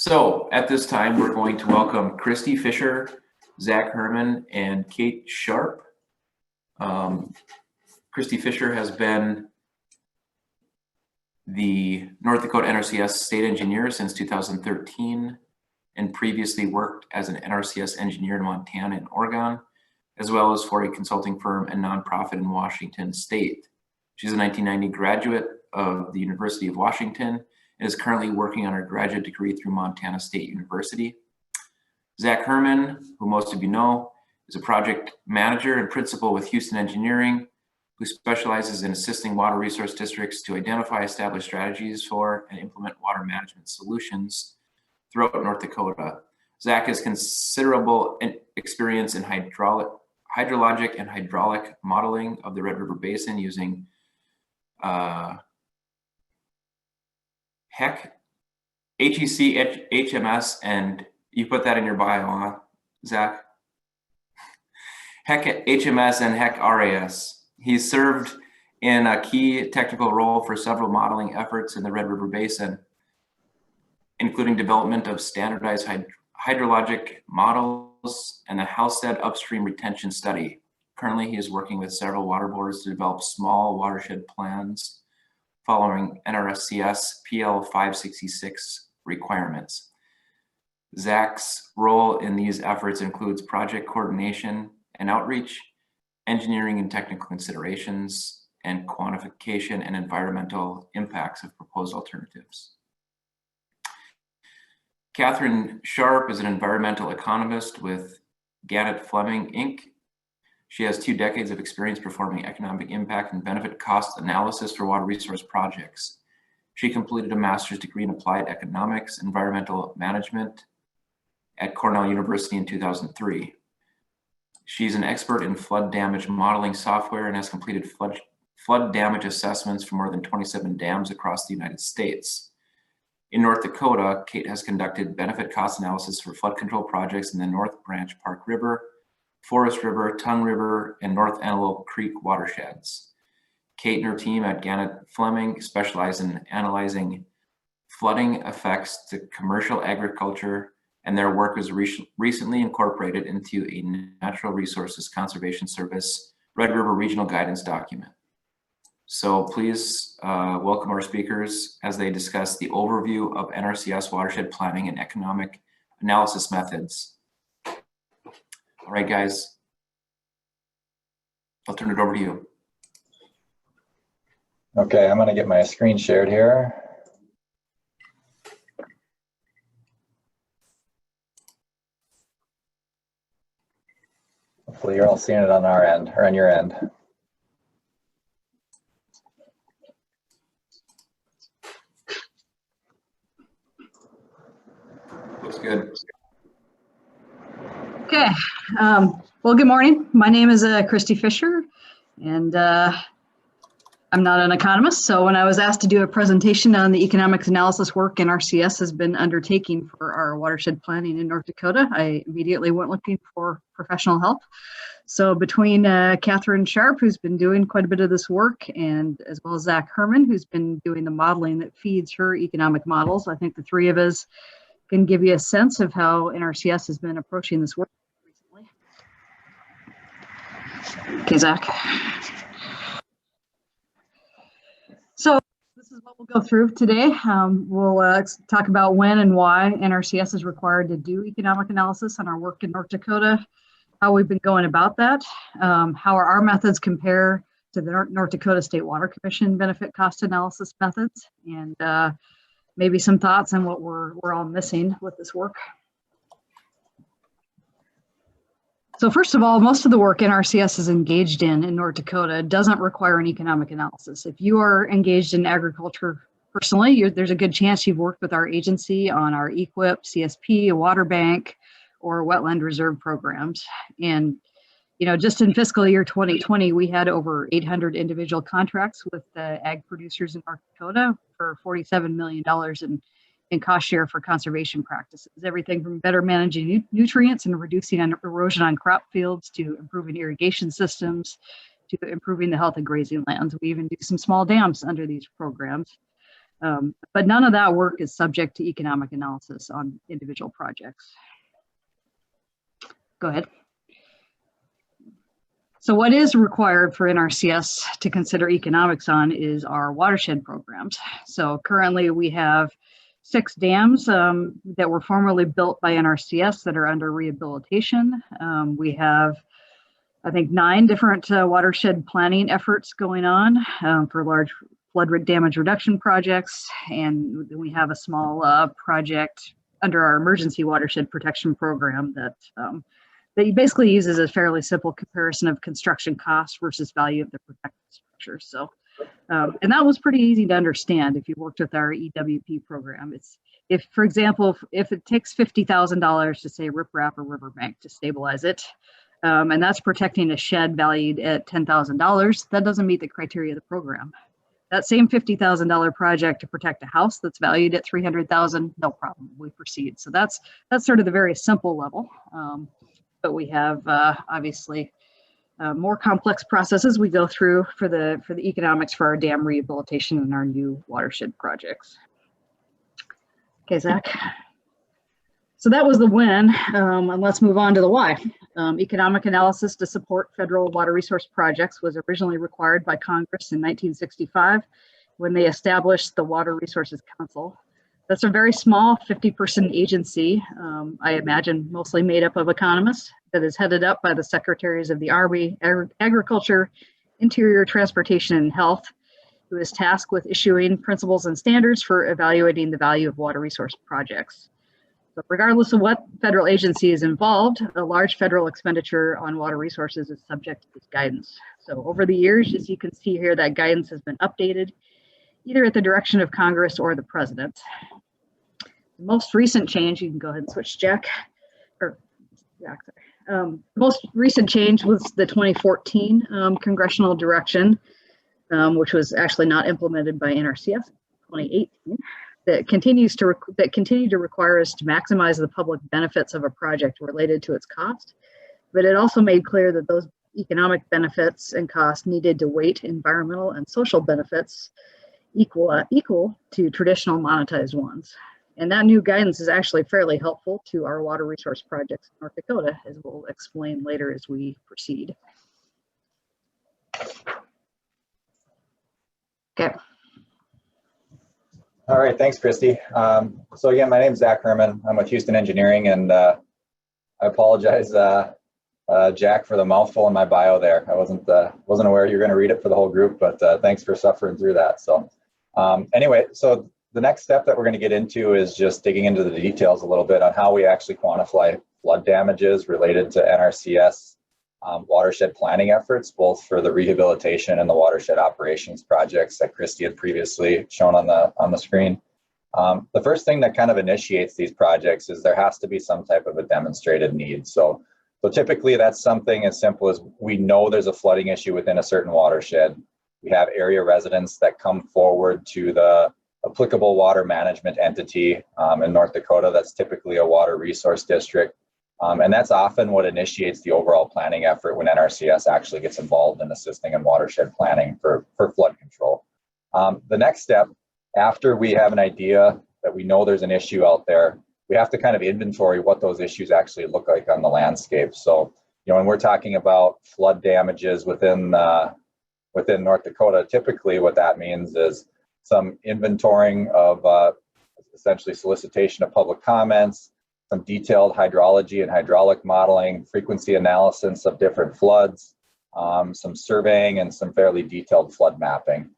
So at this time, we're going to welcome Christy Fisher, Zach Herman, and Kate Sharp. Christy Fisher has been the North Dakota NRCS state engineer since 2013 and previously worked as an NRCS engineer in Montana and Oregon, as well as for a consulting firm and nonprofit in Washington State. She's a 1990 graduate of the University of Washington and is currently working on her graduate degree through Montana State University. Zach Herman, who most of you know, is a project manager and principal with Houston Engineering, who specializes in assisting water resource districts to identify, establish strategies for, and implement water management solutions throughout North Dakota. Zach has considerable experience in hydrologic and hydraulic modeling of the Red River Basin using HEC, HMS, and you put that in your bio, huh, Zach? HEC, HMS, and HEC RAS. He's served in a key technical role for several modeling efforts in the Red River Basin, including development of standardized hydrologic models and the Halstead upstream retention study. Currently, he is working with several water boards to develop small watershed plans following nrcs PL 566 requirements. Zach's role in these efforts includes project coordination and outreach, engineering and technical considerations, and quantification and environmental impacts of proposed alternatives. Catherine Sharp is an environmental economist with Gannett Fleming, Inc. She has 2 decades of experience performing economic impact and benefit cost analysis for water resource projects. She completed a master's degree in applied economics, environmental management at Cornell University in 2003. She's an expert in flood damage modeling software and has completed flood damage assessments for more than 27 dams across the United States. In North Dakota, Kate has conducted benefit cost analysis for flood control projects in the North Branch Park River, Forest River, Tongue River, and North Antelope Creek watersheds. Kate and her team at Gannett Fleming specialize in analyzing flooding effects to commercial agriculture, and their work was recently incorporated into a Natural Resources Conservation Service Red River Regional Guidance document. So please welcome our speakers as they discuss the overview of NRCS watershed planning and economic analysis methods. All right, guys, I'll turn it over to you. Okay, I'm going to get my screen shared here. Hopefully you're all seeing it on our end, or on your end. Looks good. Okay, well, good morning. My name is Christy Fisher, and I'm not an economist, so when I was asked to do a presentation on the economics analysis work NRCS has been undertaking for our watershed planning in North Dakota, I immediately went looking for professional help. So between Catherine Sharp, who's been doing quite a bit of this work, and as well as Zach Herman, who's been doing the modeling that feeds her economic models, I think the 3 of us can give you a sense of how NRCS has been approaching this work recently. Okay, Zach. So this is what we'll go through today. We'll talk about when and why NRCS is required to do economic analysis on our work in North Dakota, how we've been going about that, how our methods compare to the North Dakota State Water Commission benefit cost analysis methods, and maybe some thoughts on what we're all missing with this work. So first of all, most of the work NRCS is engaged in North Dakota doesn't require an economic analysis. If you are engaged in agriculture personally, there's a good chance you've worked with our agency on our EQIP, CSP, a water bank, or wetland reserve programs. And just in fiscal year 2020, we had over 800 individual contracts with ag producers in North Dakota for $47 million in cost share for conservation practices. Everything from better managing nutrients and reducing erosion on crop fields to improving irrigation systems to improving the health of grazing lands. We even do some small dams under these programs. But none of that work is subject to economic analysis on individual projects. Go ahead. So what is required for NRCS to consider economics on is our watershed programs. So currently we have 6 dams that were formerly built by NRCS that are under rehabilitation. We have, I think, 9 different watershed planning efforts going on for large flood damage reduction projects. And we have a small project under our emergency watershed protection program that basically uses a fairly simple comparison of construction costs versus value of the protected structure. So, and that was pretty easy to understand if you worked with our EWP program. If, for example, if it takes $50,000 to say riprap or riverbank to stabilize it, and that's protecting a shed valued at $10,000, that doesn't meet the criteria of the program. That same $50,000 project to protect a house that's valued at $300,000, no problem, we proceed. So that's sort of the very simple level. But we have obviously more complex processes we go through for the economics for our dam rehabilitation and our new watershed projects. Okay, Zach. So that was the when, and let's move on to the why. Economic analysis to support federal water resource projects was originally required by Congress in 1965 when they established the Water Resources Council. That's a very small 50-person agency, I imagine mostly made up of economists, that is headed up by the Secretaries of the Army, Agriculture, Interior, Transportation, and Health, who is tasked with issuing principles and standards for evaluating the value of water resource projects. So regardless of what federal agency is involved, a large federal expenditure on water resources is subject to this guidance. So over the years, as you can see here, that guidance has been updated either at the direction of Congress or the president. The most recent change, you can go ahead and switch, Jack. Most recent change was the 2014 congressional direction, which was actually not implemented by NRCS, 2018, that continued to require us to maximize the public benefits of a project related to its cost. But it also made clear that those economic benefits and costs needed to weight environmental and social benefits equal to traditional monetized ones. And that new guidance is actually fairly helpful to our water resource projects in North Dakota, as we'll explain later as we proceed. Okay. All right, thanks, Christy. So again, my name is Zach Herman. I'm with Houston Engineering, and I apologize, Jack, for the mouthful in my bio there. I wasn't aware you were going to read it for the whole group, but thanks for suffering through that. So anyway, so the next step that we're going to get into is just digging into the details a little bit on how we actually quantify flood damages related to NRCS watershed planning efforts, both for the rehabilitation and the watershed operations projects that Christy had previously shown on the screen. The first thing that kind of initiates these projects is there has to be some type of a demonstrated need. So typically that's something as simple as we know there's a flooding issue within a certain watershed. We have area residents that come forward to the applicable water management entity in North Dakota. That's typically a water resource district. And that's often what initiates the overall planning effort when NRCS actually gets involved in assisting in watershed planning for flood control. The next step, after we have an idea that we know there's an issue out there, we have to kind of inventory what those issues actually look like on the landscape. So, when we're talking about flood damages within North Dakota, typically what that means is some inventorying of essentially solicitation of public comments, some detailed hydrology and hydraulic modeling, frequency analysis of different floods, some surveying, and some fairly detailed flood mapping.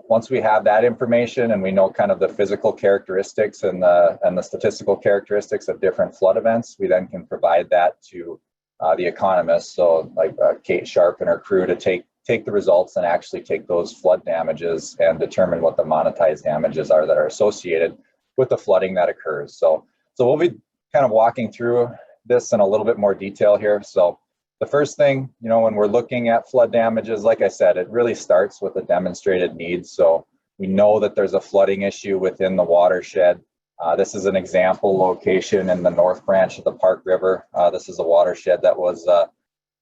Once we have that information and we know kind of the physical characteristics and the statistical characteristics of different flood events, we then can provide that to the economists, so like Kate Sharp and her crew, to take the results and actually take those flood damages and determine what the monetized damages are that are associated with the flooding that occurs. So we'll be kind of walking through this in a little bit more detail here. So the first thing, when we're looking at flood damages, like I said, it really starts with a demonstrated need. So we know that there's a flooding issue within the watershed. This is an example location in the North Branch of the Park River. This is a watershed that was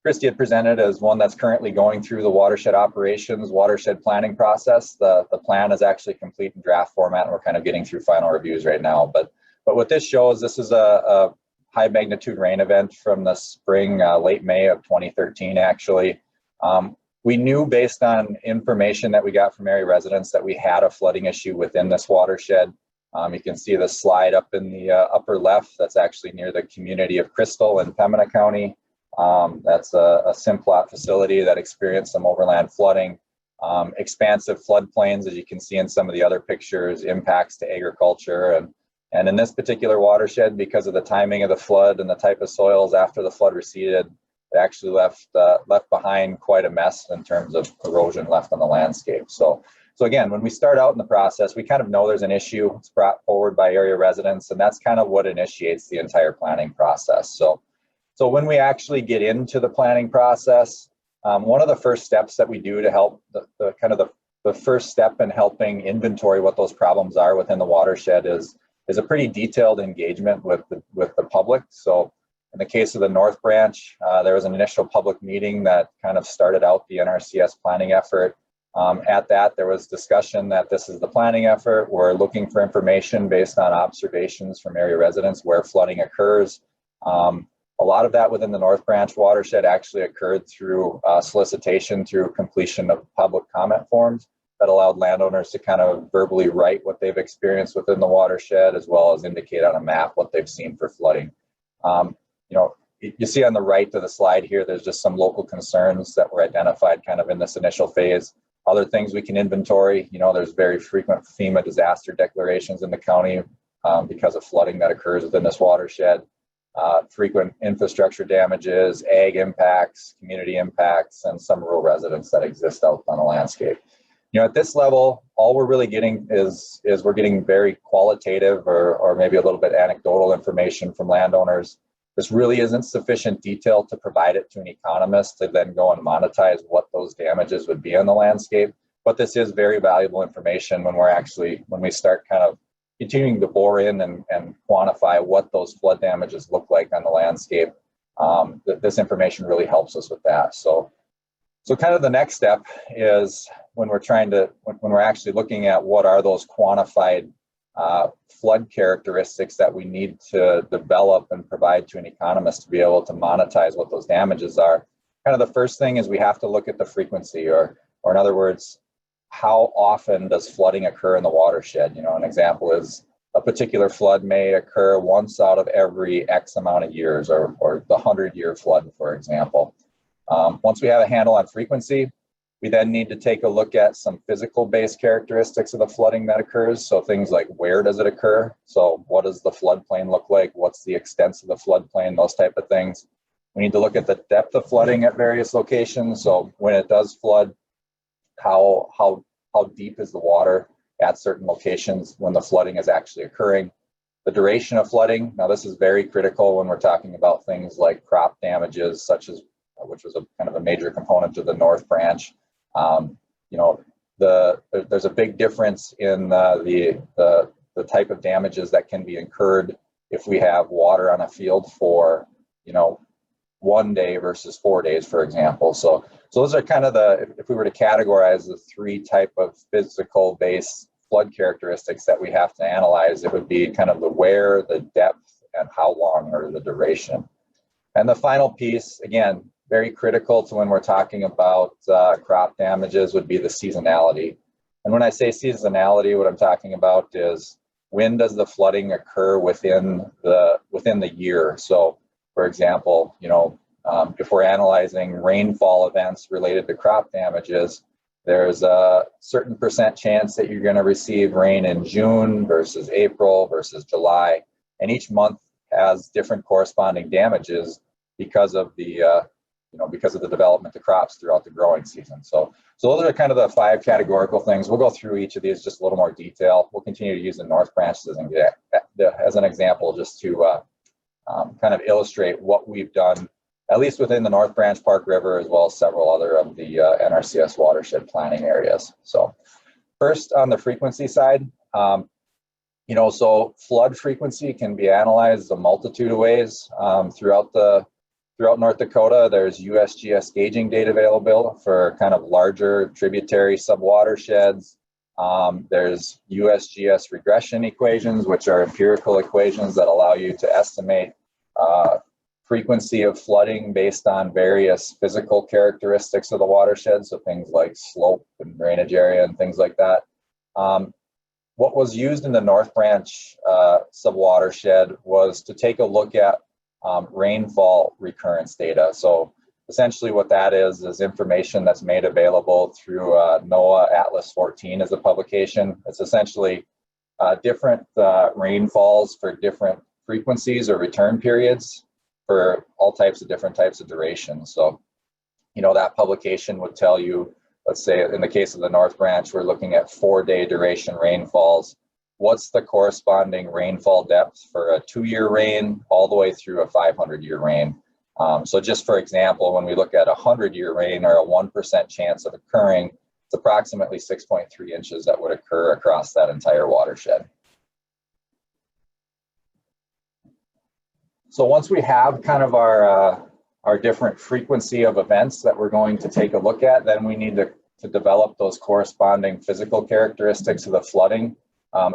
Christy had presented as one that's currently going through the watershed operations, watershed planning process. The plan is actually complete in draft format, and we're kind of getting through final reviews right now. But what this shows, this is a high magnitude rain event from the spring, late May of 2013, actually. We knew based on information that we got from area residents that we had a flooding issue within this watershed. You can see the slide up in the upper left. That's actually near the community of Crystal in Pembina County. That's a Simplot facility that experienced some overland flooding. Expansive floodplains, as you can see in some of the other pictures, impacts to agriculture. And in this particular watershed, because of the timing of the flood and the type of soils after the flood receded, it actually left behind quite a mess in terms of erosion left on the landscape. So again, when we start out in the process, we kind of know there's an issue. It's brought forward by area residents, and that's kind of what initiates the entire planning process. So when we actually get into the planning process, one of the first steps that we do to help the first step in helping inventory what those problems are within the watershed is a pretty detailed engagement with the public. So in the case of the North Branch, there was an initial public meeting that kind of started out the NRCS planning effort. At that, there was discussion that this is the planning effort. We're looking for information based on observations from area residents where flooding occurs. A lot of that within the North Branch watershed actually occurred through solicitation through completion of public comment forms that allowed landowners to kind of verbally write what they've experienced within the watershed, as well as indicate on a map what they've seen for flooding. You see on the right of the slide here, there's just some local concerns that were identified kind of in this initial phase. Other things we can inventory, there's very frequent FEMA disaster declarations in the county because of flooding that occurs within this watershed. Frequent infrastructure damages, ag impacts, community impacts, and some rural residents that exist out on the landscape. At this level, all we're really getting is we're getting very qualitative or maybe a little bit anecdotal information from landowners. This really isn't sufficient detail to provide it to an economist to then go and monetize what those damages would be on the landscape. But this is very valuable information when we start kind of continuing to bore in and quantify what those flood damages look like on the landscape. This information really helps us with that. So kind of the next step is when we're actually looking at what are those quantified flood characteristics that we need to develop and provide to an economist to be able to monetize what those damages are. Kind of the first thing is we have to look at the frequency, or in other words, how often does flooding occur in the watershed? An example is a particular flood may occur once out of every X amount of years, or the 100-year flood, for example. Once we have a handle on frequency, we then need to take a look at some physical-based characteristics of the flooding that occurs. So things like where does it occur? So what does the floodplain look like? What's the extent of the floodplain? Those type of things. We need to look at the depth of flooding at various locations. So when it does flood, how deep is the water at certain locations when the flooding is actually occurring? The duration of flooding. Now, this is very critical when we're talking about things like crop damages, which was kind of a major component of the North Branch. There's a big difference in the type of damages that can be incurred if we have water on a field for 1 day versus 4 days, for example. So those are kind of if we were to categorize the three type of physical based flood characteristics that we have to analyze, it would be kind of the where, the depth, and how long, or the duration. And the final piece, again, very critical to when we're talking about crop damages, would be the seasonality. And when I say seasonality, what I'm talking about is when does the flooding occur within the year. So, for example, if we're analyzing rainfall events related to crop damages, there's a certain percent chance that you're going to receive rain in June versus April versus July, and each month has different corresponding damages because of the development of crops throughout the growing season. So those are kind of the 5 categorical things. We'll go through each of these just a little more detail. We'll continue to use the North Branch as an example, just to kind of illustrate what we've done, at least within the North Branch Park River, as well as several other of the NRCS watershed planning areas. So first, on the frequency side, so flood frequency can be analyzed a multitude of ways throughout the throughout North Dakota, there's USGS gauging data available for kind of larger tributary subwatersheds. There's USGS regression equations, which are empirical equations that allow you to estimate frequency of flooding based on various physical characteristics of the watershed, so things like slope and drainage area and things like that. What was used in the North Branch subwatershed was to take a look at rainfall recurrence data. So essentially what that is information that's made available through NOAA Atlas 14 as a publication. It's essentially different rainfalls for different frequencies or return periods for all types of different types of durations. So, you know, that publication would tell you, let's say in the case of the North Branch, we're looking at 4-day duration rainfalls. What's the corresponding rainfall depth for a 2-year rain all the way through a 500-year rain? So just for example, when we look at a 100-year rain or a 1% chance of occurring, it's approximately 6.3 inches that would occur across that entire watershed. So once we have kind of our different frequency of events that we're going to take a look at, then we need to develop those corresponding physical characteristics of the flooding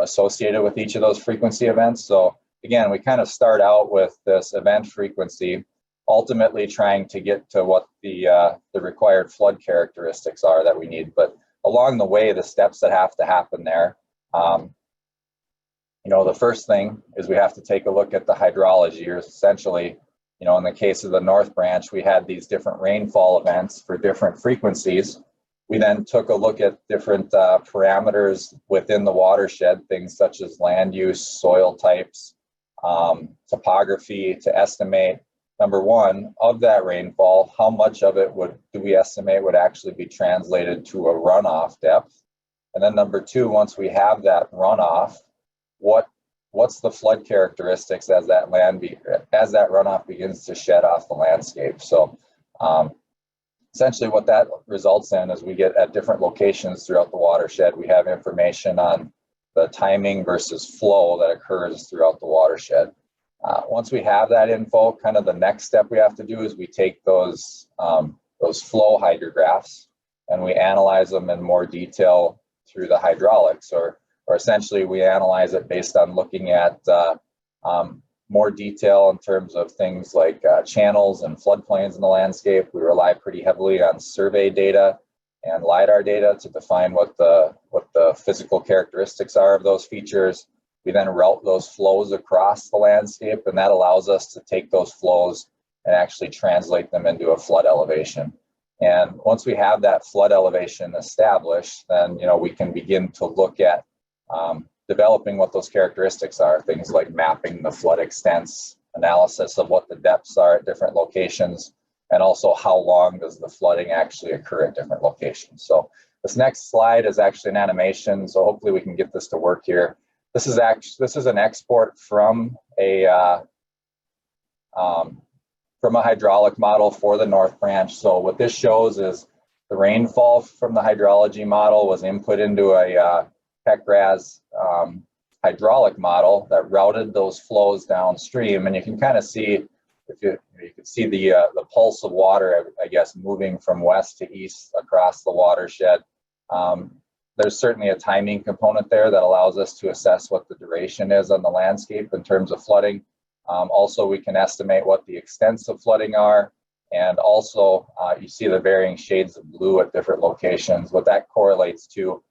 associated with each of those frequency events. So again, we kind of start out with this event frequency, ultimately trying to get to what the required flood characteristics are that we need. But along the way, the steps that have to happen there, you know, the first thing is we have to take a look at the hydrology, or essentially, you know, in the case of the North Branch, we had these different rainfall events for different frequencies. We then took a look at different parameters within the watershed, things such as land use, soil types, topography, to estimate, number one, of that rainfall, how much of it do we estimate would actually be translated to a runoff depth? And then number two, once we have that runoff, what's the flood characteristics as that runoff begins to shed off the landscape? So essentially what that results in is we get at different locations throughout the watershed, we have information on the timing versus flow that occurs throughout the watershed. Once we have that info, kind of the next step we have to do is we take those flow hydrographs and we analyze them in more detail through the hydraulics, or essentially we analyze it based on looking at more detail in terms of things like channels and floodplains in the landscape. We rely pretty heavily on survey data and LiDAR data to define what the physical characteristics are of those features. We then route those flows across the landscape, and that allows us to take those flows and actually translate them into a flood elevation. And once we have that flood elevation established, then, you know, we can begin to look at developing what those characteristics are, things like mapping the flood extents, analysis of what the depths are at different locations, and also how long does the flooding actually occur at different locations. So this next slide is actually an animation, so hopefully we can get this to work here. This is an export from a hydraulic model for the North Branch. So what this shows is the rainfall from the hydrology model was input into a PECRAS hydraulic model that routed those flows downstream, and you can kind of see, if you can see the pulse of water, I guess, moving from west to east across the watershed. There's certainly a timing component there that allows us to assess what the duration is on the landscape in terms of flooding. Also, we can estimate what the extents of flooding are, and also you see the varying shades of blue at different locations. What that correlates to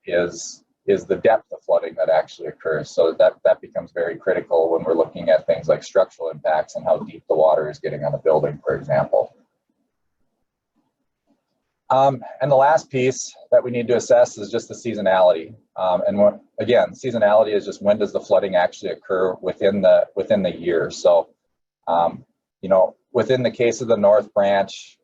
is the depth of flooding that actually occurs. So that becomes very critical when we're looking at things like structural impacts and how deep the water is getting on a building, for example. And the last piece that we need to assess is just the seasonality. Again, seasonality is just when does the flooding actually occur within the year. So, you know, within the case of the North Branch,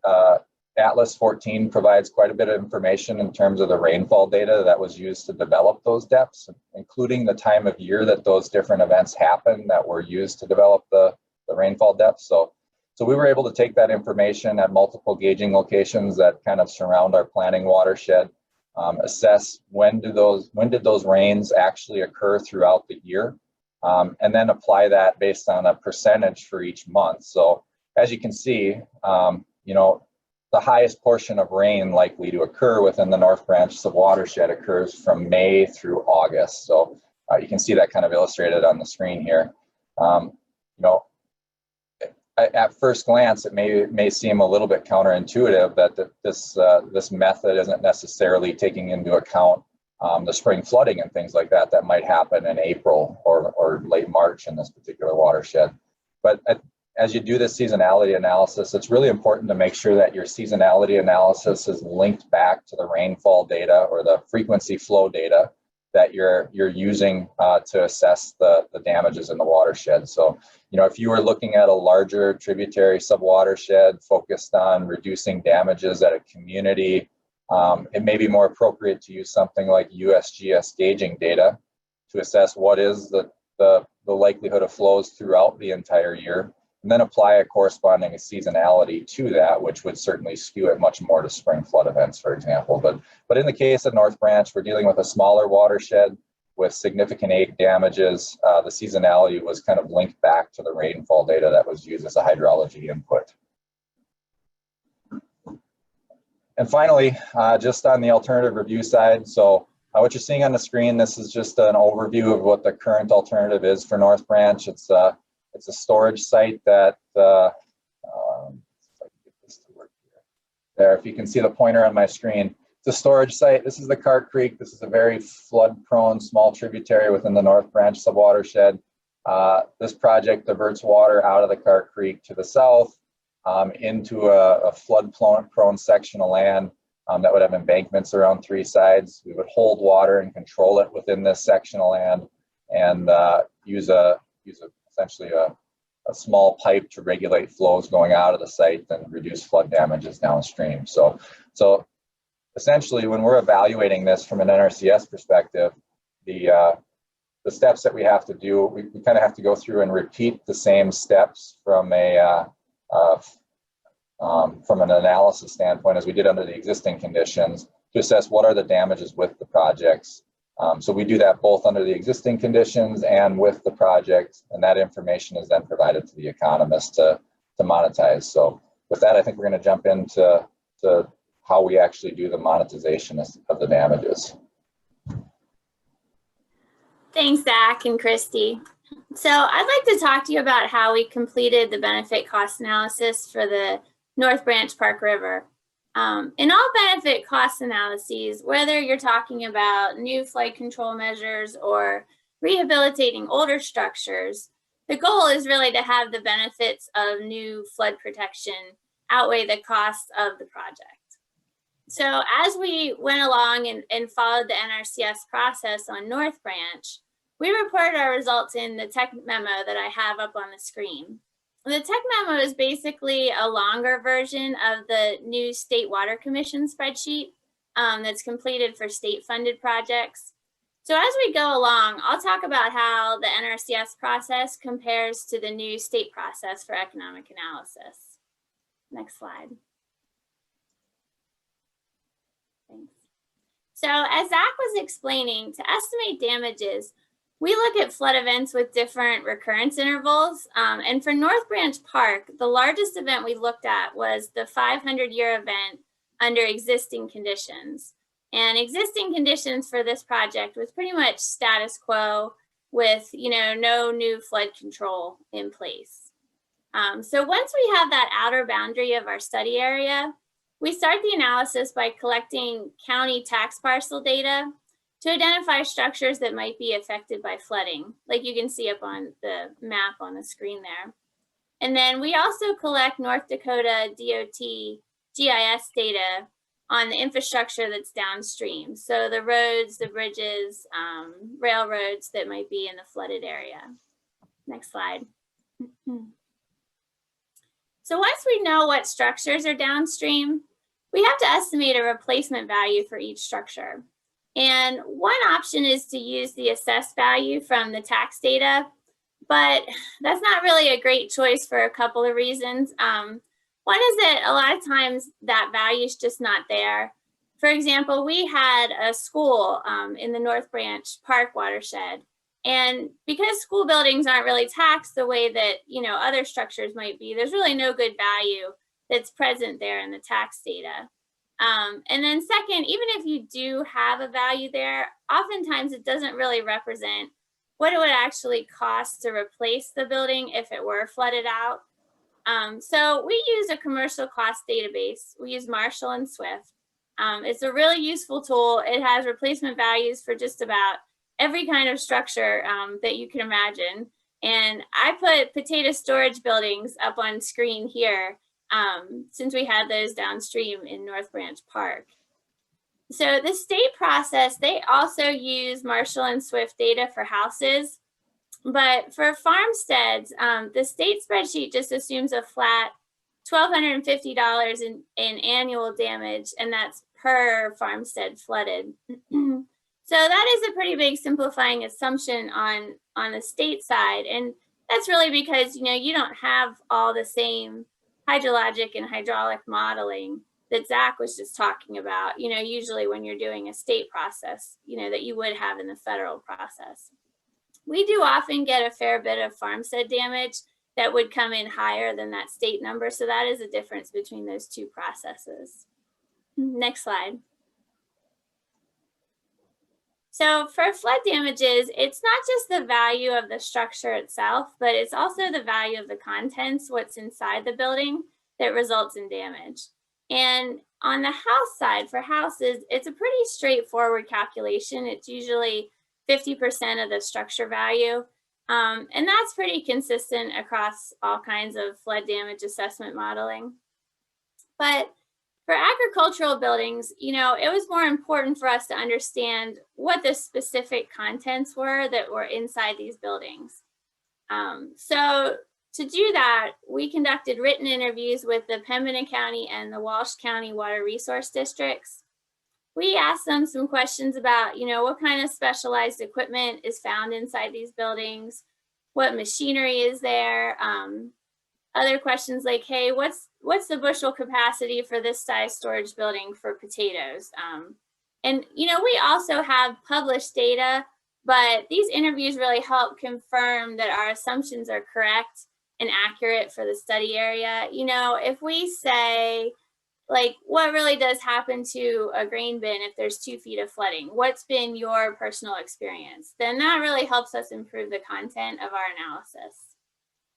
Atlas 14 provides quite a bit of information in terms of the rainfall data that was used to develop those depths, including the time of year that those different events happen that were used to develop the rainfall depths. So we were able to take that information at multiple gauging locations that kind of surround our planning watershed, assess when did those rains actually occur throughout the year, and then apply that based on a percentage for each month. So as you can see, you know, the highest portion of rain likely to occur within the North Branch subwatershed occurs from May through August. So you can see that kind of illustrated on the screen here. You know, at first glance, it may seem a little bit counterintuitive that this method isn't necessarily taking into account the spring flooding and things like that that might happen in April or late March in this particular watershed. But as you do this seasonality analysis, it's really important to make sure that your seasonality analysis is linked back to the rainfall data or the frequency flow data that you're using to assess the damages in the watershed. So, you know, if you were looking at a larger tributary subwatershed focused on reducing damages at a community, it may be more appropriate to use something like USGS gauging data to assess what is the likelihood of flows throughout the entire year, and then apply a corresponding seasonality to that, which would certainly skew it much more to spring flood events, for example. But in the case of North Branch, we're dealing with a smaller watershed with significant age damages. The seasonality was kind of linked back to the rainfall data that was used as a hydrology input. And finally, just on the alternative review side, so what you're seeing on the screen, this is just an overview of what the current alternative is for North Branch. It's a storage site that, there, if you can see the pointer on my screen, it's a storage site. This is the Cart Creek. This is a very flood-prone small tributary within the North Branch subwatershed. This project diverts water out of the Cart Creek to the south into a flood-prone section of land that would have embankments around 3 sides. We would hold water and control it within this section of land and use essentially a small pipe to regulate flows going out of the site and reduce flood damages downstream. So essentially, when we're evaluating this from an NRCS perspective, the steps that we have to do, we kind of have to go through and repeat the same steps from an analysis standpoint as we did under the existing conditions to assess what are the damages with the projects. So we do that both under the existing conditions and with the project, and that information is then provided to the economist to monetize. So with that, I think we're going to jump into how we actually do the monetization of the damages. Thanks, Zach and Christy. So I'd like to talk to you about how we completed the benefit cost analysis for the North Branch Park River. In all benefit cost analyses, whether you're talking about new flood control measures or rehabilitating older structures, the goal is really to have the benefits of new flood protection outweigh the cost of the project. So as we went along and followed the NRCS process on North Branch, we reported our results in the tech memo that I have up on the screen. The tech memo is basically a longer version of the new State Water Commission spreadsheet that's completed for state-funded projects. So as we go along, I'll talk about how the NRCS process compares to the new state process for economic analysis. Next slide. Thanks. So as Zach was explaining, to estimate damages, we look at flood events with different recurrence intervals. And for North Branch Park, the largest event we looked at was the 500-year event under existing conditions. And existing conditions for this project was pretty much status quo with, no new flood control in place. So once we have that outer boundary of our study area, we start the analysis by collecting county tax parcel data to identify structures that might be affected by flooding, like you can see up on the map on the screen there. And then we also collect North Dakota DOT GIS data on the infrastructure that's downstream. So the roads, the bridges, railroads that might be in the flooded area. Next slide. So once we know what structures are downstream, we have to estimate a replacement value for each structure. And one option is to use the assessed value from the tax data, but that's not really a great choice for a couple of reasons. One is that a lot of times that value is just not there. For example, we had a school in the North Branch Park watershed, And because school buildings aren't really taxed the way that, other structures might be, there's really no good value that's present there in the tax data. And then second, even if you do have a value there, oftentimes it doesn't really represent what it would actually cost to replace the building if it were flooded out. So we use a commercial cost database. We use Marshall and Swift. It's a really useful tool. It has replacement values for just about every kind of structure that you can imagine. And I put potato storage buildings up on screen here since we had those downstream in North Branch Park. So the state process, they also use Marshall and Swift data for houses. But for farmsteads, the state spreadsheet just assumes a flat $1,250 in annual damage, and that's per farmstead flooded. So that is a pretty big simplifying assumption on the state side. And that's really because, you don't have all the same hydrologic and hydraulic modeling that Zach was just talking about, usually when you're doing a state process, that you would have in the federal process. We do often get a fair bit of farmstead damage that would come in higher than that state number. So that is a difference between those two processes. Next slide. So for flood damages, it's not just the value of the structure itself, but it's also the value of the contents, what's inside the building, that results in damage. And on the house side, for houses, it's a pretty straightforward calculation. It's usually 50% of the structure value. And that's pretty consistent across all kinds of flood damage assessment modeling. But for agricultural buildings, it was more important for us to understand what the specific contents were that were inside these buildings. So to do that, we conducted written interviews with the Pembina County and the Walsh County Water Resource Districts. We asked them some questions about, what kind of specialized equipment is found inside these buildings, what machinery is there, other questions like, hey, what's the bushel capacity for this size storage building for potatoes? And, we also have published data, but these interviews really help confirm that our assumptions are correct and accurate for the study area. If we say, like, what really does happen to a grain bin if there's 2 feet of flooding? What's been your personal experience? Then that really helps us improve the content of our analysis.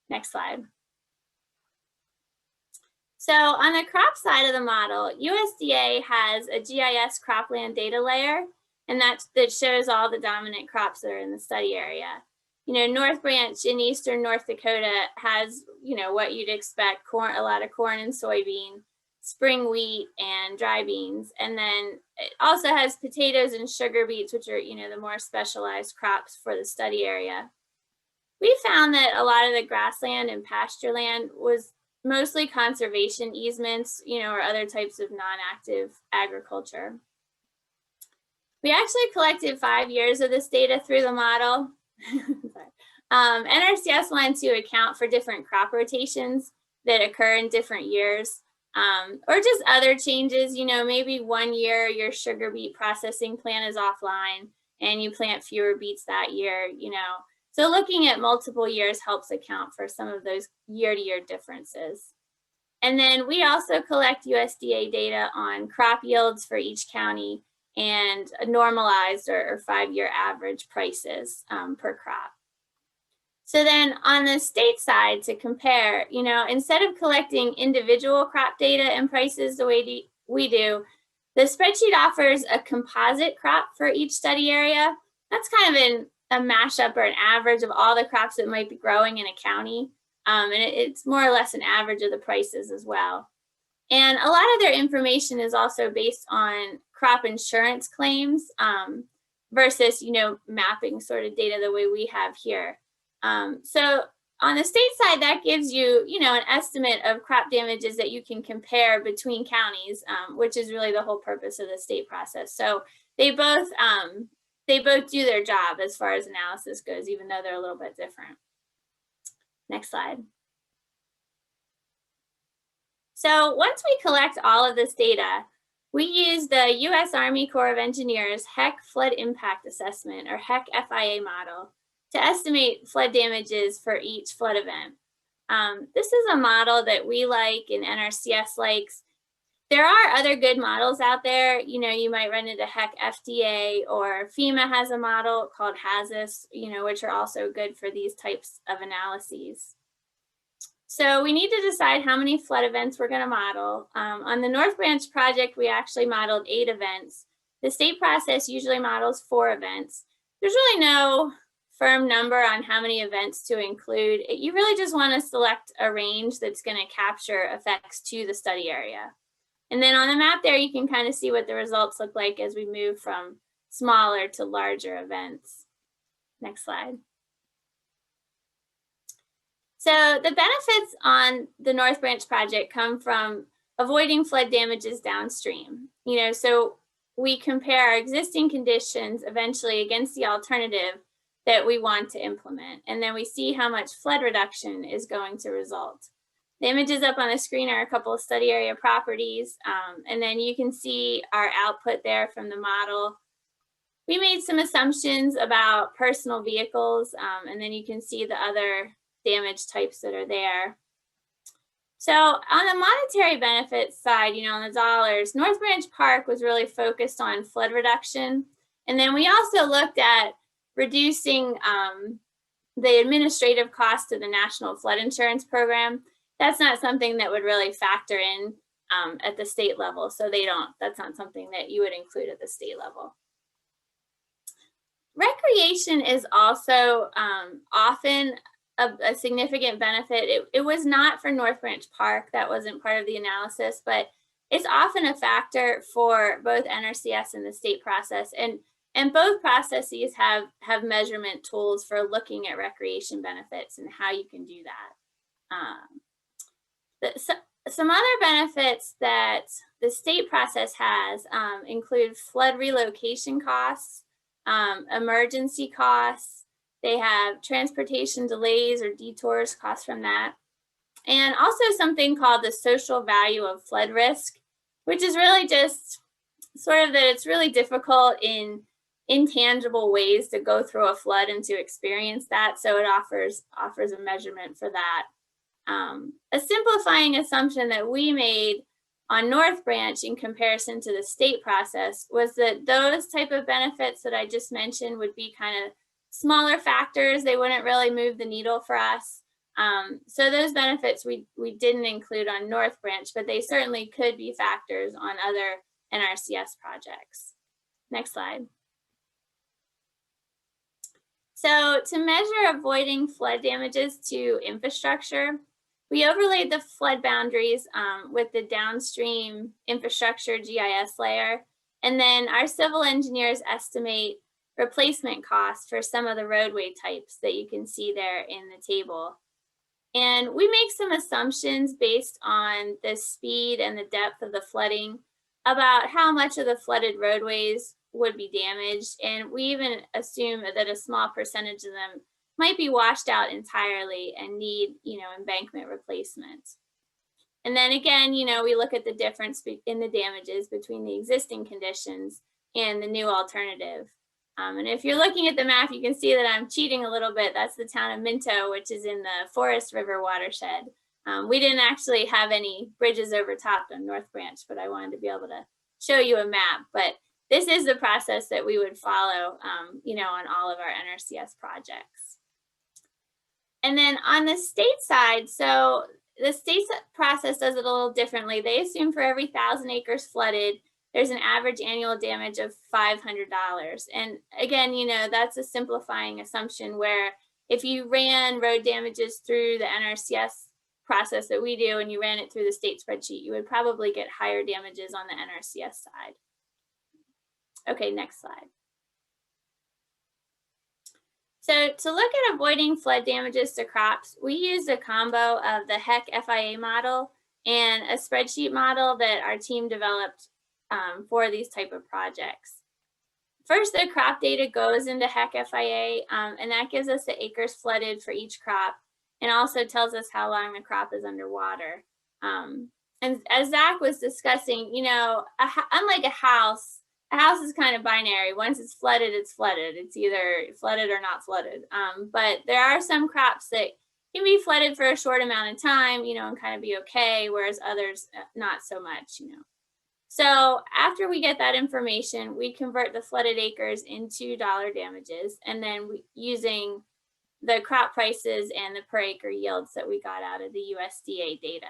Next slide. So on the crop side of the model, USDA has a GIS cropland data layer, and that shows all the dominant crops that are in the study area. North Branch in eastern North Dakota has, what you'd expect, corn, a lot of corn and soybean, spring wheat and dry beans. And then it also has potatoes and sugar beets, which are, the more specialized crops for the study area. We found that a lot of the grassland and pasture land was mostly conservation easements, or other types of non-active agriculture. We actually collected 5 years of this data through the model. NRCS wanted to account for different crop rotations that occur in different years, or just other changes. Maybe one year your sugar beet processing plant is offline and you plant fewer beets that year, So looking at multiple years helps account for some of those year-to-year differences. And then we also collect USDA data on crop yields for each county and normalized or 5-year average prices per crop. So then on the state side, to compare, instead of collecting individual crop data and prices the way we do, the spreadsheet offers a composite crop for each study area. That's kind of a mashup or an average of all the crops that might be growing in a county. And it's more or less an average of the prices as well. And a lot of their information is also based on crop insurance claims versus, mapping sort of data the way we have here. So on the state side, that gives you, an estimate of crop damages that you can compare between counties, which is really the whole purpose of the state process. So they both do their job as far as analysis goes, even though they're a little bit different. Next slide. So once we collect all of this data, we use the U.S. Army Corps of Engineers HEC Flood Impact Assessment, or HEC FIA model. to estimate flood damages for each flood event. This is a model that we like and NRCS likes. There are other good models out there. You know, you might run into HEC FDA, or FEMA has a model called HAZIS, you know, which are also good for these types of analyses. So we need to decide how many flood events we're going to model. On the North Branch project, we actually modeled 8 events. The state process usually models 4 events. There's really no firm number on how many events to include. You really just want to select a range that's going to capture effects to the study area. And then on the map there, you can kind of see what the results look like as we move from smaller to larger events. Next slide. So the benefits on the North Branch project come from avoiding flood damages downstream. You know, so we compare our existing conditions eventually against the alternative that we want to implement. And then we see how much flood reduction is going to result. The images up on the screen are a couple of study area properties. And then you can see our output there from the model. We made some assumptions about personal vehicles, and then you can see the other damage types that are there. So on the monetary benefits side, you know, on the dollars, North Branch Park was really focused on flood reduction. And then we also looked at reducing the administrative cost of the National Flood Insurance Program. That's not something that would really factor in at the state level. So that's not something that you would include at the state level. Recreation is also often a significant benefit. It was not for North Branch Park. That wasn't part of the analysis, but it's often a factor for both NRCS and the state process. And both processes have measurement tools for looking at recreation benefits and how you can do that. Some other benefits that the state process has include flood relocation costs, emergency costs. They have transportation delays or detours costs from that. And also something called the social value of flood risk, which is really just sort of that it's really difficult in intangible ways to go through a flood and to experience that. So it offers a measurement for that. A simplifying assumption that we made on North Branch in comparison to the state process was that those type of benefits that I just mentioned would be kind of smaller factors. They wouldn't really move the needle for us. So those benefits we didn't include on North Branch, but they certainly could be factors on other NRCS projects. Next slide. So to measure avoiding flood damages to infrastructure, we overlaid the flood boundaries with the downstream infrastructure GIS layer. And then our civil engineers estimate replacement costs for some of the roadway types that you can see there in the table. And we make some assumptions based on the speed and the depth of the flooding about how much of the flooded roadways would be damaged. And we even assume that a small percentage of them might be washed out entirely and need, you know, embankment replacement. And then again, you know, we look at the difference in the damages between the existing conditions and the new alternative. And if you're looking at the map, you can see that I'm cheating a little bit. That's the town of Mngmt, which is in the Forest River watershed. We didn't actually have any bridges over top on North Branch, but I wanted to be able to show you a map. But this is the process that we would follow, you know, on all of our NRCS projects. And then on the state side, so the state process does it a little differently. They assume for every 1,000 acres flooded, there's an average annual damage of $500. And again, you know, that's a simplifying assumption where if you ran road damages through the NRCS process that we do and you ran it through the state spreadsheet, you would probably get higher damages on the NRCS side. Okay, next slide. So to look at avoiding flood damages to crops, we used a combo of the HEC FIA model and a spreadsheet model that our team developed for these type of projects. First, the crop data goes into HEC FIA, and that gives us the acres flooded for each crop and also tells us how long the crop is underwater. And as Zach was discussing, you know, unlike a house, a house is kind of binary. Once it's flooded, it's flooded. It's either flooded or not flooded. But there are some crops that can be flooded for a short amount of time, and kind of be okay, whereas others not so much, So after we get that information, we convert the flooded acres into dollar damages, and then using the crop prices and the per acre yields that we got out of the USDA data.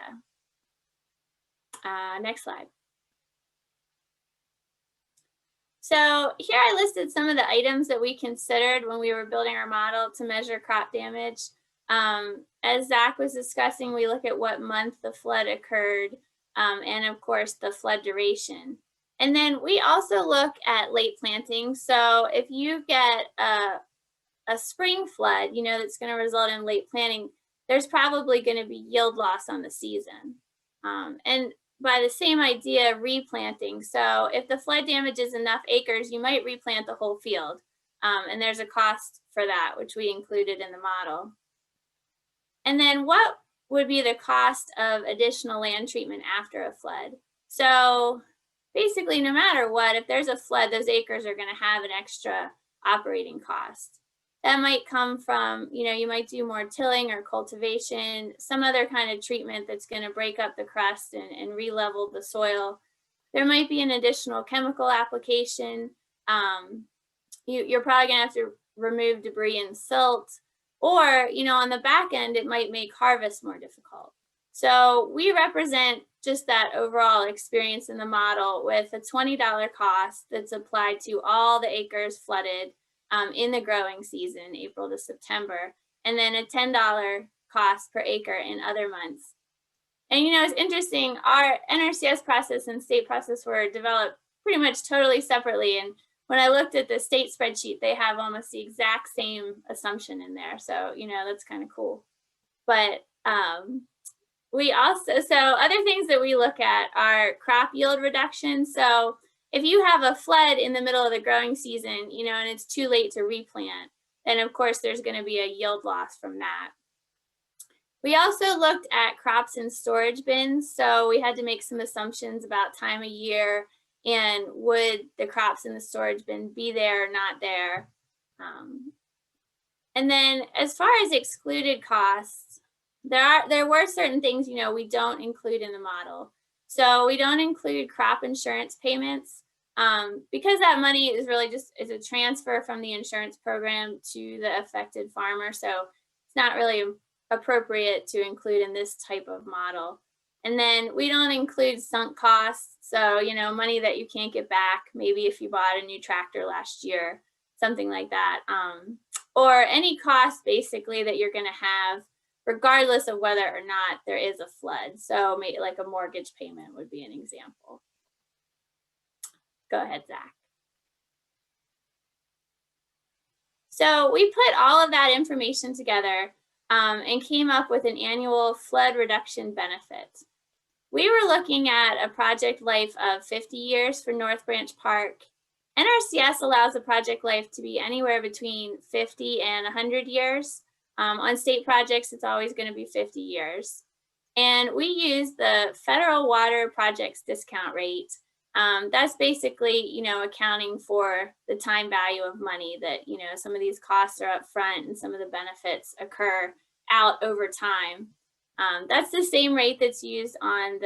Next slide. So here I listed some of the items that we considered when we were building our model to measure crop damage. As Zach was discussing, we look at what month the flood occurred, and of course the flood duration. And then we also look at late planting. So if you get a spring flood, that's going to result in late planting, there's probably going to be yield loss on the season. And by the same idea, replanting. So if the flood damages enough acres, you might replant the whole field. And there's a cost for that, which we included in the model. And then what would be the cost of additional land treatment after a flood? So basically, no matter what, if there's a flood, those acres are going to have an extra operating cost. That might come from, you might do more tilling or cultivation, some other kind of treatment that's going to break up the crust and re-level the soil. There might be an additional chemical application. You're probably going to have to remove debris and silt, or, on the back end, it might make harvest more difficult. So we represent just that overall experience in the model with a $20 cost that's applied to all the acres flooded in the growing season, April to September, and then a $10 cost per acre in other months. And it's interesting, our NRCS process and state process were developed pretty much totally separately. And when I looked at the state spreadsheet, they have almost the exact same assumption in there. So, that's kind of cool. But we also, so other things that we look at are crop yield reduction. So if you have a flood in the middle of the growing season, and it's too late to replant, then of course there's going to be a yield loss from that. We also looked at crops in storage bins. So we had to make some assumptions about time of year and would the crops in the storage bin be there or not there. And then as far as excluded costs, there were certain things, we don't include in the model. So we don't include crop insurance payments because that money is really just is a transfer from the insurance program to the affected farmer. So it's not really appropriate to include in this type of model. And then we don't include sunk costs. So, money that you can't get back, maybe if you bought a new tractor last year, something like that. Or any cost basically that you're going to have regardless of whether or not there is a flood. So maybe like a mortgage payment would be an example. Go ahead, Zach. So we put all of that information together and came up with an annual flood reduction benefit. We were looking at a project life of 50 years for North Branch Park. NRCS allows a project life to be anywhere between 50 and 100 years. On state projects, it's always going to be 50 years. And we use the federal water projects discount rate. That's basically, accounting for the time value of money that, some of these costs are up front and some of the benefits occur out over time. That's the same rate that's used on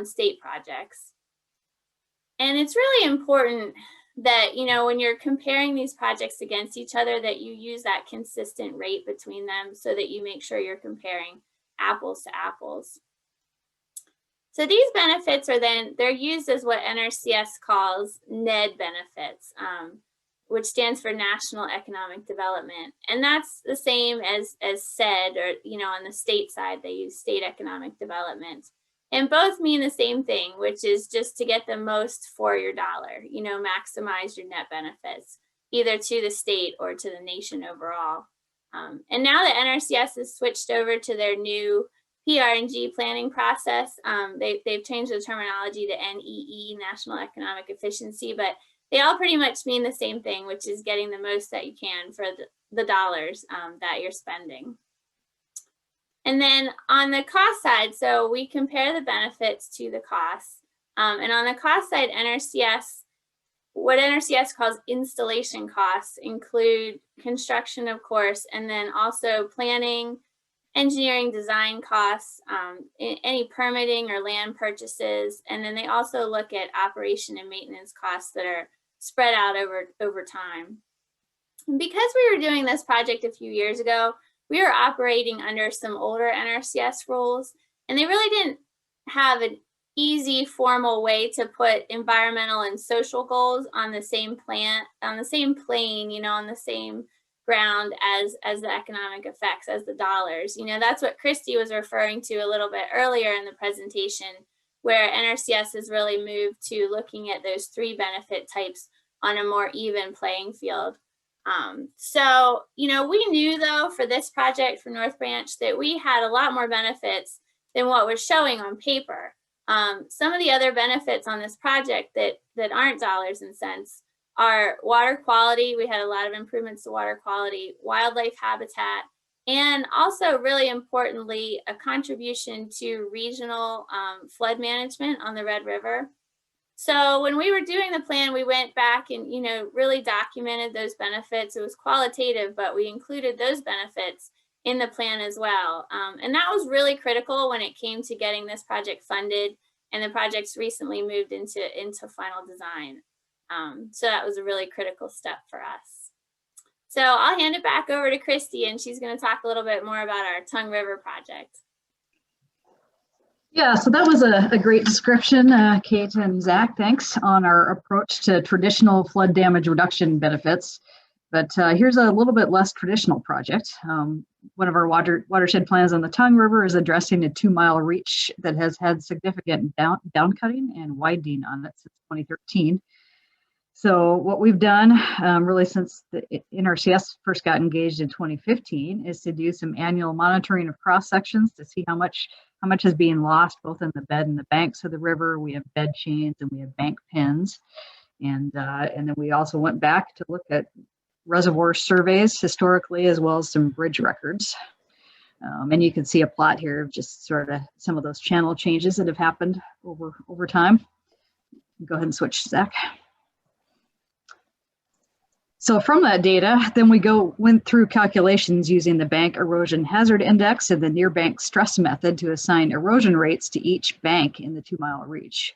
state projects. And it's really important that, when you're comparing these projects against each other, that you use that consistent rate between them so that you make sure you're comparing apples to apples. So these benefits they're used as what NRCS calls NED benefits, which stands for National Economic Development. And that's the same as SED, or, on the state side, they use State Economic Development. And both mean the same thing, which is just to get the most for your dollar, maximize your net benefits, either to the state or to the nation overall. And now that NRCS has switched over to their new PRNG planning process, they've changed the terminology to NEE, National Economic Efficiency, but they all pretty much mean the same thing, which is getting the most that you can for the dollars that you're spending. And then on the cost side, so we compare the benefits to the costs. And on the cost side, NRCS what NRCS calls installation costs include construction, of course, and then also planning, engineering design costs, any permitting or land purchases, and then they also look at operation and maintenance costs that are spread out over time. And because we were doing this project a few years ago, we were operating under some older NRCS rules, and they really didn't have an easy formal way to put environmental and social goals on the same plane, on the same ground as the economic effects, as the dollars. That's what Christy was referring to a little bit earlier in the presentation, where NRCS has really moved to looking at those 3 benefit types on a more even playing field. So, we knew though for this project for North Branch that we had a lot more benefits than what was showing on paper. Some of the other benefits on this project that aren't dollars and cents are water quality. We had a lot of improvements to water quality, wildlife habitat, and also really importantly, a contribution to regional flood management on the Red River. So when we were doing the plan, we went back and, really documented those benefits. It was qualitative, but we included those benefits in the plan as well. And that was really critical when it came to getting this project funded, and the project's recently moved into final design. So that was a really critical step for us. So I'll hand it back over to Christy, and she's going to talk a little bit more about our Tongue River project. Yeah, so that was a great description, Kate and Zach, thanks, on our approach to traditional flood damage reduction benefits. But here's a little bit less traditional project. One of our watershed plans on the Tongue River is addressing a 2-mile reach that has had significant downcutting and widening on it since 2013. So what we've done really since the NRCS first got engaged in 2015 is to do some annual monitoring of cross sections to see how much is being lost both in the bed and the banks of the river. We have bed chains and we have bank pins, and then we also went back to look at reservoir surveys historically as well as some bridge records. And you can see a plot here of just sort of some of those channel changes that have happened over time. Go ahead and switch, Zach. So from that data, then we went through calculations using the Bank Erosion Hazard Index and the near bank stress method to assign erosion rates to each bank in the 2-mile reach.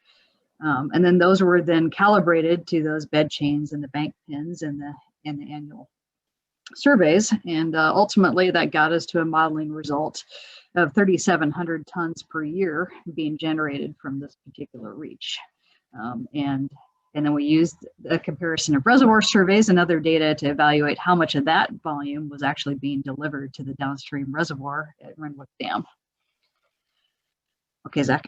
And then those were then calibrated to those bed chains and the bank pins and the annual surveys. And ultimately that got us to a modeling result of 3,700 tons per year being generated from this particular reach. And then we used a comparison of reservoir surveys and other data to evaluate how much of that volume was actually being delivered to the downstream reservoir at Renwick Dam. Okay, Zach.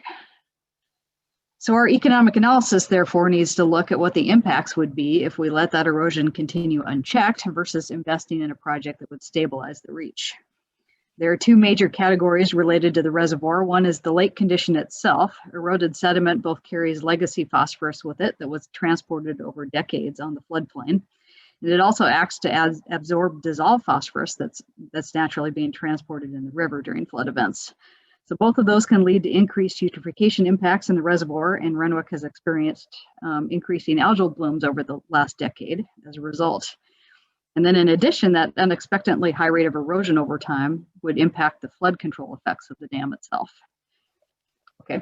So our economic analysis, therefore, needs to look at what the impacts would be if we let that erosion continue unchecked versus investing in a project that would stabilize the reach. There are 2 major categories related to the reservoir. One is the lake condition itself. Eroded sediment both carries legacy phosphorus with it that was transported over decades on the floodplain. And it also acts to absorb dissolved phosphorus that's naturally being transported in the river during flood events. So both of those can lead to increased eutrophication impacts in the reservoir, and Renwick has experienced increasing algal blooms over the last decade as a result. And then in addition, that unexpectedly high rate of erosion over time would impact the flood control effects of the dam itself. Okay.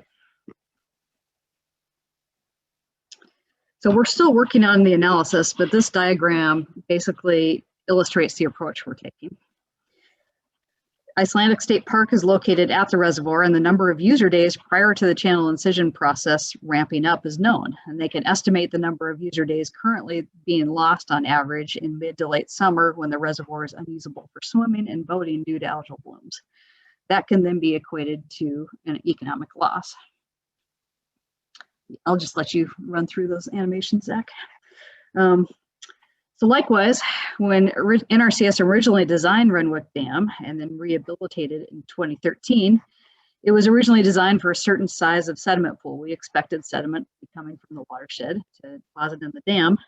So we're still working on the analysis, but this diagram basically illustrates the approach we're taking. Icelandic State Park is located at the reservoir, and the number of user days prior to the channel incision process ramping up is known. And they can estimate the number of user days currently being lost on average in mid to late summer when the reservoir is unusable for swimming and boating due to algal blooms. That can then be equated to an economic loss. I'll just let you run through those animations, Zach. So likewise, when NRCS originally designed Renwick Dam and then rehabilitated it in 2013, it was originally designed for a certain size of sediment pool. We expected sediment coming from the watershed to deposit in the dam.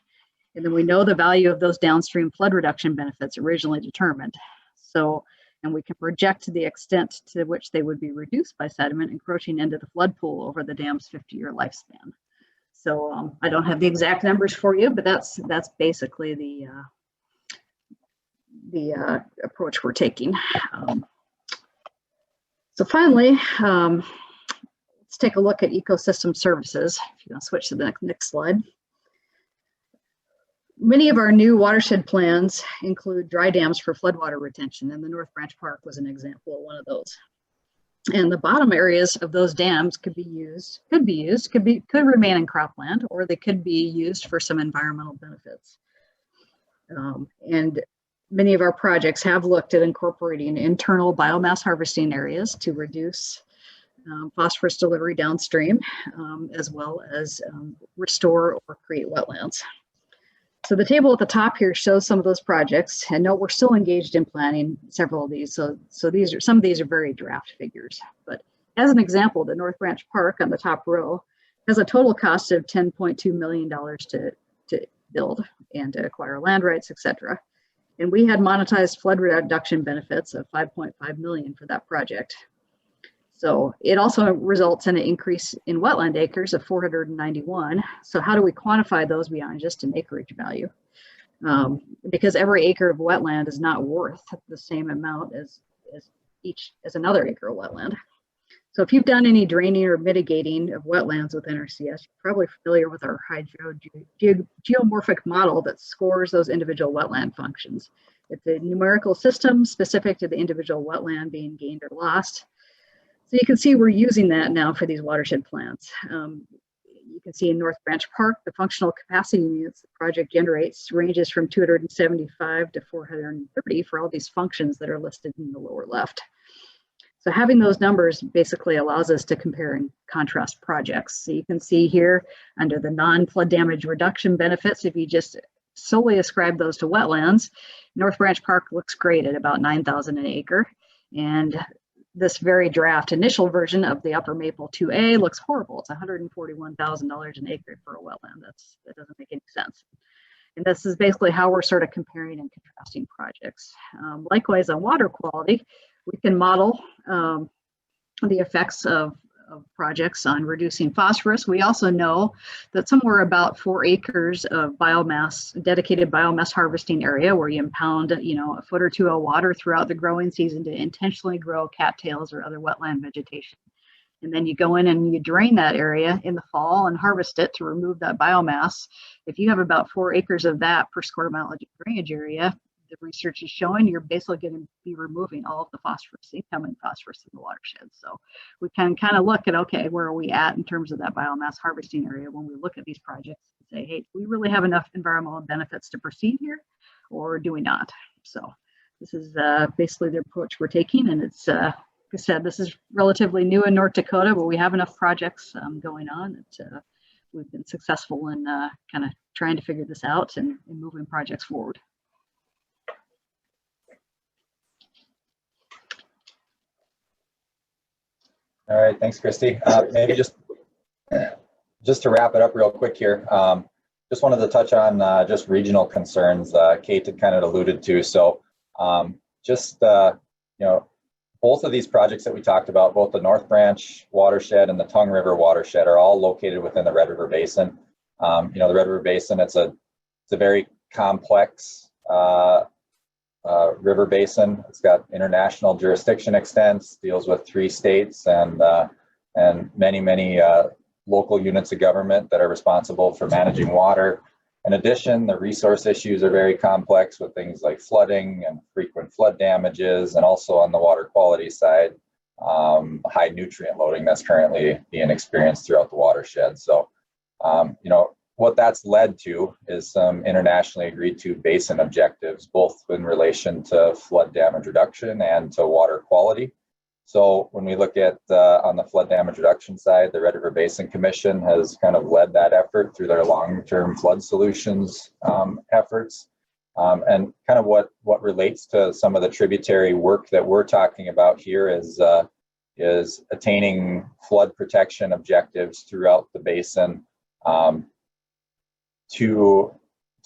And then we know the value of those downstream flood reduction benefits originally determined. So, and we can project the extent to which they would be reduced by sediment encroaching into the flood pool over the dam's 50-year lifespan. So I don't have the exact numbers for you, but that's basically the approach we're taking. So finally, let's take a look at ecosystem services. If you want to switch to the next slide. Many of our new watershed plans include dry dams for floodwater retention, and the North Branch Park was an example of one of those. And the bottom areas of those dams could remain in cropland, or they could be used for some environmental benefits. And many of our projects have looked at incorporating internal biomass harvesting areas to reduce phosphorus delivery downstream, as well as restore or create wetlands. So the table at the top here shows some of those projects, and note we're still engaged in planning several of these. So some of these are very draft figures. But as an example, the North Branch Park on the top row has a total cost of $10.2 million to build and to acquire land rights, etc. And we had monetized flood reduction benefits of $5.5 million for that project. So it also results in an increase in wetland acres of 491. So how do we quantify those beyond just an acreage value? Because every acre of wetland is not worth the same amount as another acre of wetland. So if you've done any draining or mitigating of wetlands with NRCS, you're probably familiar with our geomorphic model that scores those individual wetland functions. It's a numerical system specific to the individual wetland being gained or lost. So you can see we're using that now for these watershed plans. You can see in North Branch Park, the functional capacity units the project generates ranges from 275 to 430 for all these functions that are listed in the lower left. So having those numbers basically allows us to compare and contrast projects. So you can see here under the non-flood damage reduction benefits, if you just solely ascribe those to wetlands, North Branch Park looks great at about 9,000 an acre. And this very draft initial version of the Upper Maple 2A looks horrible. It's $141,000 an acre for a wetland. That doesn't make any sense. And this is basically how we're sort of comparing and contrasting projects. Likewise, on water quality, we can model the effects of projects on reducing phosphorus. We also know that somewhere about 4 acres of biomass, dedicated biomass harvesting area where you impound, a foot or two of water throughout the growing season to intentionally grow cattails or other wetland vegetation. And then you go in and you drain that area in the fall and harvest it to remove that biomass. If you have about 4 acres of that per square mile of drainage area, the research is showing you're basically going to be removing all of the phosphorus, incoming phosphorus in the watershed. So we can kind of look at, okay, where are we at in terms of that biomass harvesting area when we look at these projects and say, hey, do we really have enough environmental benefits to proceed here, or do we not? So this is basically the approach we're taking, and it's, like I said, this is relatively new in North Dakota, but we have enough projects going on that we've been successful in kind of trying to figure this out and moving projects forward. All right, thanks, Christy. Maybe just to wrap it up real quick here, just wanted to touch on just regional concerns Kate had kind of alluded to. So both of these projects that we talked about, both the North Branch watershed and the Tongue River watershed, are all located within the Red River Basin. The Red River Basin, it's a very complex river basin. It's got international jurisdiction extents, deals with 3 states and many local units of government that are responsible for managing water. In addition, the resource issues are very complex with things like flooding and frequent flood damages, and also on the water quality side, high nutrient loading that's currently being experienced throughout the watershed. So, what that's led to is some internationally agreed to basin objectives, both in relation to flood damage reduction and to water quality. So when we look at on the flood damage reduction side, the Red River Basin Commission has kind of led that effort through their long-term flood solutions efforts. And kind of what relates to some of the tributary work that we're talking about here is attaining flood protection objectives throughout the basin to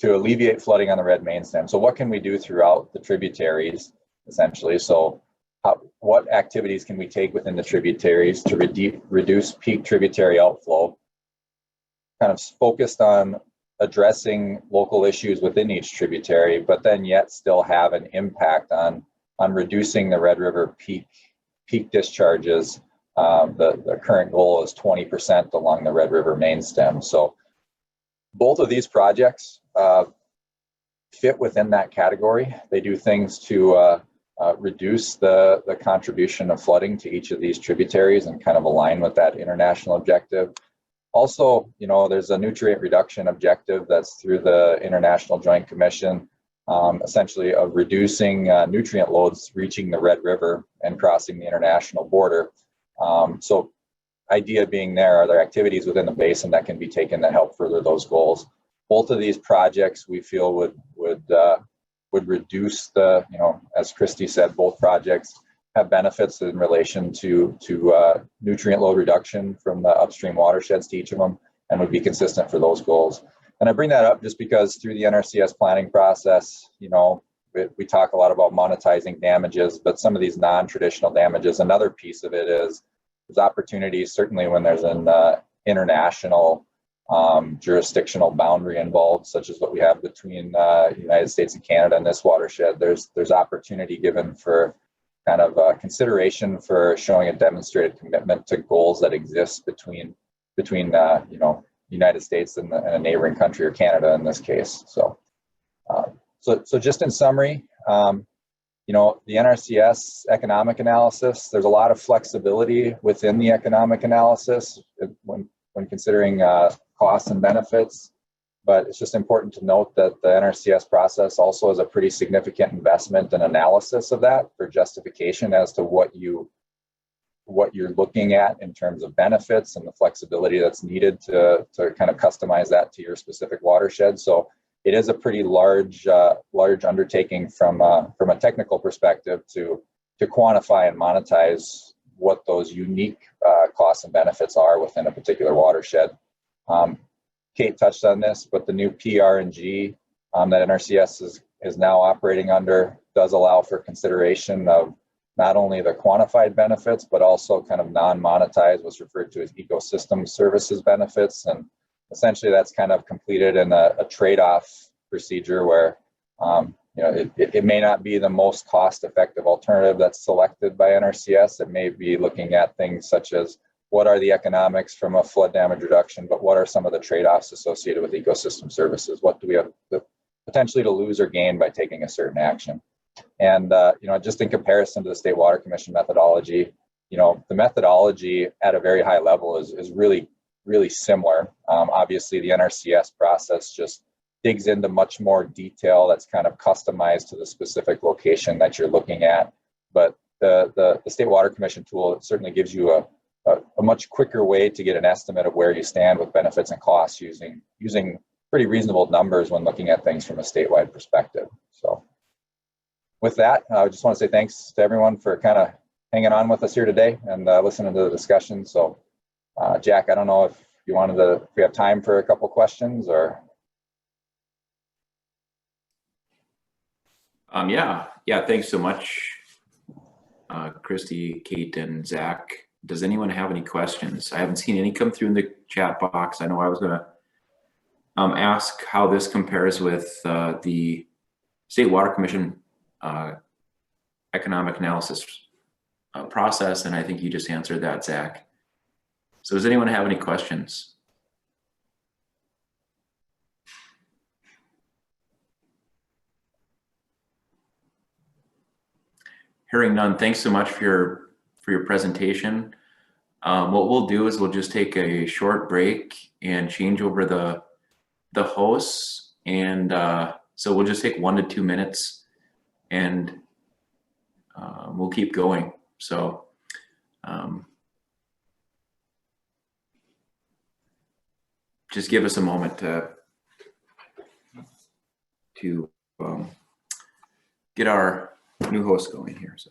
alleviate flooding on the red main stem. So what can we do throughout the tributaries, essentially? So what activities can we take within the tributaries to reduce peak tributary outflow kind of focused on addressing local issues within each tributary, but then yet still have an impact on reducing the Red River peak discharges. The current goal is 20% along the Red River main stem. So both of these projects fit within that category. They do things to reduce the contribution of flooding to each of these tributaries and kind of align with that international objective. Also, you know, there's a nutrient reduction objective that's through the International Joint Commission, essentially of reducing nutrient loads reaching the Red River and crossing the international border. So idea being are there activities within the basin that can be taken that help further those goals. Both of these projects we feel would reduce the, you know, as Christy said, both projects have benefits in relation to nutrient load reduction from the upstream watersheds to each of them, and would be consistent for those goals. And I bring that up just because through the NRCS planning process, you know, we talk a lot about monetizing damages, but some of these non-traditional damages, another piece of it is there's opportunities, certainly when there's an international jurisdictional boundary involved, such as what we have between the United States and Canada and this watershed. There's opportunity given for kind of consideration for showing a demonstrated commitment to goals that exist between you know, United States and a neighboring country, or Canada in this case. So just in summary, you know, the NRCS economic analysis, there's a lot of flexibility within the economic analysis when considering costs and benefits. But it's just important to note that the NRCS process also is a pretty significant investment and analysis of that for justification as to what you're looking at in terms of benefits and the flexibility that's needed to kind of customize that to your specific watershed. So it is a pretty large undertaking from a technical perspective to quantify and monetize what those unique costs and benefits are within a particular watershed. Kate touched on this, but the new PRNG that NRCS is now operating under does allow for consideration of not only the quantified benefits, but also kind of non-monetized, what's referred to as ecosystem services benefits. And essentially that's kind of completed in a trade-off procedure where you know, it may not be the most cost-effective alternative that's selected by NRCS. It may be looking at things such as what are the economics from a flood damage reduction, but what are some of the trade-offs associated with ecosystem services? What do we have potentially to lose or gain by taking a certain action? And you know, just in comparison to the State Water Commission methodology, you know, the methodology at a very high level is really similar. Obviously, the NRCS process just digs into much more detail that's kind of customized to the specific location that you're looking at. But the State Water Commission tool certainly gives you a much quicker way to get an estimate of where you stand with benefits and costs using pretty reasonable numbers when looking at things from a statewide perspective. So with that, I just want to say thanks to everyone for kind of hanging on with us here today and listening to the discussion. So Jack, I don't know if you wanted to, if we have time for a couple questions or. Yeah, thanks so much, Christy, Kate, and Zach. Does anyone have any questions? I haven't seen any come through in the chat box. I know I was going to ask how this compares with the State Water Commission economic analysis process, and I think you just answered that, Zach. So does anyone have any questions? Hearing none, thanks so much for your presentation. What we'll do is we'll just take a short break and change over the hosts, and so we'll just take 1 to 2 minutes, and we'll keep going. So just give us a moment to get our new host going here. So.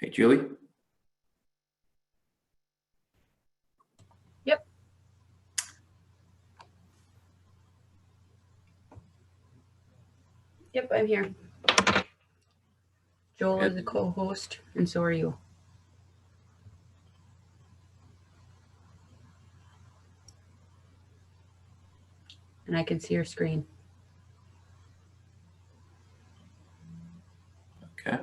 Hey, Julie? Yep, I'm here. Joel Good. is the co-host, and so are you. And I can see your screen. Okay.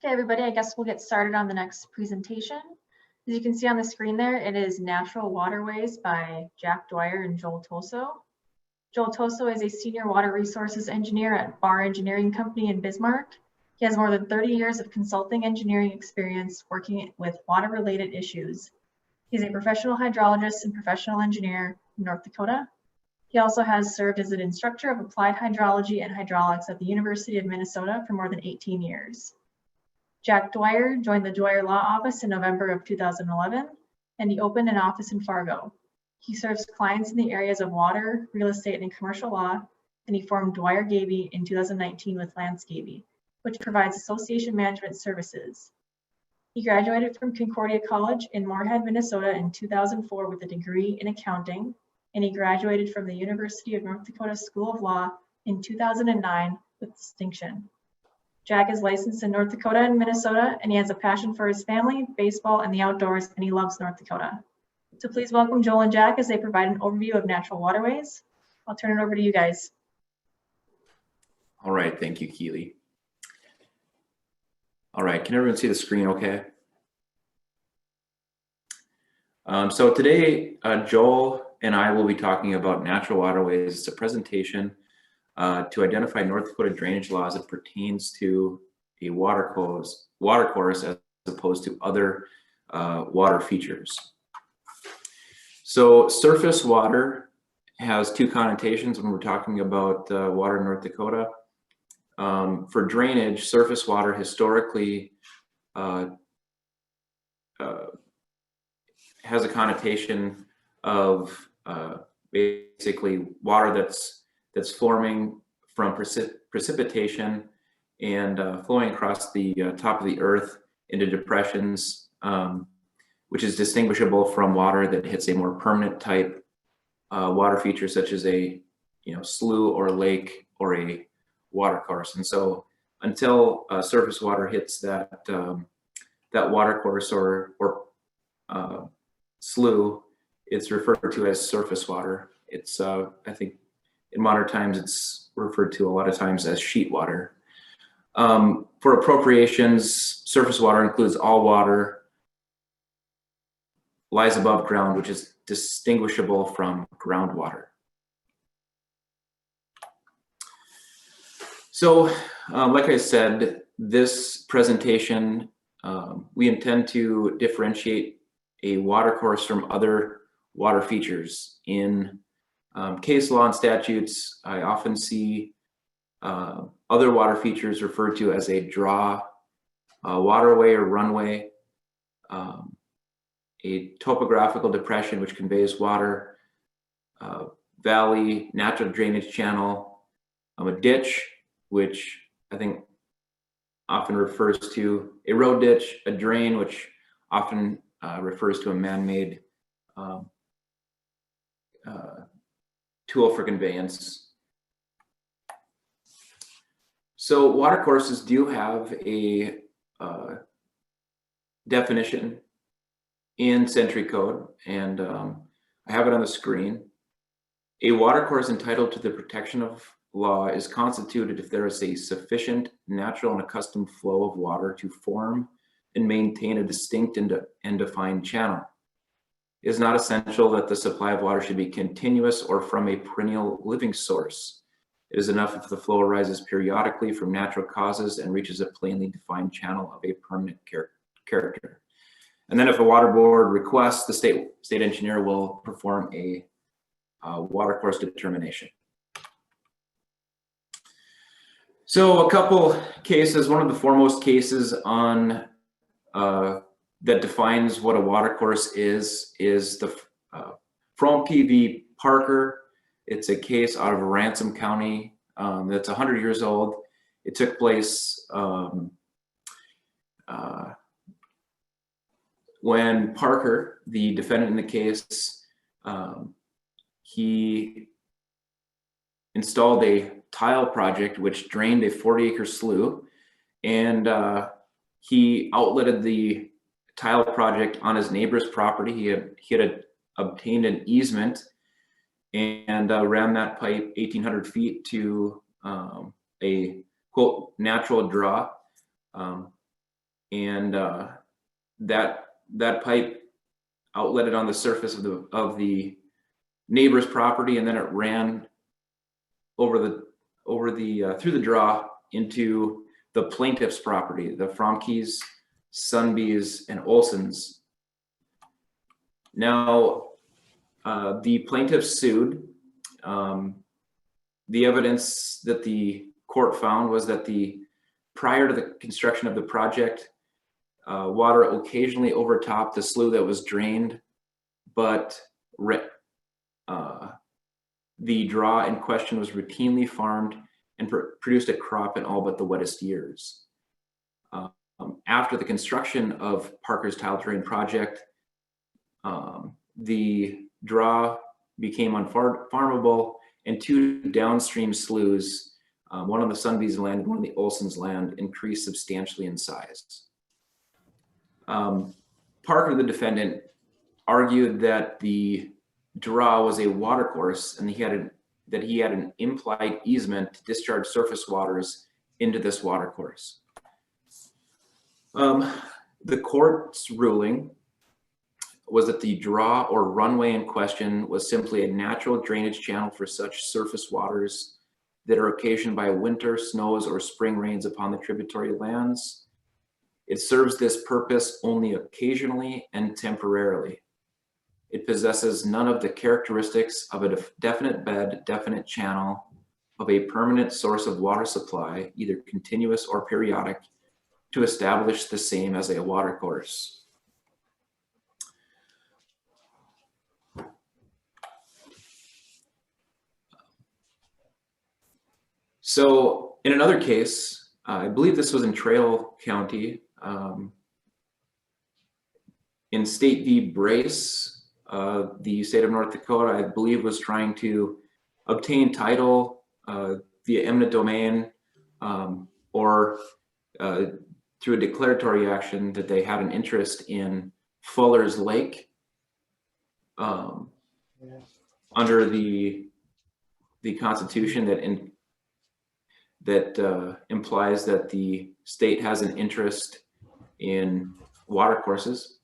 Okay, everybody, I guess we'll get started on the next presentation. As you can see on the screen there, it is Natural Waterways by Jack Dwyer and Joel Toso. Joel Toso is a senior water resources engineer at Barr Engineering Company in Bismarck. He has more than 30 years of consulting engineering experience working with water-related issues. He's a professional hydrologist and professional engineer in North Dakota. He also has served as an instructor of applied hydrology and hydraulics at the University of Minnesota for more than 18 years. Jack Dwyer joined the Dwyer Law Office in November of 2011, and he opened an office in Fargo. He serves clients in the areas of water, real estate, and commercial law, and he formed Dwyer Gabey in 2019 with Lance Gabey, which provides association management services. He graduated from Concordia College in Moorhead, Minnesota in 2004 with a degree in accounting, and he graduated from the University of North Dakota School of Law in 2009 with distinction. Jack is licensed in North Dakota and Minnesota, and he has a passion for his family, baseball, and the outdoors, and he loves North Dakota. So please welcome Joel and Jack as they provide an overview of natural waterways. I'll turn it over to you guys. All right, thank you, Keely. All right, can everyone see the screen okay? So today, Joel and I will be talking about natural waterways. It's a presentation to identify North Dakota drainage law as it pertains to a watercourse as opposed to other water features. So surface water has two connotations when we're talking about water in North Dakota. For drainage, surface water historically has a connotation of basically water that's forming from precipitation and flowing across the top of the earth into depressions, which is distinguishable from water that hits a more permanent type water feature, such as a slough or a lake or a watercourse. And so until surface water hits that watercourse or slough, it's referred to as surface water. It's I think in modern times it's referred to a lot of times as sheet water. For appropriations, surface water includes all water lies above ground, which is distinguishable from groundwater. So, like I said, this presentation, we intend to differentiate a watercourse from other water features. In case law and statutes, I often see other water features referred to as a draw, waterway or runway, a topographical depression which conveys water, valley, natural drainage channel, a ditch, which I think often refers to a road ditch, a drain, which often refers to a man-made tool for conveyance. So watercourses do have a definition in Century Code, and I have it on the screen. A watercourse entitled to the protection of law is constituted if there is a sufficient natural and accustomed flow of water to form and maintain a distinct and defined channel. It is not essential that the supply of water should be continuous or from a perennial living source. It is enough if the flow arises periodically from natural causes and reaches a plainly defined channel of a permanent character. And then if a water board requests, the state engineer will perform a watercourse determination. So a couple cases, one of the foremost cases on that defines what a watercourse is the Fromke v. Parker. It's a case out of Ransom County that's 100 years old. It took place when Parker, the defendant in the case, he installed a tile project which drained a 40-acre slough, and he outletted the tile project on his neighbor's property. He had obtained an easement and ran that pipe 1,800 feet to a quote natural draw, and that pipe outletted on the surface of the neighbor's property, and then it ran through the draw into the plaintiff's property, the Fromkes, Sunbees, and Olsons. Now, the plaintiffs sued. The evidence that the court found was that prior to the construction of the project, water occasionally overtopped the slough that was drained, but the draw in question was routinely farmed and produced a crop in all but the wettest years. After the construction of Parker's tile terrain project, the draw became unfarmable, and two downstream sloughs, one on the Sunbees land and one on the Olson's land, increased substantially in size. Parker, the defendant, argued that the draw was a watercourse and that he had an implied easement to discharge surface waters into this watercourse. The court's ruling was that the draw or runway in question was simply a natural drainage channel for such surface waters that are occasioned by winter snows or spring rains upon the tributary lands. It serves this purpose only occasionally and temporarily. It possesses none of the characteristics of a definite bed, definite channel, of a permanent source of water supply, either continuous or periodic, to establish the same as a watercourse. So in another case, I believe this was in Trail County, in State v. Brace, the state of North Dakota, I believe, was trying to obtain title via eminent domain or through a declaratory action that they had an interest in Fuller's Lake under the Constitution that implies that the state has an interest in watercourses.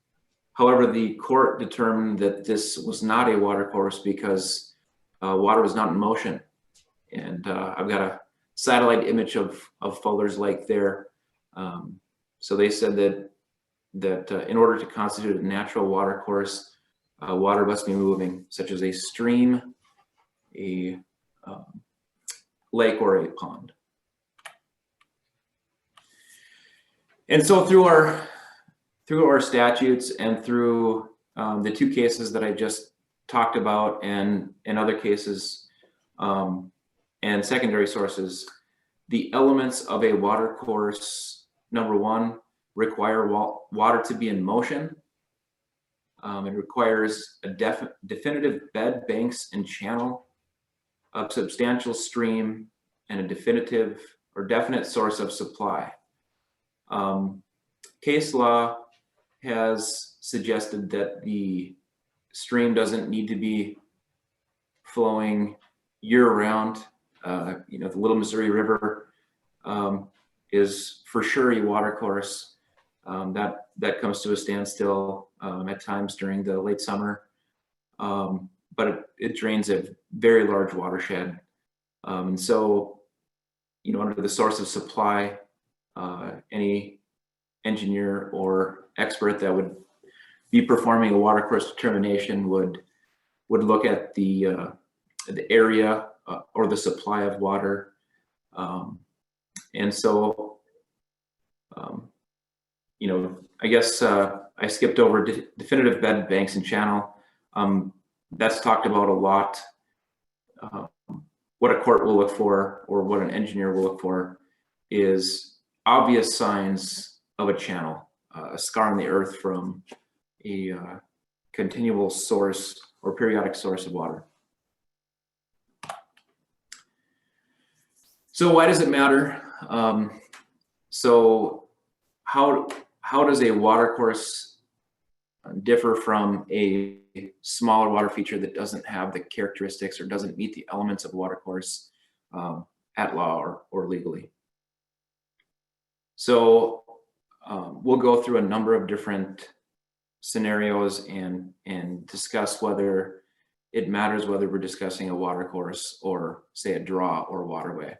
However, the court determined that this was not a watercourse because water was not in motion. And I've got a satellite image of Fuller's Lake there. So they said that in order to constitute a natural watercourse, water must be moving, such as a stream, a lake, or a pond. And so through our statutes and through the two cases that I just talked about, and other cases and secondary sources, the elements of a watercourse, number one, require water to be in motion. It requires a definitive bed, banks, and channel a substantial stream, and a definitive or definite source of supply. Case law has suggested that the stream doesn't need to be flowing year-round. You know, the Little Missouri River is for sure a watercourse. That comes to a standstill at times during the late summer, but it drains a very large watershed. And so, you know, under the source of supply, any engineer or expert that would be performing a watercourse determination would look at the area or the supply of water, and so you know, I guess I skipped over definitive bed banks and channel. That's talked about a lot. What a court will look for, or what an engineer will look for, is obvious signs of a channel, a scar on the earth from a continual source or periodic source of water. So why does it matter? So how does a watercourse differ from a smaller water feature that doesn't have the characteristics or doesn't meet the elements of a watercourse at law or legally? So we'll go through a number of different scenarios and discuss whether it matters whether we're discussing a watercourse or, say, a draw or a waterway.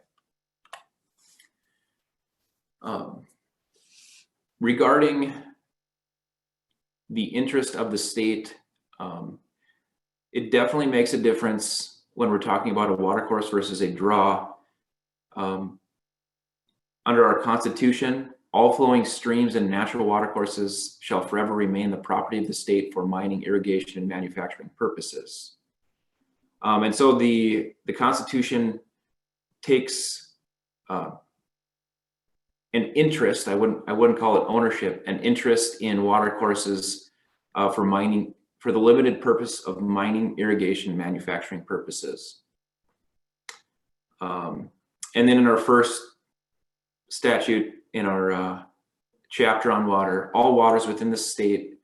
Regarding the interest of the state, it definitely makes a difference when we're talking about a watercourse versus a draw. Under our Constitution, all flowing streams and natural watercourses shall forever remain the property of the state for mining, irrigation, and manufacturing purposes. And so the Constitution takes an interest, I wouldn't call it ownership, an interest in watercourses for mining, for the limited purpose of mining, irrigation, and manufacturing purposes. And then in our first statute, in our chapter on water, all waters within the state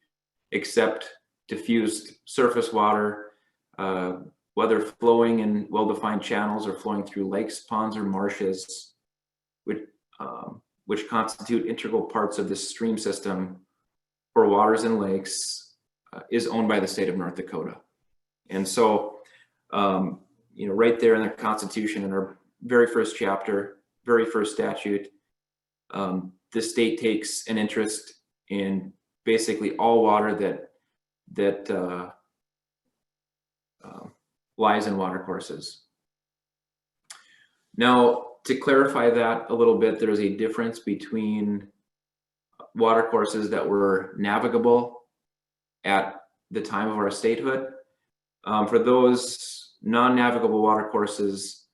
except diffused surface water, whether flowing in well-defined channels or flowing through lakes, ponds, or marshes, which constitute integral parts of this stream system, or waters and lakes, is owned by the state of North Dakota. And so, you know, right there in the Constitution, in our very first chapter, very first statute, the state takes an interest in basically all water that lies in watercourses. Now, to clarify that a little bit, there's a difference between watercourses that were navigable at the time of our statehood. For those non-navigable watercourses,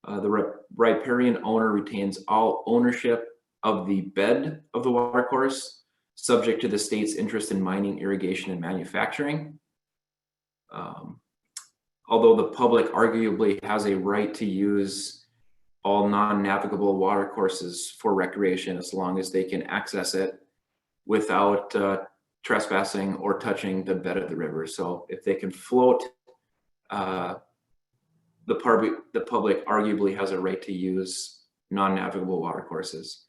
the riparian owner retains all ownership of the bed of the watercourse, subject to the state's interest in mining, irrigation, and manufacturing. Although the public arguably has a right to use all non-navigable watercourses for recreation as long as they can access it without trespassing or touching the bed of the river. So if they can float, the public arguably has a right to use non-navigable watercourses.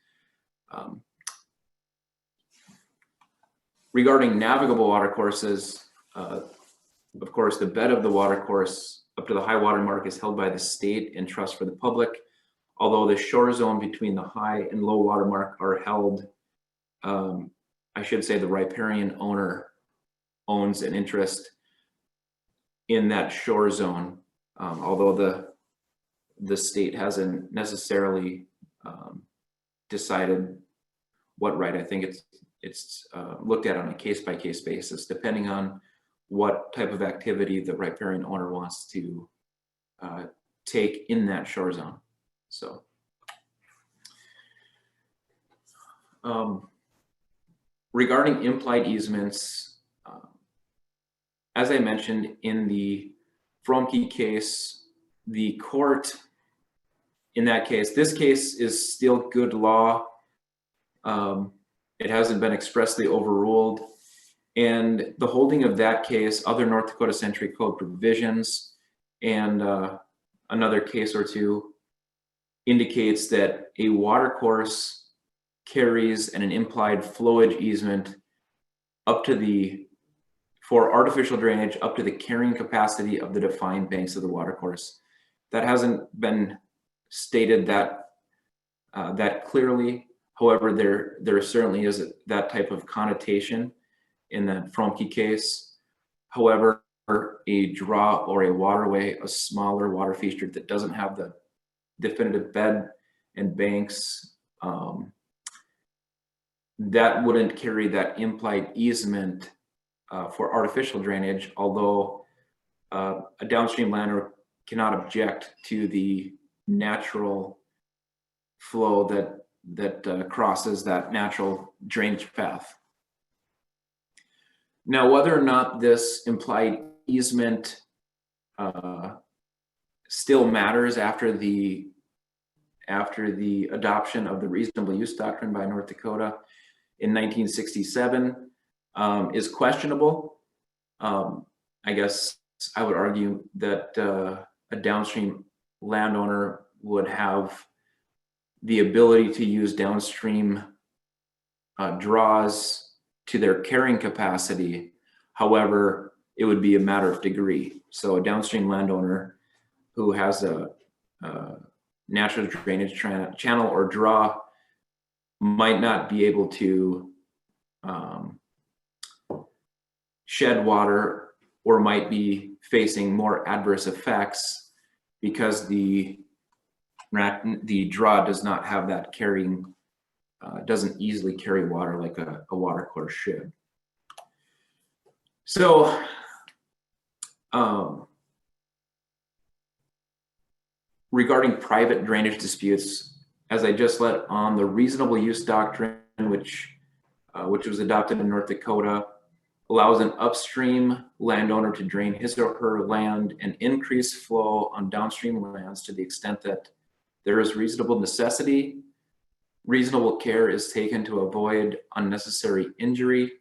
Regarding navigable watercourses, of course, the bed of the watercourse up to the high water mark is held by the state in trust for the public, although the shore zone between the high and low water mark are held, I should say the riparian owner owns an interest in that shore zone, although the state hasn't necessarily decided what right. I think it's looked at on a case-by-case basis, depending on what type of activity the riparian owner wants to take in that shore zone. So, regarding implied easements, as I mentioned in the Fromke case, the court in that case, this case is still good law. It hasn't been expressly overruled. And the holding of that case, other North Dakota Century Code provisions, and another case or two indicates that a watercourse carries an implied flowage easement up to the, for artificial drainage, up to the carrying capacity of the defined banks of the watercourse. That hasn't been stated that that clearly. However, there certainly is that type of connotation in the Fromke case. However, a draw or a waterway, a smaller water feature that doesn't have the definitive bed and banks, that wouldn't carry that implied easement for artificial drainage, although a downstream landowner cannot object to the natural flow that crosses that natural drainage path. Now, whether or not this implied easement still matters after the adoption of the reasonable use doctrine by North Dakota in 1967 is questionable. I guess I would argue that a downstream landowner would have the ability to use downstream draws to their carrying capacity. However, it would be a matter of degree. So a downstream landowner who has a natural drainage channel or draw might not be able to shed water, or might be facing more adverse effects because the draw does not have that carrying, doesn't easily carry water like a watercourse should. So regarding private drainage disputes, as I just let on, the reasonable use doctrine, which was adopted in North Dakota, allows an upstream landowner to drain his or her land and increase flow on downstream lands to the extent that there is reasonable necessity, reasonable care is taken to avoid unnecessary injury,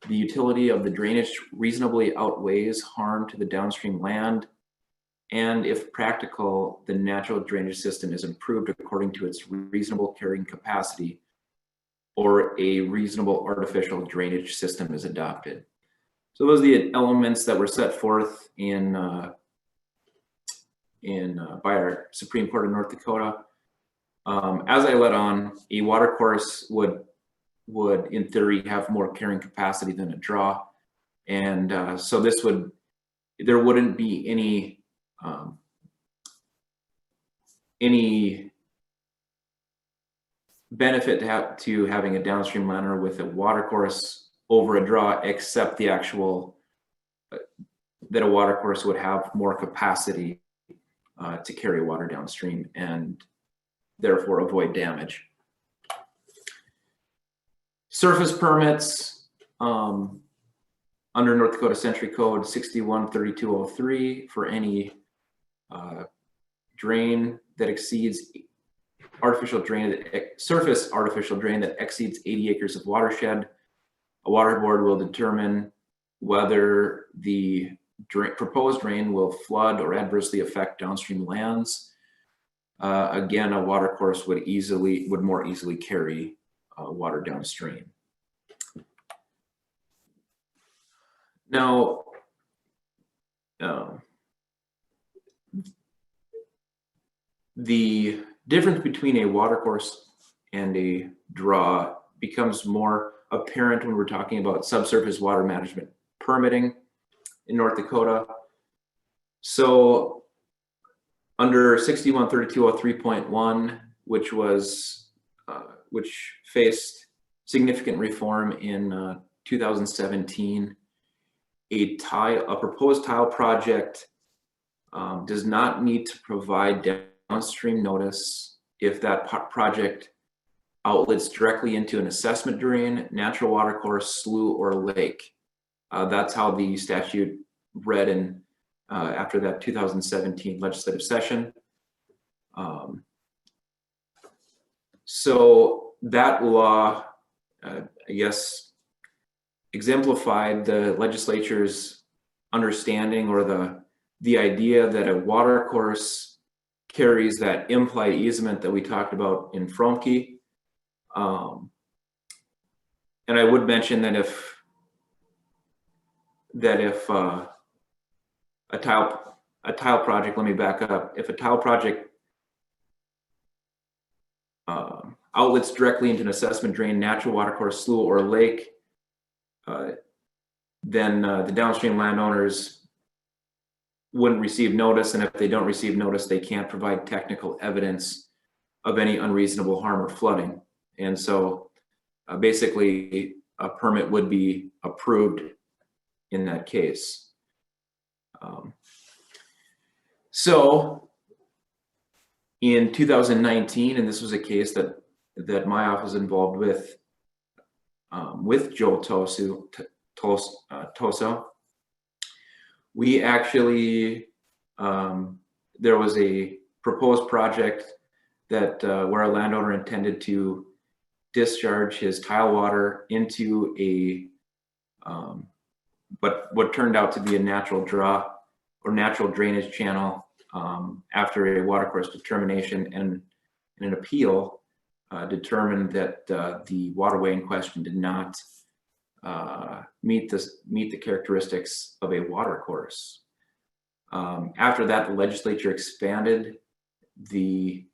the utility of the drainage reasonably outweighs harm to the downstream land, and if practical, the natural drainage system is improved according to its reasonable carrying capacity, or a reasonable artificial drainage system is adopted. So those are the elements that were set forth in by our Supreme Court of North Dakota. As I let on, a watercourse would in theory have more carrying capacity than a draw, and so there wouldn't be any benefit to having a downstream landowner with a watercourse over a draw, except the actual that a watercourse would have more capacity to carry water downstream and therefore avoid damage. Surface permits under North Dakota Century Code 613203 for any drain that exceeds surface artificial drain that exceeds 80 acres of watershed. A water board will determine whether the proposed drain will flood or adversely affect downstream lands. Again, a watercourse would more easily carry water downstream. Now, the difference between a watercourse and a draw becomes more apparent when we're talking about subsurface water management permitting in North Dakota. So under 613203.1, which faced significant reform in 2017, a proposed tile project does not need to provide downstream notice if that project outlets directly into an assessment drain, natural watercourse, slough, or lake. That's how the statute read in after that 2017 legislative session. So that law, I guess, exemplified the legislature's understanding, or the idea that a watercourse carries that implied easement that we talked about in Fromke. And I would mention that if a tile project, let me back up, if a tile project outlets directly into an assessment drain, natural watercourse, slough, or lake, then the downstream landowners wouldn't receive notice, and if they don't receive notice, they can't provide technical evidence of any unreasonable harm or flooding. And so basically a permit would be approved in that case. So in 2019, and this was a case that my office was involved with Joel Toso, we actually, there was a proposed project that where a landowner intended to discharge his tile water into a, but what turned out to be a natural draw or natural drainage channel after a watercourse determination, and an appeal determined that the waterway in question did not meet the characteristics of a watercourse. After that, the legislature expanded the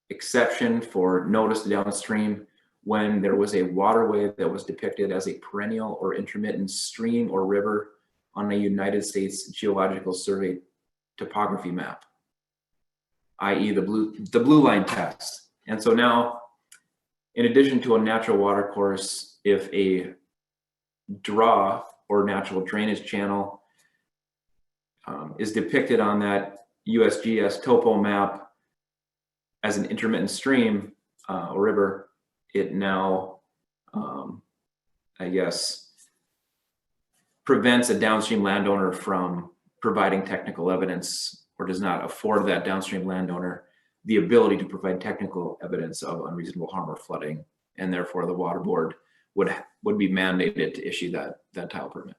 exception for notice to downstream when there was a waterway that was depicted as a perennial or intermittent stream or river on a United States Geological Survey topography map, i.e. the blue line test. And so now, in addition to a natural watercourse, if a draw or natural drainage channel is depicted on that USGS topo map as an intermittent stream or river, it now, I guess, prevents a downstream landowner from providing technical evidence, or does not afford that downstream landowner the ability to provide technical evidence of unreasonable harm or flooding, and therefore the water board would be mandated to issue that tile permit.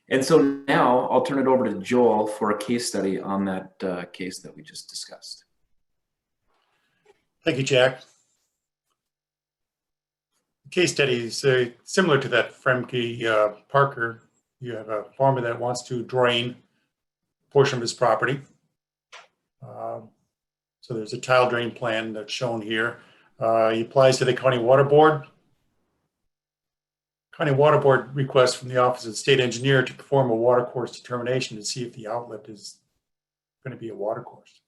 And so now I'll turn it over to Joel for a case study on that case that we just discussed. Thank you, Jack. The case study is similar to that Fremke Parker. You have a farmer that wants to drain a portion of his property. So there's a tile drain plan that's shown here. He applies to the County Water Board. County Water Board requests from the Office of the State Engineer to perform a watercourse determination to see if the outlet is going to be a watercourse.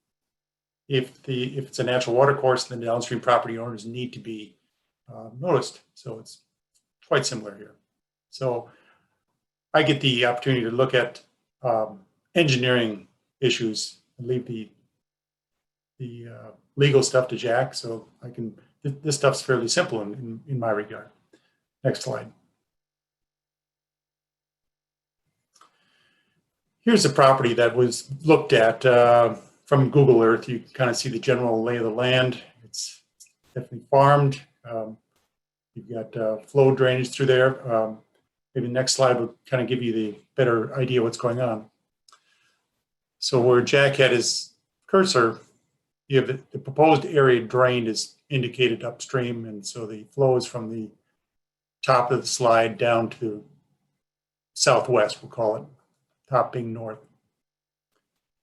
If it's a natural watercourse, then the downstream property owners need to be noticed. So it's quite similar here. So I get the opportunity to look at engineering issues and leave the legal stuff to Jack. So I can, this stuff's fairly simple in my regard. Next slide. Here's a property that was looked at from Google Earth. You kind of see the general lay of the land. It's definitely farmed. You've got flow drainage through there. Maybe the next slide will kind of give you the better idea what's going on. So where Jack had his cursor, you have the proposed area drained is indicated upstream, and so the flow is from the top of the slide down to southwest, we'll call it, top being north.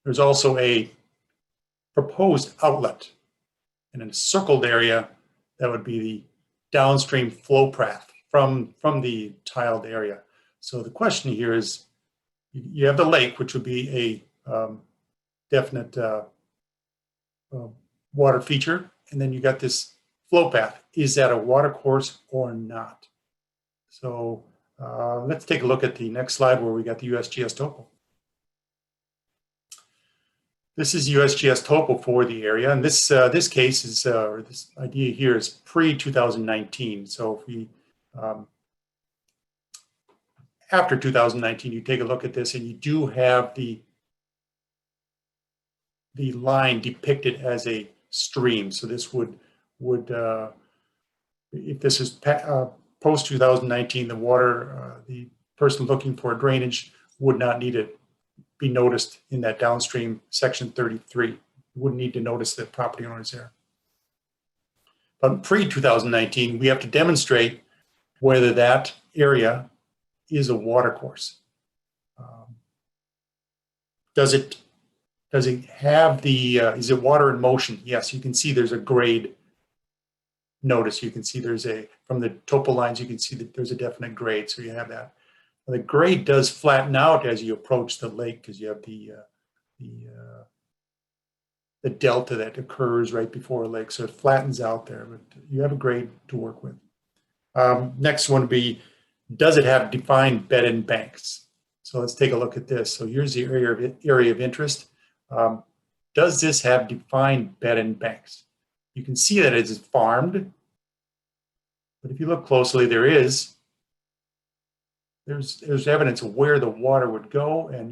There's also a proposed outlet, and in a circled area, that would be the downstream flow path from the tiled area. So the question here is, you have the lake, which would be a definite water feature, and then you got this flow path. Is that a water course or not? So let's take a look at the next slide where we got the USGS topo. This is USGS topo for the area, and this case is, or this idea here is pre-2019. So if we After 2019, you take a look at this and you do have the line depicted as a stream. So this would if this is post 2019, the water, the person looking for drainage would not need to be noticed in that downstream section 33. Wouldn't need to notice the property owners there. But pre-2019, we have to demonstrate whether that area is a watercourse. Does it have the, is it water in motion? Yes, you can see there's a grade. Notice you can see there's a, from the topo lines, you can see that there's a definite grade, so you have that. The grade does flatten out as you approach the lake because you have the delta that occurs right before a lake, so it flattens out there, but you have a grade to work with. Next one would be, does it have defined bed and banks? So let's take a look at this. So here's the area of interest. Does this have defined bed and banks? You can see that it is farmed, but if you look closely, there's evidence of where the water would go, and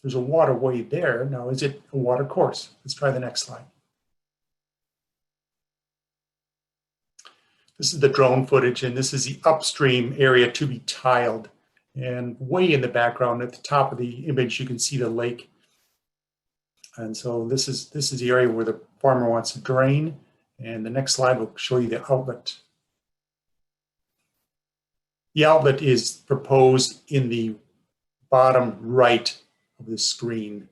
there's a waterway there. Now, is it a water course? Let's try the next slide. This is the drone footage, and this is the upstream area to be tiled. And way in the background, at the top of the image, you can see the lake. And so this is the area where the farmer wants to drain. And the next slide will show you the outlet. The outlet is proposed in the bottom right of the screen.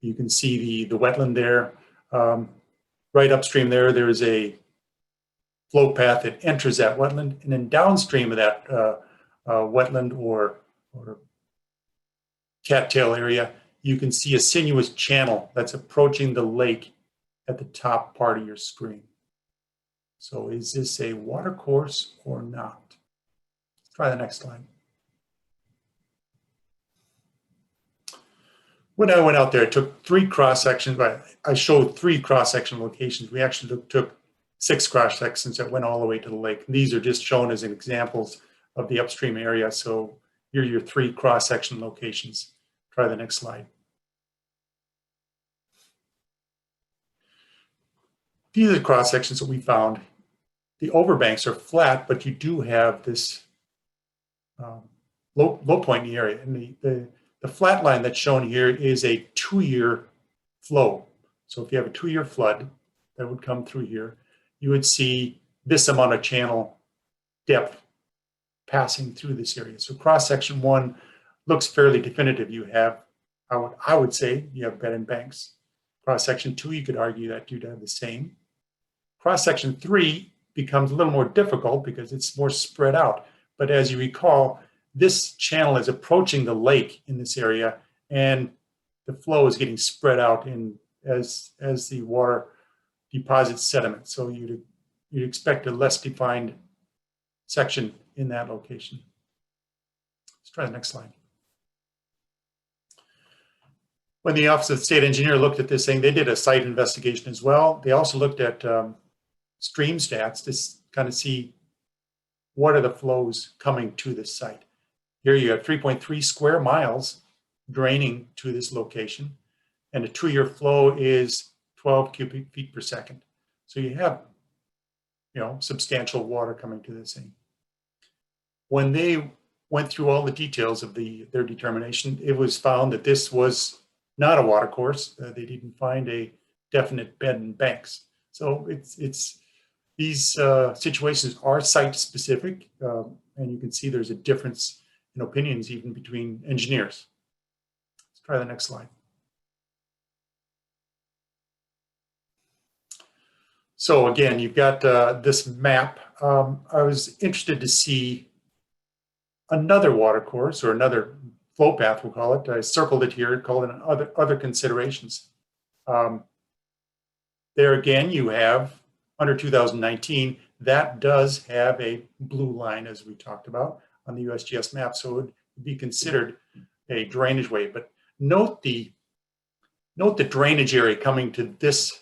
You can see the wetland there. Right upstream there is a flow path that enters that wetland, and then downstream of that wetland or cattail area, you can see a sinuous channel that's approaching the lake at the top part of your screen. So is this a watercourse or not? Let's try the next slide. When I went out there, I took 3 cross sections. I showed 3 cross section locations. We actually took 6 cross sections that went all the way to the lake. And these are just shown as examples of the upstream area. So here are your 3 cross section locations. Try the next slide. These are the cross sections that we found. The overbanks are flat, but you do have this low point in the area. And the flat line that's shown here is a 2-year flow. So if you have a 2-year flood that would come through here, you would see this amount of channel depth passing through this area. So cross section 1 looks fairly definitive. You have, I would say, you have bed and banks. Cross section 2, you could argue that you'd have the same. Cross section 3 becomes a little more difficult because it's more spread out. But as you recall, this channel is approaching the lake in this area, and the flow is getting spread out as the water deposits sediment. So you'd expect a less defined section in that location. Let's try the next slide. When the Office of the State Engineer looked at this thing, they did a site investigation as well. They also looked at stream stats to kind of see what are the flows coming to this site. Here you have 3.3 square miles draining to this location, and a 2-year flow is 12 cubic feet per second. So you have, substantial water coming to this thing. When they went through all the details of their determination, it was found that this was not a water course. They didn't find a definite bed and banks. So these situations are site specific, and you can see there's a difference in opinions even between engineers. Let's try the next slide. So again, you've got this map. I was interested to see another water course or another flow path, we'll call it. I circled it here, called it other considerations. There again, you have under 2019, that does have a blue line as we talked about on the USGS map. So it would be considered a drainage way, but note the drainage area coming to this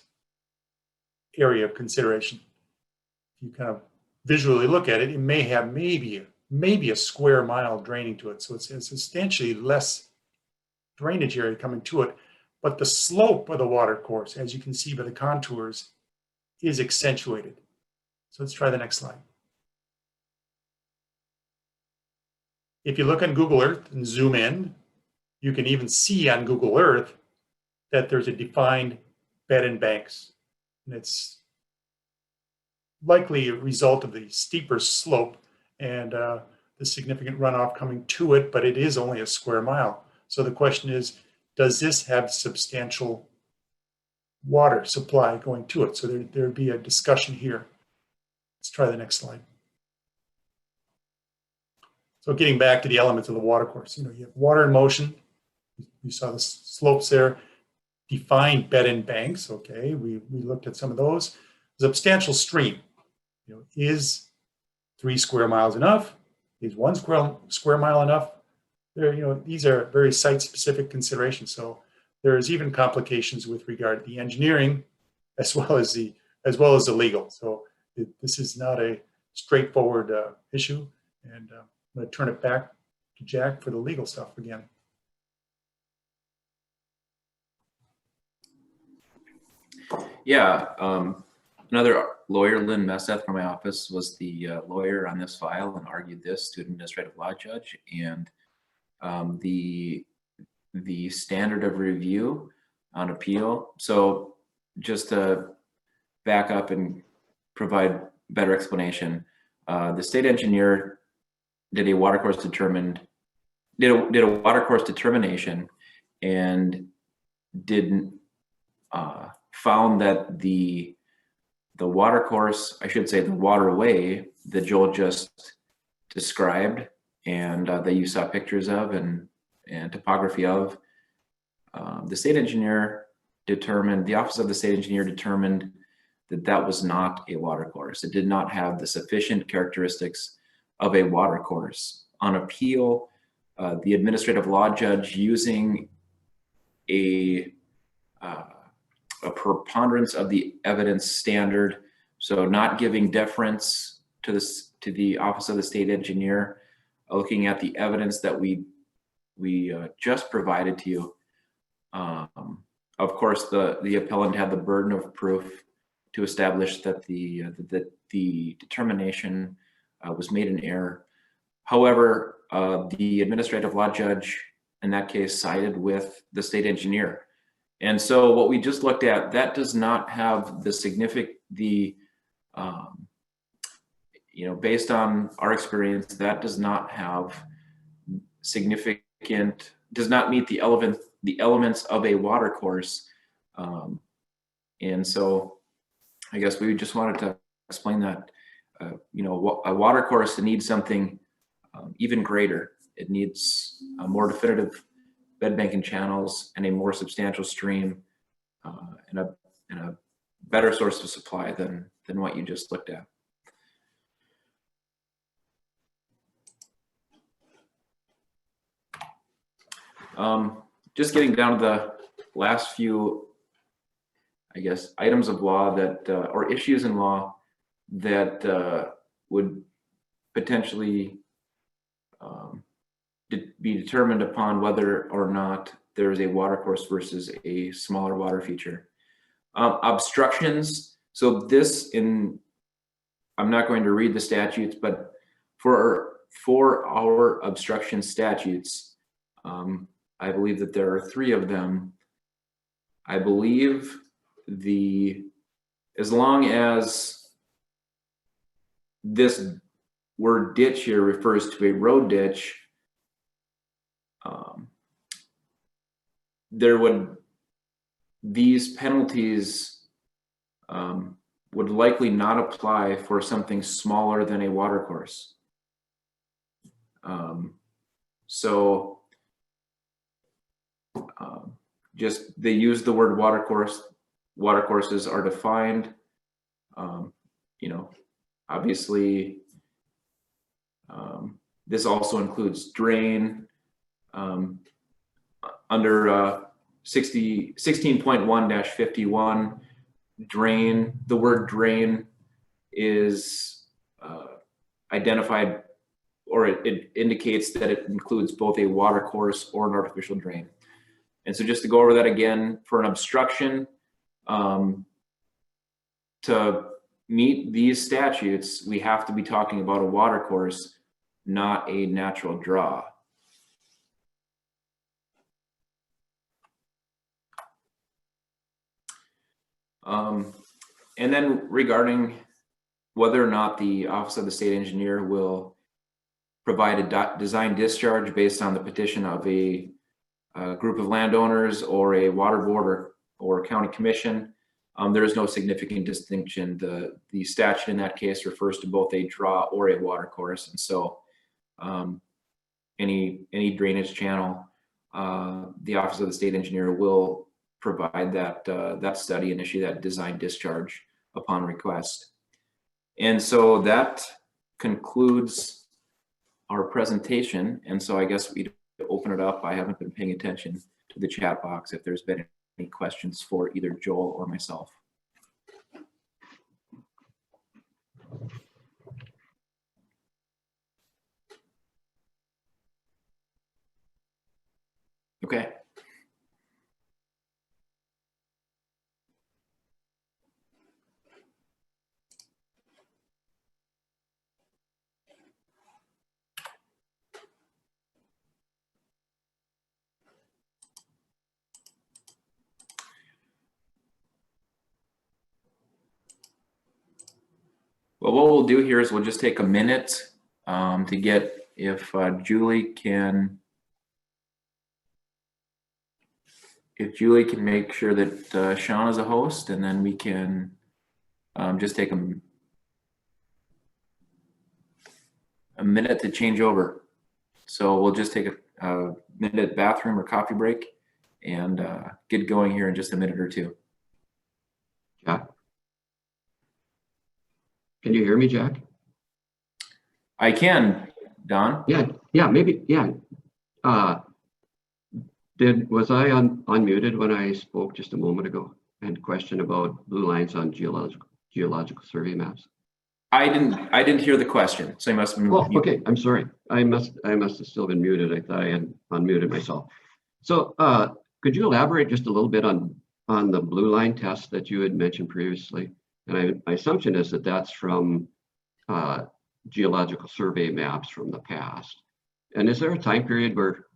area of consideration. you kind of visually look at it, it may have maybe a square mile draining to it. So it's substantially less drainage area coming to it. But the slope of the water course, as you can see by the contours, is accentuated. So let's try the next slide. If you look on Google Earth and zoom in, you can even see on Google Earth that there's a defined bed and banks. And it's likely a result of the steeper slope and the significant runoff coming to it, but it is only a square mile. So the question is, does this have substantial water supply going to it? So there'd be a discussion here. Let's try the next slide. So getting back to the elements of the watercourse, you have water in motion. You saw the slopes there, defined bed and banks. Okay, we looked at some of those. Substantial stream. Is 3 square miles enough? Is 1 square mile enough? These are very site-specific considerations. So there's even complications with regard to the engineering, as well as the legal. So this is not a straightforward issue. And I'm going to turn it back to Jack for the legal stuff again. Yeah, another lawyer, Lynn Messeth from my office, was the lawyer on this file and argued this to an administrative law judge. And the standard of review on appeal. So just to back up and provide better explanation, the state engineer did a watercourse determination and found that the watercourse, I should say the waterway that Joel just described and that you saw pictures of and topography of, the state engineer determined, the office of the state engineer determined that that was not a watercourse. It did not have the sufficient characteristics of a watercourse. On appeal, the administrative law judge, using a preponderance of the evidence standard, so not giving deference to the office of the state engineer, looking at the evidence that we just provided to you. Of course, the appellant had the burden of proof to establish that the determination was made in error. However, the administrative law judge in that case sided with the state engineer. And so what we just looked at, that does not have the based on our experience, that does not have does not meet the elements of a watercourse. And so I guess we just wanted to explain that, a watercourse needs something even greater. It needs a more definitive bed banking channels and a more substantial stream and a better source of supply than what you just looked at. Just getting down to the last few, I guess, items of law that, or issues in law that would potentially be determined upon whether or not there is a watercourse versus a smaller water feature. Obstructions. So I'm not going to read the statutes, but for our obstruction statutes, I believe that there are 3 of them. I believe as long as this word ditch here refers to a road ditch, these penalties would likely not apply for something smaller than a watercourse. Just they use the word watercourse. Watercourses are defined. Obviously, this also includes drain. Under 16.1-51, drain. The word drain is identified, or it indicates that it includes both a watercourse or an artificial drain. And so just to go over that again, for an obstruction, to meet these statutes, we have to be talking about a watercourse, not a natural draw. And then regarding whether or not the Office of the State Engineer will provide a design discharge based on the petition of a group of landowners or a water board or county commission, there is no significant distinction. The statute in that case refers to both a draw or a watercourse, and so any drainage channel, the Office of the State Engineer will provide that study and issue that design discharge upon request. And so that concludes our presentation. And so I guess we open it up. I haven't been paying attention to the chat box if there's been any questions for either Joel or myself. Okay. Well, what we'll do here is we'll just take a minute to get, if Julie can make sure that Sean is a host, and then we can just take a minute to change over. So we'll just take a minute bathroom or coffee break and get going here in just a minute or two. Jack? Can you hear me, Jack? I can, Don. Yeah, maybe, yeah. Was I unmuted when I spoke just a moment ago and questioned about blue lines on geological survey maps? I didn't hear the question, so you must have been Oh, muted. okay, I'm sorry. I must have still been muted. I thought I had unmuted myself. So could you elaborate just a little bit on the blue line test that you had mentioned previously? And my assumption is that that's from geological survey maps from the past. And is there a time period where,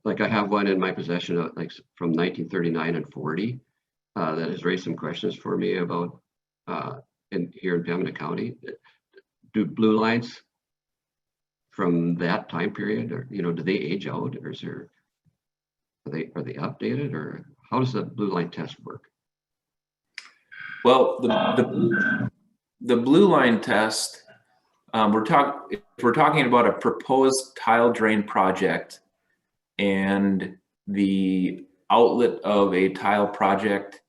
like I have one in my possession of, like, from 1939 and 40 that has raised some questions for me about here in Pembina County? Do blue lines from that time period, or do they age out, or are they updated, or how does the blue line test work? Well, the blue line test, if we're talking about a proposed tile drain project and the outlet of a tile project,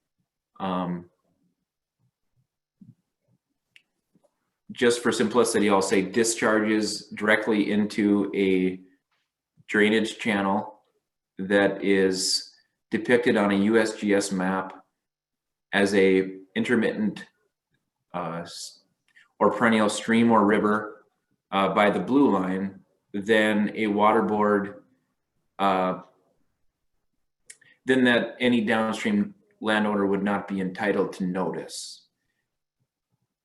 just for simplicity, I'll say discharges directly into a drainage channel that is depicted on a USGS map as a intermittent or perennial stream or river by the blue line, then a water board, then that any downstream landowner would not be entitled to notice.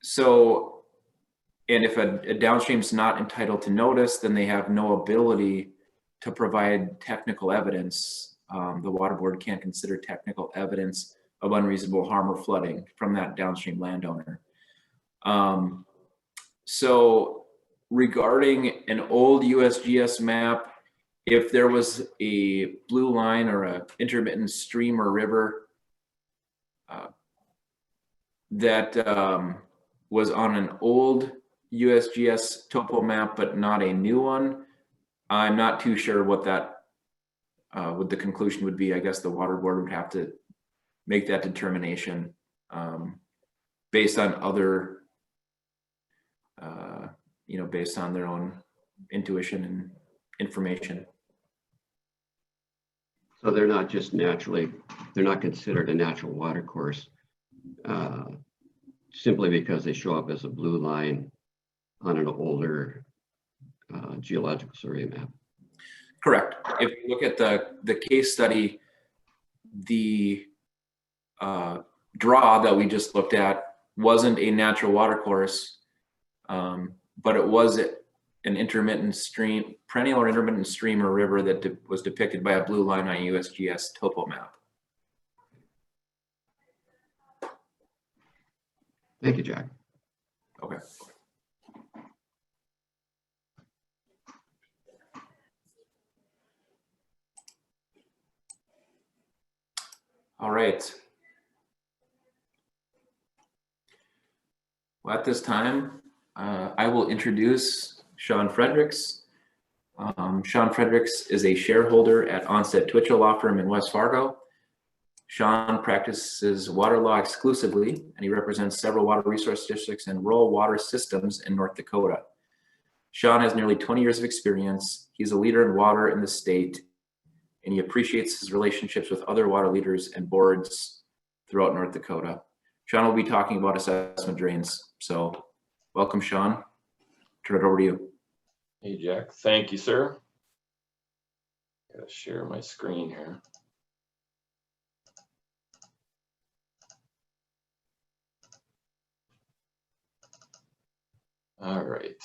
So, and if a downstream is not entitled to notice, then they have no ability to provide technical evidence. The water board can't consider technical evidence of unreasonable harm or flooding from that downstream landowner. So regarding an old USGS map, if there was a blue line or an intermittent stream or river that was on an old USGS topo map but not a new one, I'm not too sure what the conclusion would be. I guess the water board would have to make that determination based on other, based on their own intuition and information. So they're not just they're not considered a natural water course simply because they show up as a blue line on an older geological survey map. Correct. If you look at the case study, the draw that we just looked at wasn't a natural watercourse, but it was an intermittent stream, perennial or intermittent stream or river that was depicted by a blue line on a USGS topo map. Thank you, Jack. Okay. All right. Well, at this time, I will introduce Sean Fredericks. Sean Fredericks is a shareholder at Onstead Twitchell Law Firm in West Fargo. Sean practices water law exclusively, and he represents several water resource districts and rural water systems in North Dakota. Sean has nearly 20 years of experience. He's a leader in water in the state, and he appreciates his relationships with other water leaders and boards throughout North Dakota. Sean will be talking about assessment drains. So welcome, Sean. Turn it over to you. Hey, Jack. Thank you, sir. Gotta share my screen here. All right.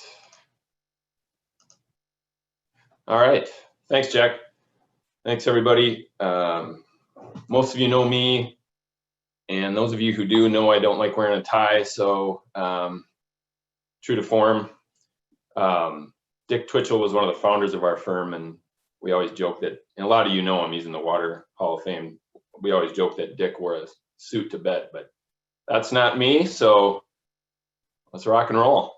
All right. Thanks, Jack. Thanks, everybody. Most of you know me, and those of you who do know I don't like wearing a tie, so true to form. Dick Twitchell was one of the founders of our firm, and we always joke that, and a lot of you know him, he's in the Water Hall of Fame. We always joke that Dick wore a suit to bed, but that's not me, so let's rock and roll.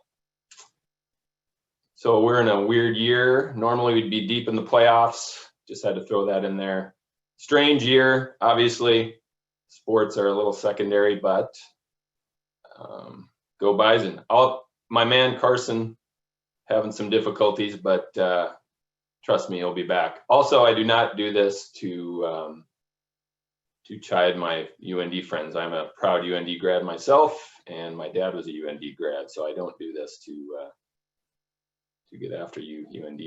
So we're in a weird year. Normally we'd be deep in the playoffs. Just had to throw that in there. Strange year, obviously. Sports are a little secondary, but go Bison. My man Carson having some difficulties, but trust me, he'll be back. Also, I do not do this to chide my UND friends. I'm a proud UND grad myself, and my dad was a UND grad, so I don't do this to get after you UND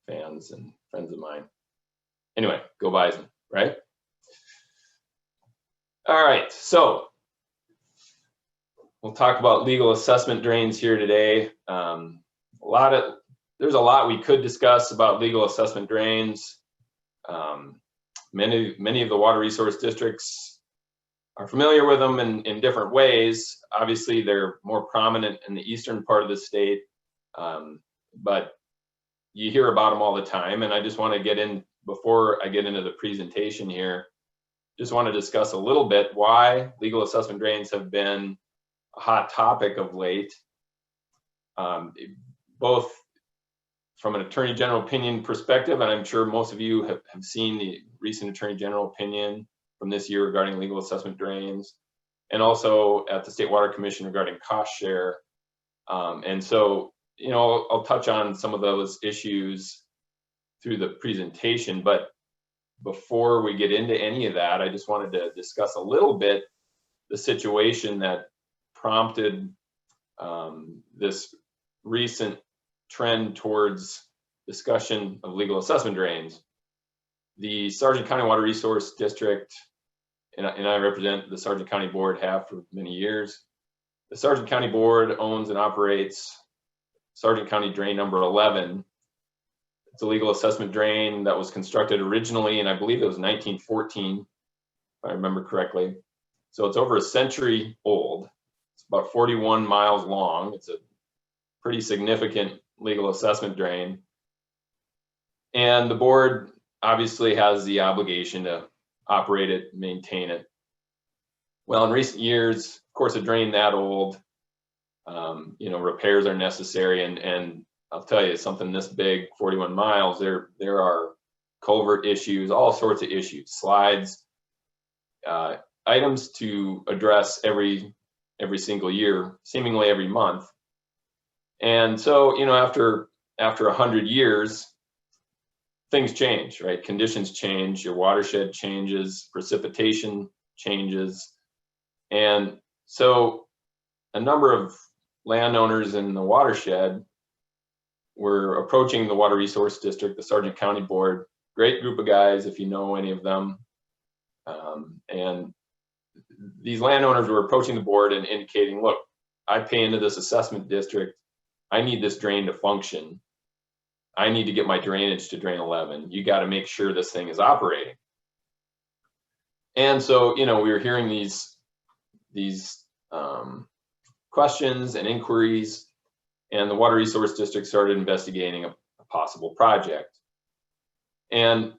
fans and friends of mine. Anyway, go Bison, right? All right, so we'll talk about legal assessment drains here today. There's a lot we could discuss about legal assessment drains. Many of the water resource districts are familiar with them in different ways. Obviously, they're more prominent in the eastern part of the state, but you hear about them all the time. And I just want to get in, before I get into the presentation here, just want to discuss a little bit why legal assessment drains have been a hot topic of late, both from an Attorney General opinion perspective, and I'm sure most of you have seen the recent Attorney General opinion from this year regarding legal assessment drains, and also at the State Water Commission regarding cost share. And so, you know, I'll touch on some of those issues through the presentation, but before we get into any of that, I just wanted to discuss a little bit the situation that prompted this recent trend towards discussion of legal assessment drains. The Sargent County Water Resource District, and I represent the Sargent County Board, have for many years. The Sargent County Board owns and operates Sargent County Drain number 11. It's a legal assessment drain that was constructed originally, and I believe it was 1914, if I remember correctly. So it's over a century old. It's about 41 miles long. It's a pretty significant legal assessment drain. And the board obviously has the obligation to operate it, maintain it. Well, in recent years, of course, a drain that old, you know, repairs are necessary, and I'll tell you, something this big, 41 miles, there are culvert issues, all sorts of issues, slides, items to address every single year, seemingly every month. And so, you know, after 100 years, things change, right? Conditions change, your watershed changes, precipitation changes. And so a number of landowners in the watershed were approaching the Water Resource District, the Sargent County Board, great group of guys if you know any of them. And these landowners were approaching the board and indicating, look, I pay into this assessment district. I need this drain to function. I need to get my drainage to drain 11. You got to make sure this thing is operating. And so, you know, we were hearing these questions and inquiries, and the Water Resource District started investigating a possible project. And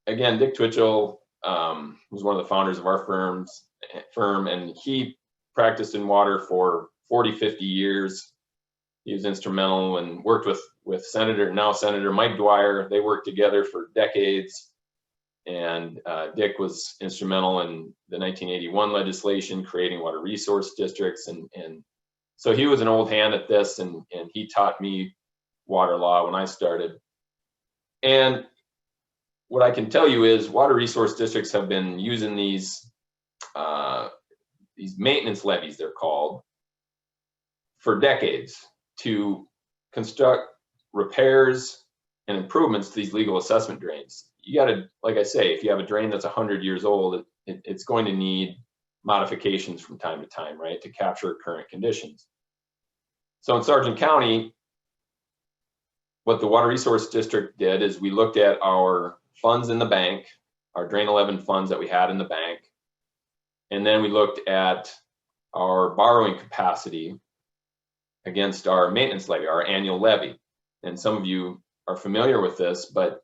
again, Dick Twitchell was one of the founders of our firm, and he practiced in water for 40, 50 years. He was instrumental and worked with Senator Mike Dwyer. They worked together for decades. And Dick was instrumental in the 1981 legislation, creating water resource districts. And so he was an old hand at this, and he taught me water law when I started. And what I can tell you is water resource districts have been using these maintenance levies, they're called, for decades to construct repairs and improvements to these legal assessment drains. You got to, like I say, if you have a drain that's 100 years old, it's going to need modifications from time to time, right, to capture current conditions. So in Sargent County, what the Water Resource District did is we looked at our funds in the bank, our Drain 11 funds that we had in the bank, and then we looked at our borrowing capacity against our maintenance levy, our annual levy. And some of you are familiar with this, but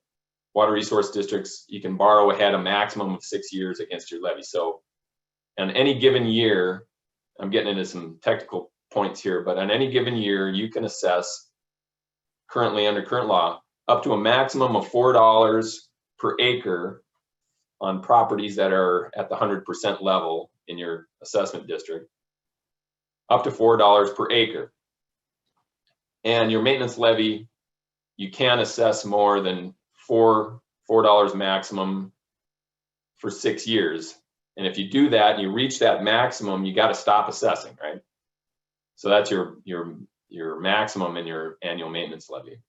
water resource districts, you can borrow ahead a maximum of 6 years against your levy. So on any given year, I'm getting into some technical points here, but on any given year, you can assess, currently under current law, up to a maximum of $4 per acre on properties that are at the 100% level in your assessment district, up to $4 per acre. And your maintenance levy, you can assess more than $4 maximum for 6 years. And if you do that and you reach that maximum, you got to stop assessing, right? So that's your maximum in your annual maintenance levy.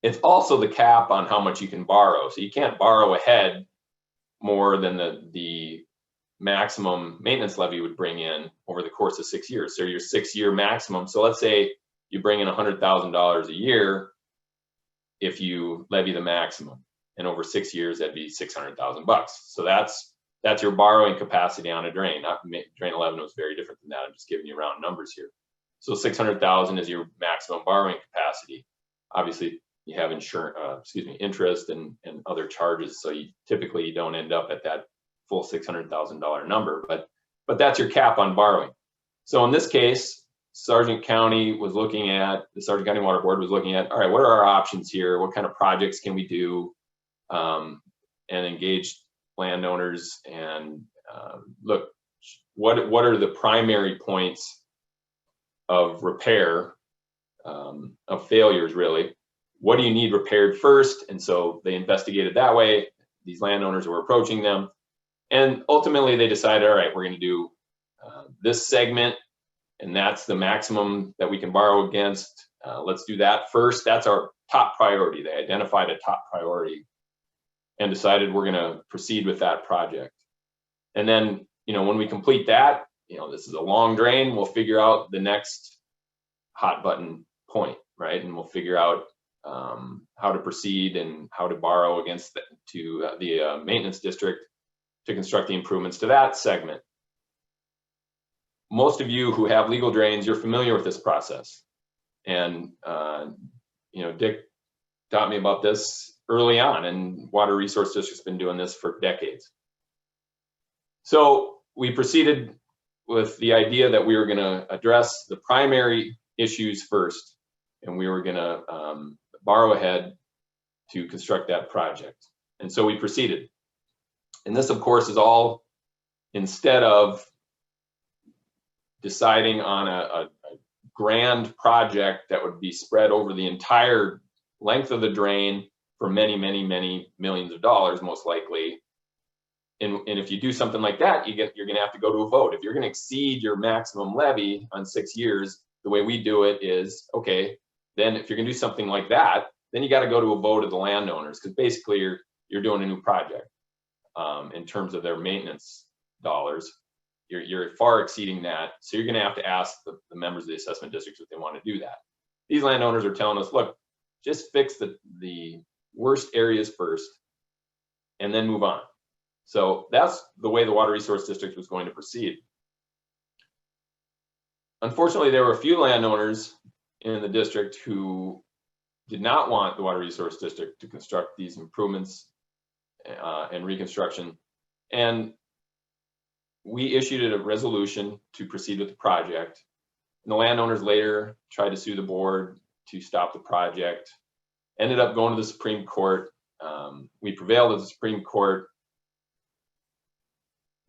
It's also the cap on how much you can borrow. So you can't borrow ahead more than the maximum maintenance levy would bring in over the course of 6 years. So your 6-year maximum. So let's say you bring in $100,000 a year if you levy the maximum, and over 6 years that'd be $600,000. So that's your borrowing capacity on a drain. Drain 11 was very different than that. I'm just giving you round numbers here. So 600,000 is your maximum borrowing capacity. Obviously, you have interest and other charges. So typically you don't end up at that full $600,000 number, but that's your cap on borrowing. So in this case, Sargent County was looking at, the Sargent County Water Board was looking at, all right, what are our options here? What kind of projects can we do? And engage landowners and look, what are the primary points of repair, of failures really? What do you need repaired first? And so they investigated that way. These landowners were approaching them. And ultimately they decided, all right, we're going to do this segment, and that's the maximum that we can borrow against. Let's do that first. That's our top priority. They identified a top priority and decided we're going to proceed with that project. And then, when we complete that, this is a long drain, we'll figure out the next hot button point, right? And we'll figure out how to proceed and how to borrow against the maintenance district to construct the improvements to that segment. Most of you who have legal drains, you're familiar with this process. And, Dick taught me about this early on, and Water Resource District's been doing this for decades. So we proceeded with the idea that we were going to address the primary issues first, and we were going to borrow ahead to construct that project. And so we proceeded. And this, of course, is all instead of deciding on a grand project that would be spread over the entire length of the drain for many, many, many millions of dollars, most likely. And if you do something like that, you're going to have to go to a vote. If you're going to exceed your maximum levy on 6 years, the way we do it is, okay, then if you're going to do something like that, then you got to go to a vote of the landowners, because basically you're doing a new project in terms of their maintenance dollars. You're far exceeding that, so you're going to have to ask the members of the assessment districts if they want to do that. These landowners are telling us, look, just fix the worst areas first, and then move on. So that's the way the Water Resource District was going to proceed. Unfortunately, there were a few landowners in the district who did not want the Water Resource District to construct these improvements and reconstruction. And we issued a resolution to proceed with the project. And the landowners later tried to sue the board to stop the project. Ended up going to the Supreme Court. We prevailed at the Supreme Court.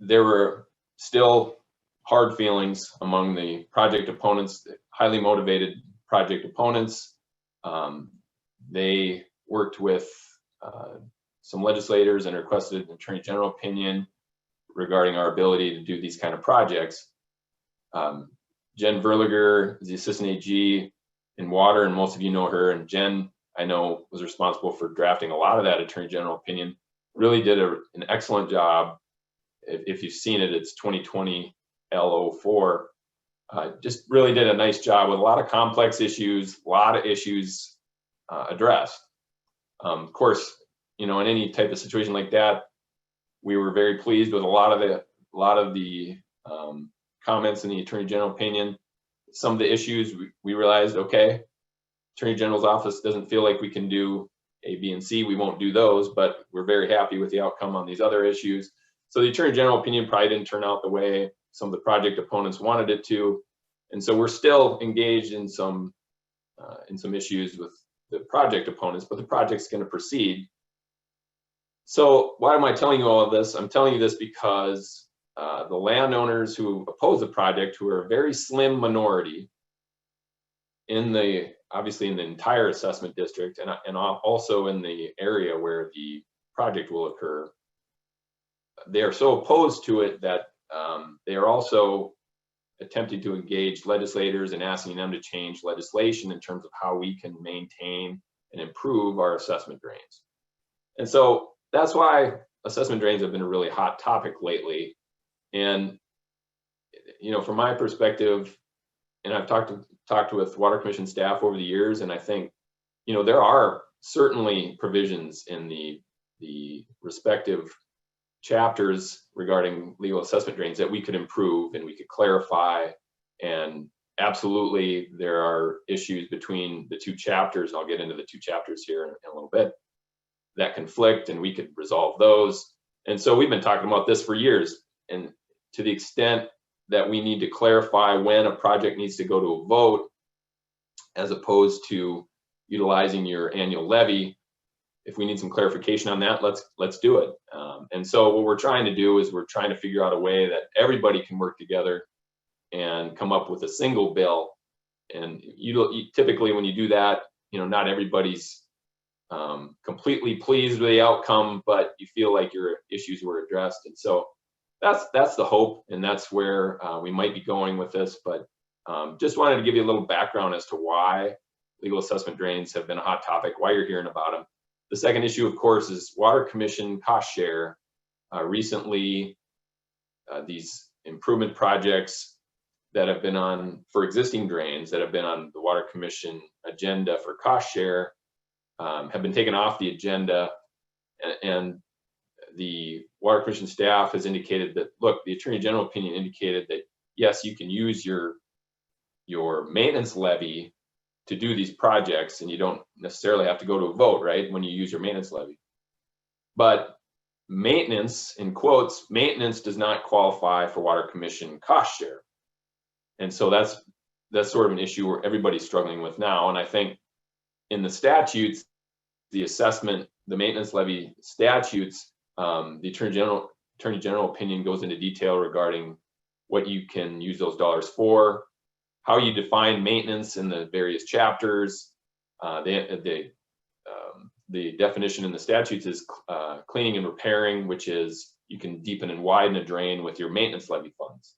There were still hard feelings among the project opponents, highly motivated project opponents. They worked with some legislators and requested an Attorney General opinion regarding our ability to do these kind of projects. Jen Verliger is the Assistant AG in Water, and most of you know her. And Jen, I know, was responsible for drafting a lot of that Attorney General opinion. Really did an excellent job. If you've seen it, it's 2020 L04. Just really did a nice job with a lot of complex issues, a lot of issues addressed. Of course, you know, in any type of situation like that, we were very pleased with a lot of the comments in the Attorney General opinion. Some of the issues we realized, okay, Attorney General's office doesn't feel like we can do A, B, and C. We won't do those, but we're very happy with the outcome on these other issues. So the Attorney General opinion probably didn't turn out the way some of the project opponents wanted it to. And so we're still engaged in some issues with the project opponents, but the project's going to proceed. So why am I telling you all of this? I'm telling you this because the landowners who oppose the project, who are a very slim minority obviously in the entire assessment district and also in the area where the project will occur, they are so opposed to it that they are also attempting to engage legislators and asking them to change legislation in terms of how we can maintain and improve our assessment drains. And so that's why assessment drains have been a really hot topic lately. And, you know, from my perspective, and I've talked with Water Commission staff over the years, and I think, you know, there are certainly provisions in the respective chapters regarding legal assessment drains that we could improve and we could clarify. And absolutely, there are issues between the two chapters. I'll get into the two chapters here in a little bit that conflict, and we could resolve those. And so we've been talking about this for years. And to the extent that we need to clarify when a project needs to go to a vote, as opposed to utilizing your annual levy, if we need some clarification on that, let's do it. And so what we're trying to do is we're trying to figure out a way that everybody can work together and come up with a single bill. And you typically, when you do that, you know, not everybody's completely pleased with the outcome, but you feel like your issues were addressed. And so that's the hope, and that's where we might be going with this. But just wanted to give you a little background as to why legal assessment drains have been a hot topic, why you're hearing about them. The second issue, of course, is Water Commission cost share. Recently, these improvement projects that have been on, for existing drains, that have been on the Water Commission agenda for cost share have been taken off the agenda. And the Water Commission staff has indicated that, look, the Attorney General opinion indicated that, yes, you can use your maintenance levy to do these projects, and you don't necessarily have to go to a vote, right, when you use your maintenance levy. But maintenance, in quotes, maintenance does not qualify for Water Commission cost share. And so that's sort of an issue where everybody's struggling with now. And I think in the statutes, the assessment, the maintenance levy statutes, the Attorney General opinion goes into detail regarding what you can use those dollars for, how you define maintenance in the various chapters. The definition in the statutes is cleaning and repairing, which is you can deepen and widen a drain with your maintenance levy funds.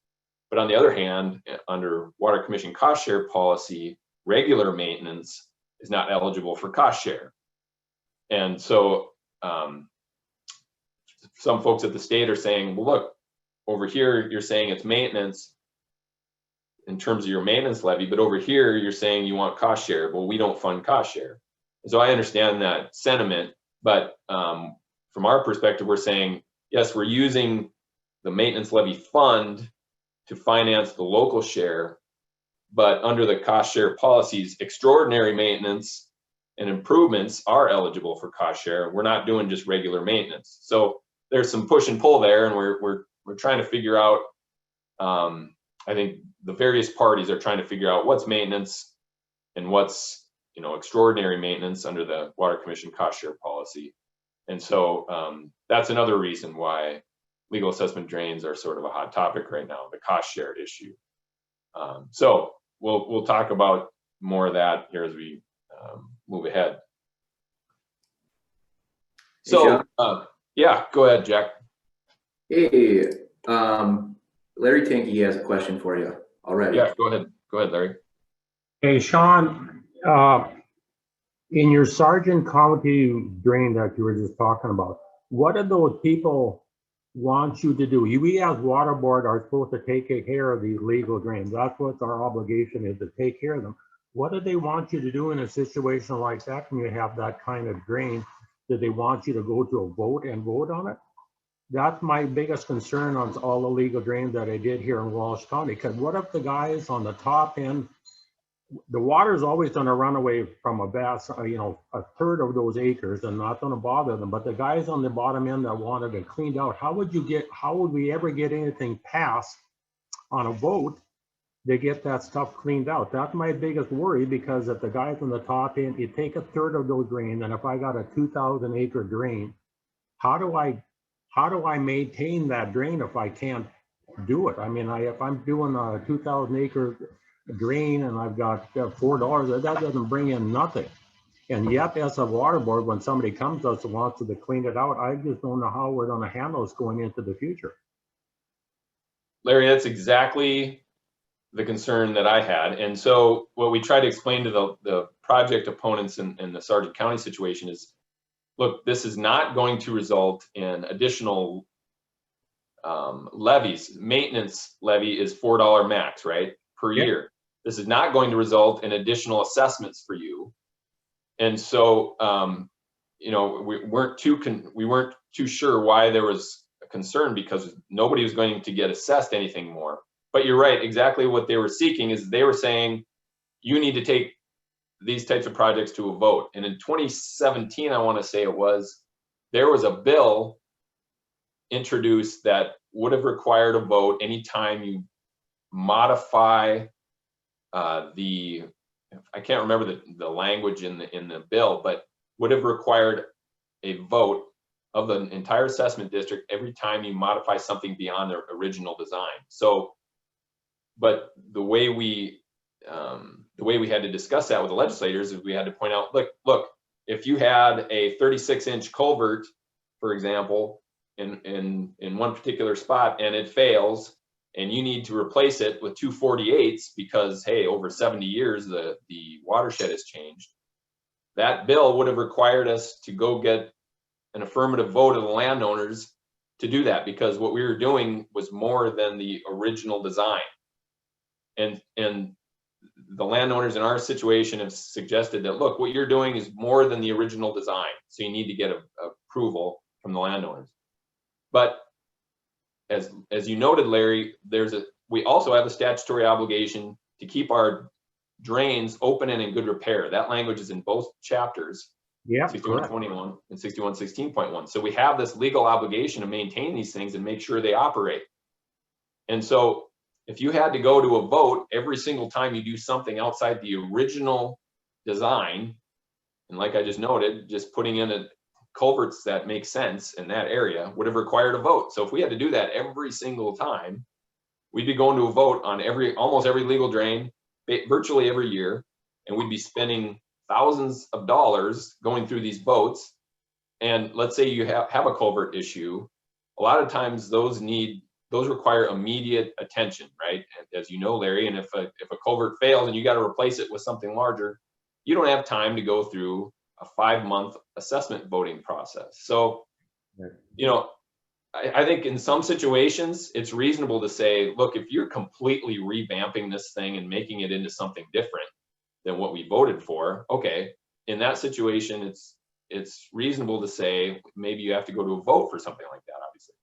But on the other hand, under Water Commission cost share policy, regular maintenance is not eligible for cost share. And so some folks at the state are saying, well, look, over here, you're saying it's maintenance in terms of your maintenance levy, but over here, you're saying you want cost share. Well, we don't fund cost share. And so I understand that sentiment, but from our perspective, we're saying, yes, we're using the maintenance levy fund to finance the local share, but under the cost share policies, extraordinary maintenance and improvements are eligible for cost share. We're not doing just regular maintenance. So there's some push and pull there, and we're trying to figure out, I think the various parties are trying to figure out what's maintenance and what's, you know, extraordinary maintenance under the Water Commission cost share policy. And so that's another reason why legal assessment drains are sort of a hot topic right now, the cost share issue. So we'll talk about more of that here as we move ahead. So yeah, go ahead, Jack. Hey, Larry Tanky has a question for you already. Yeah, go ahead, Larry. Hey, Sean, in your Sargent County drain that you were just talking about, what do those people want you to do? We as water board are supposed to take care of these legal drains. That's what our obligation is, to take care of them. What do they want you to do in a situation like that when you have that kind of drain? Do they want you to go to a vote and vote on it? That's my biggest concern on all the legal drains that I did here in Walsh County. Because what if the guys on the top end, the water is always going to run away from a vast, a third of those acres, and not going to bother them. But the guys on the bottom end that wanted it cleaned out, how would we ever get anything passed on a vote to get that stuff cleaned out? That's my biggest worry, because if the guys on the top end, you take a third of those drains, and if I got a 2,000 acre drain, how do I maintain that drain if I can't do it? I mean, if I'm doing a 2,000 acre drain and I've got $4, that doesn't bring in nothing. And yet, as a water board, when somebody comes to us and wants to clean it out, I just don't know how we're going to handle this going into the future. Larry, that's exactly the concern that I had. And so what we try to explain to the project opponents in the Sargent County situation is, look, this is not going to result in additional levies. Maintenance levy is $4 max, right, per year. This is not going to result in additional assessments for you. And so, we weren't too sure why there was a concern, because nobody was going to get assessed anything more. But you're right, exactly what they were seeking is they were saying, you need to take these types of projects to a vote. And in 2017, I want to say there was a bill introduced that would have required a vote anytime you modify I can't remember the language in the bill, but would have required a vote of the entire assessment district every time you modify something beyond their original design. So, but the way we had to discuss that with the legislators is we had to point out, look, if you had a 36-inch culvert, for example, in one particular spot and it fails, and you need to replace it with 248s because, hey, over 70 years, the watershed has changed, that bill would have required us to go get an affirmative vote of the landowners to do that, because what we were doing was more than the original design. And the landowners in our situation have suggested that, look, what you're doing is more than the original design, so you need to get approval from the landowners. But as you noted, Larry, we also have a statutory obligation to keep our drains open and in good repair. That language is in both chapters, 6121 and 6116.1. So we have this legal obligation to maintain these things and make sure they operate. And so if you had to go to a vote every single time you do something outside the original design, and like I just noted, just putting in culverts that make sense in that area would have required a vote. So if we had to do that every single time, we'd be going to a vote on almost every legal drain, virtually every year, and we'd be spending thousands of dollars going through these votes. And let's say you have a culvert issue, a lot of times those require immediate attention, right? As you know, Larry, and if a culvert fails and you got to replace it with something larger, you don't have time to go through a 5-month assessment voting process. So, you know, I think in some situations it's reasonable to say, look, if you're completely revamping this thing and making it into something different than what we voted for, okay, in that situation, it's reasonable to say maybe you have to go to a vote for something like that, obviously.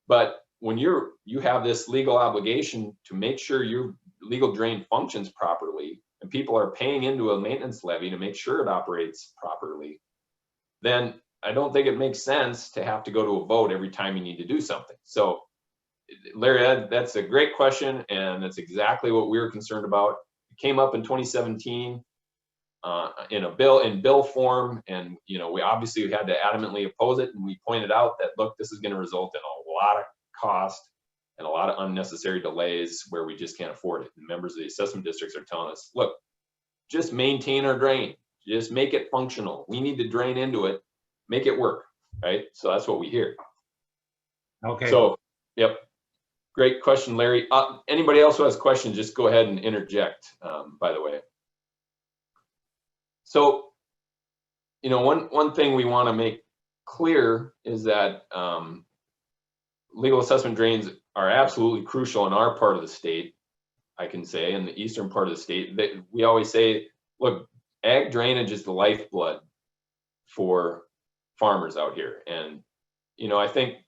But when you have this legal obligation to make sure your legal drain functions properly and people are paying into a maintenance levy to make sure it operates properly, then I don't think it makes sense to have to go to a vote every time you need to do something. So Larry, that's a great question, and that's exactly what we were concerned about. It came up in 2017 in bill form, and you know, we obviously had to adamantly oppose it, and we pointed out that, look, this is going to result in a lot of cost and a lot of unnecessary delays where we just can't afford it. And members of the assessment districts are telling us, look, just maintain our drain, just make it functional. We need to drain into it, make it work, right? So that's what we hear. Okay. So, yep. Great question, Larry. Anybody else who has questions, just go ahead and interject, by the way. So, you know, one thing we want to make clear is that legal assessment drains are absolutely crucial in our part of the state. I can say in the eastern part of the state, that we always say, look, ag drainage is the lifeblood for farmers out here. And, you know, I think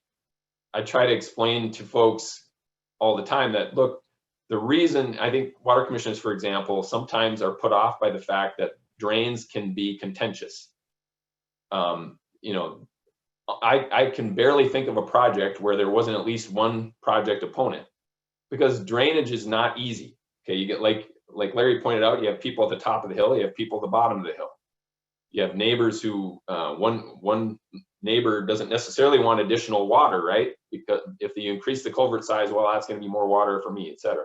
I try to explain to folks all the time that, look, the reason I think water commissioners, for example, sometimes are put off by the fact that drains can be contentious. You know, I can barely think of a project where there wasn't at least one project opponent, because drainage is not easy. Okay, you get like Larry pointed out, you have people at the top of the hill, you have people at the bottom of the hill. You have neighbors who one neighbor doesn't necessarily want additional water, right? Because if you increase the culvert size, well, that's going to be more water for me, etc.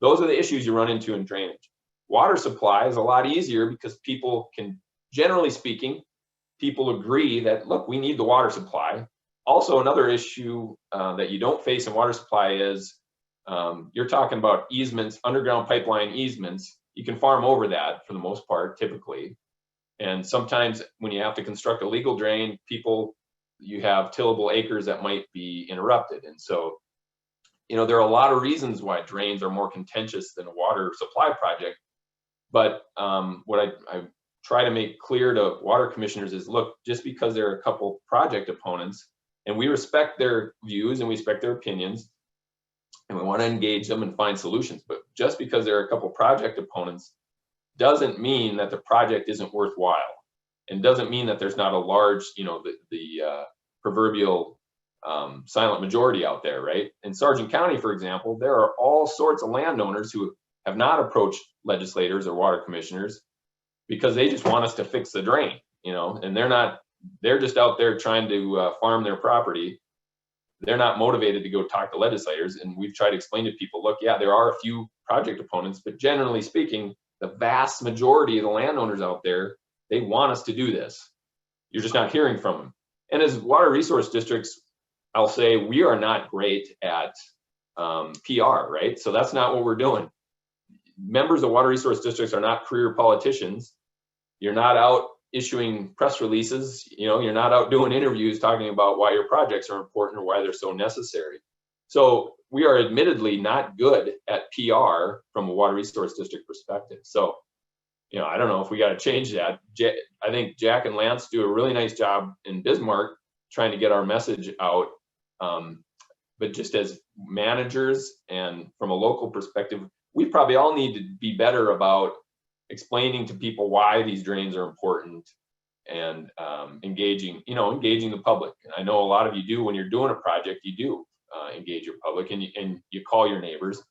Those are the issues you run into in drainage. Water supply is a lot easier because people can, generally speaking, people agree that, look, we need the water supply. Also, another issue that you don't face in water supply is you're talking about easements, underground pipeline easements. You can farm over that for the most part, typically. And sometimes when you have to construct a legal drain, you have tillable acres that might be interrupted. And so, you know, there are a lot of reasons why drains are more contentious than a water supply project. But what I try to make clear to water commissioners is, look, just because there are a couple project opponents, and we respect their views and we respect their opinions, and we want to engage them and find solutions, but just because there are a couple project opponents doesn't mean that the project isn't worthwhile, and doesn't mean that there's not a large, you know, the proverbial silent majority out there, right? In Sargent County, for example, there are all sorts of landowners who have not approached legislators or water commissioners because they just want us to fix the drain, you know, and they're just out there trying to farm their property. They're not motivated to go talk to legislators. And we've tried to explain to people, look, yeah, there are a few project opponents, but generally speaking, the vast majority of the landowners out there, they want us to do this. You're just not hearing from them. And as water resource districts, I'll say we are not great at PR, right? So that's not what we're doing. Members of water resource districts are not career politicians. You're not out issuing press releases, you know, you're not out doing interviews talking about why your projects are important or why they're so necessary. So we are admittedly not good at PR from a water resource district perspective. So, you know, I don't know if we got to change that. I think Jack and Lance do a really nice job in Bismarck trying to get our message out. But just as managers and from a local perspective, we probably all need to be better about explaining to people why these drains are important and engaging the public. I know a lot of you do when you're doing a project, you do engage your public and you call your neighbors,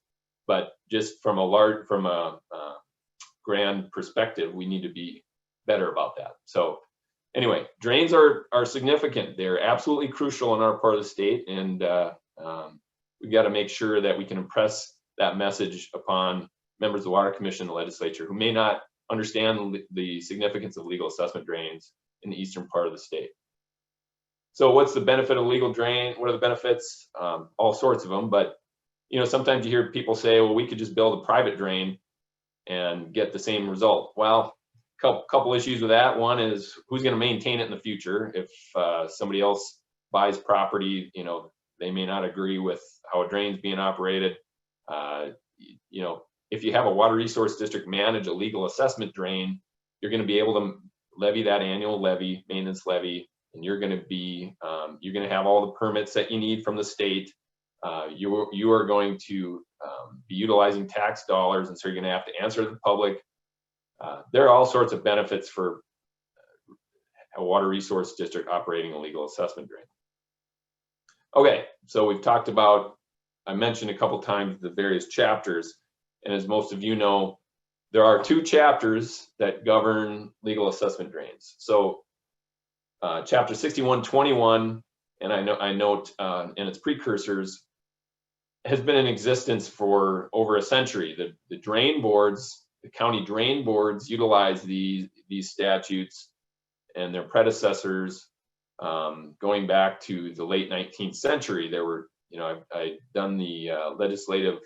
but just from a grand perspective, we need to be better about that. So anyway, drains are significant. They're absolutely crucial in our part of the state, and we've got to make sure that we can impress that message upon members of the Water Commission and the legislature who may not understand the significance of legal assessment drains in the eastern part of the state. So what's the benefit of a legal drain? What are the benefits? All sorts of them, but you know, sometimes you hear people say, well, we could just build a private drain and get the same result. Well, couple issues with that. One is who's going to maintain it in the future. If somebody else buys property, you know, they may not agree with how a drain's being operated. You know, if you have a water resource district manage a legal assessment drain, you're going to be able to levy that annual levy, maintenance levy, and you're going to have all the permits that you need from the state. You are going to be utilizing tax dollars, and so you're going to have to answer to the public. There are all sorts of benefits for a water resource district operating a legal assessment drain. Okay, so we've talked about, I mentioned a couple times the various chapters, and as most of you know, there are 2 chapters that govern legal assessment drains. So chapter 6121, and I note in its precursors, has been in existence for over a century. The drain boards, the county drain boards, utilize these statutes and their predecessors going back to the late 19th century. There were, you know, I've done the legislative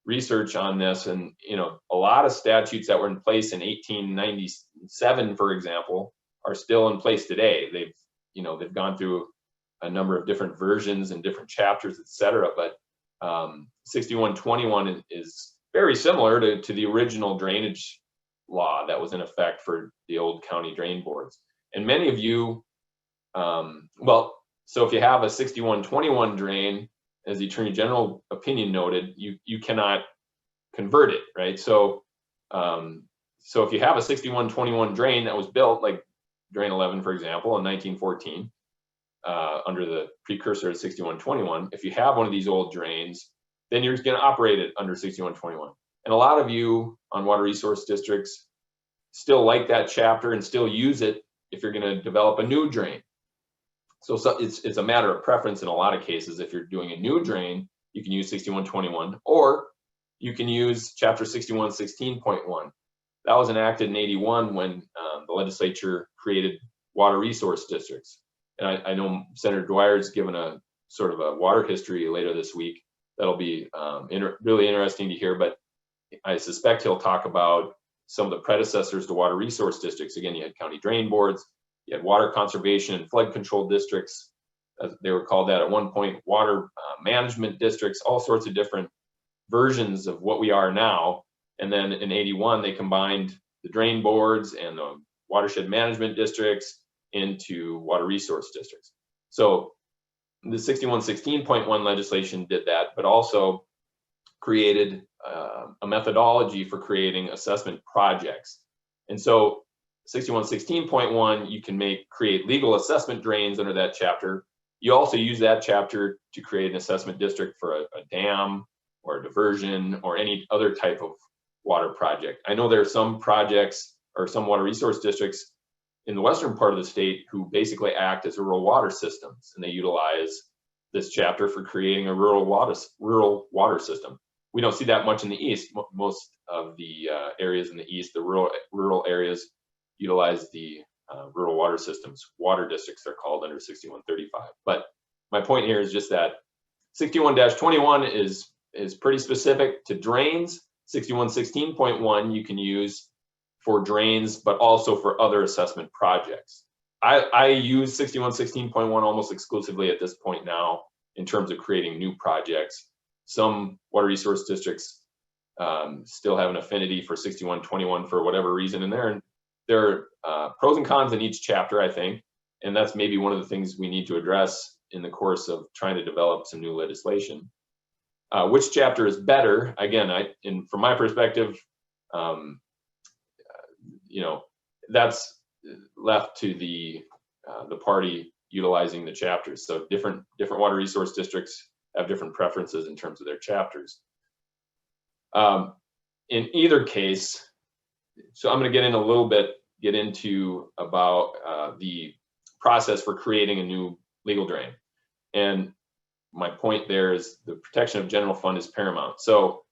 research on this, and you know, a lot of statutes that were in place in 1897, for example, are still in place today. They've gone through a number of different versions and different chapters, etc. But 6121 is very similar to the original drainage law that was in effect for the old county drain boards. And many of you, so if you have a 6121 drain, as the Attorney General opinion noted, you cannot convert it, right? So if you have a 6121 drain that was built, like Drain 11, for example, in 1914, under the precursor of 6121, if you have one of these old drains, then you're going to operate it under 6121. And a lot of you on water resource districts still like that chapter and still use it if you're going to develop a new drain. So it's a matter of preference in a lot of cases. If you're doing a new drain, you can use 6121, or you can use chapter 6116.1. That was enacted in 81 when the legislature created water resource districts. And I know Senator Dwyer's given a sort of a water history later this week. That'll be really interesting to hear, but I suspect he'll talk about some of the predecessors to water resource districts. Again, you had county drain boards, you had water conservation and flood control districts, as they were called that at one point, water management districts, all sorts of different versions of what we are now. And then in 81, they combined the drain boards and the watershed management districts into water resource districts. So the 6116.1 legislation did that, but also created a methodology for creating assessment projects. And so 6116.1, you can create legal assessment drains under that chapter. You also use that chapter to create an assessment district for a dam or a diversion or any other type of water project. I know there are some projects or some water resource districts in the western part of the state who basically act as rural water systems, and they utilize this chapter for creating a rural water system. We don't see that much in the east. Most of the areas in the east, the rural areas, utilize the rural water systems. Water districts are called under 6135. But my point here is just that 61-21 is pretty specific to drains. 6116.1 you can use for drains, but also for other assessment projects. I use 6116.1 almost exclusively at this point now in terms of creating new projects. Some water resource districts still have an affinity for 6121 for whatever reason, and there are pros and cons in each chapter, I think, and that's maybe one of the things we need to address in the course of trying to develop some new legislation. Which chapter is better? Again, from my perspective, that's left to the party utilizing the chapters. So different water resource districts have different preferences in terms of their chapters. In either case, so I'm going to get into about the process for creating a new legal drain. And my point there is the protection of general fund is paramount. So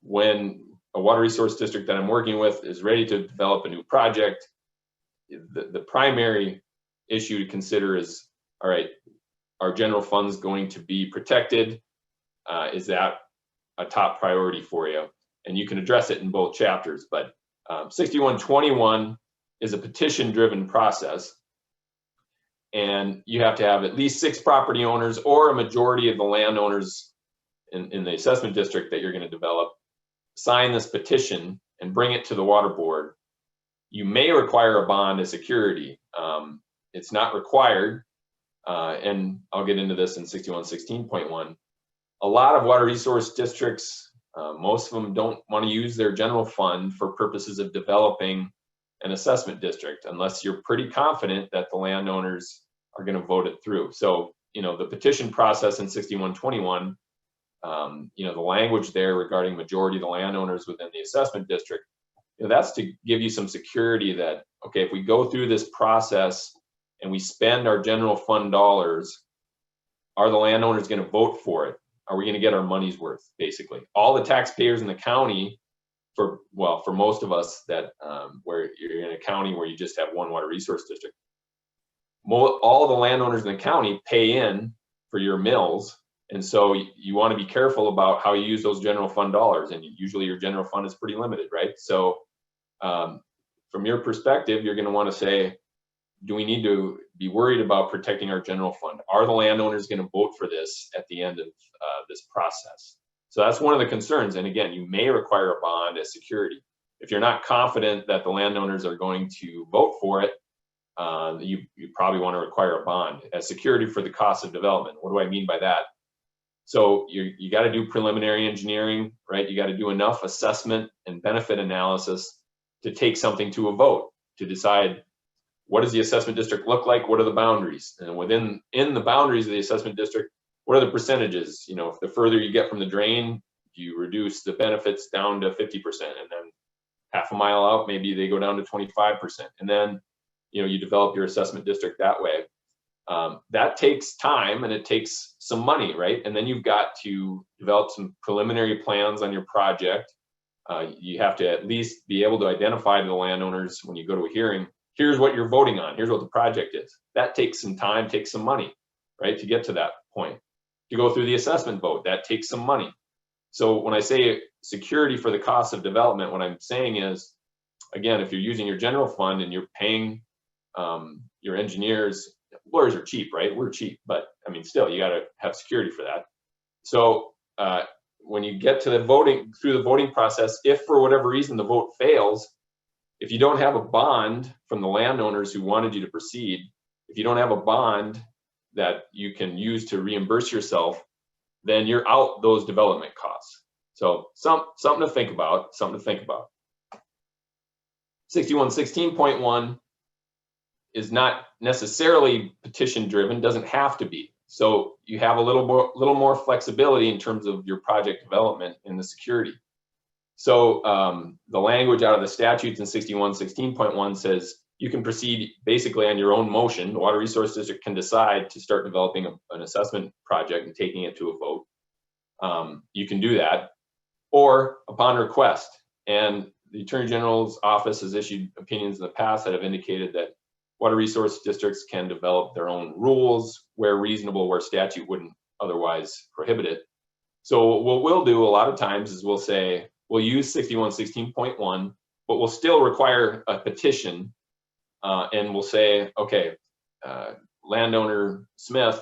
when a water resource district that I'm working with is ready to develop a new project, the primary issue to consider is, all right, are general funds going to be protected? Is that a top priority for you? And you can address it in both chapters, but 6121 is a petition-driven process. And you have to have at least 6 property owners or a majority of the landowners in the assessment district that you're going to develop sign this petition and bring it to the water board. You may require a bond as security. It's not required, and I'll get into this in 6116.1. A lot of water resource districts, most of them don't want to use their general fund for purposes of developing an assessment district unless you're pretty confident that the landowners are going to vote it through. So, you know, the petition process in 6121, you know, the language there regarding majority of the landowners within the assessment district, you know, that's to give you some security that, okay, if we go through this process and we spend our general fund dollars, are the landowners going to vote for it? Are we going to get our money's worth, basically? All the taxpayers in the county, for most of us that where you're in a county where you just have one water resource district, all the landowners in the county pay in for your mills. And so you want to be careful about how you use those general fund dollars. And usually your general fund is pretty limited, right? So from your perspective, you're going to want to say, do we need to be worried about protecting our general fund? Are the landowners going to vote for this at the end of this process? So that's one of the concerns. And again, you may require a bond as security. If you're not confident that the landowners are going to vote for it, you probably want to require a bond as security for the cost of development. What do I mean by that? So you got to do preliminary engineering, right? You got to do enough assessment and benefit analysis to take something to a vote, to decide what does the assessment district look like? What are the boundaries? And in the boundaries of the assessment district, what are the percentages? You know, if the further you get from the drain, you reduce the benefits down to 50%, and then half a mile out, maybe they go down to 25%. And then, you know, you develop your assessment district that way. That takes time and it takes some money, right? And then you've got to develop some preliminary plans on your project. You have to at least be able to identify to the landowners when you go to a hearing, here's what you're voting on, here's what the project is. That takes some time, takes some money, right, to get to that point. To go through the assessment vote, that takes some money. So when I say security for the cost of development, what I'm saying is, again, if you're using your general fund and you're paying your engineers, lawyers are cheap, right? We're cheap, but I mean, still, you got to have security for that. So when you get to the voting, through the voting process, if for whatever reason the vote fails, if you don't have a bond from the landowners who wanted you to proceed, if you don't have a bond that you can use to reimburse yourself, then you're out those development costs. So something to think about, 6116.1 is not necessarily petition driven, doesn't have to be. So you have a little more flexibility in terms of your project development and the security. So the language out of the statutes in 6116.1 says you can proceed basically on your own motion. The Water Resource District can decide to start developing an assessment project and taking it to a vote. You can do that, or upon request. And the Attorney General's office has issued opinions in the past that have indicated that water resource districts can develop their own rules where reasonable, where statute wouldn't otherwise prohibit it. So what we'll do a lot of times is we'll say, we'll use 6116.1, but we'll still require a petition, and we'll say, okay, landowner Smith,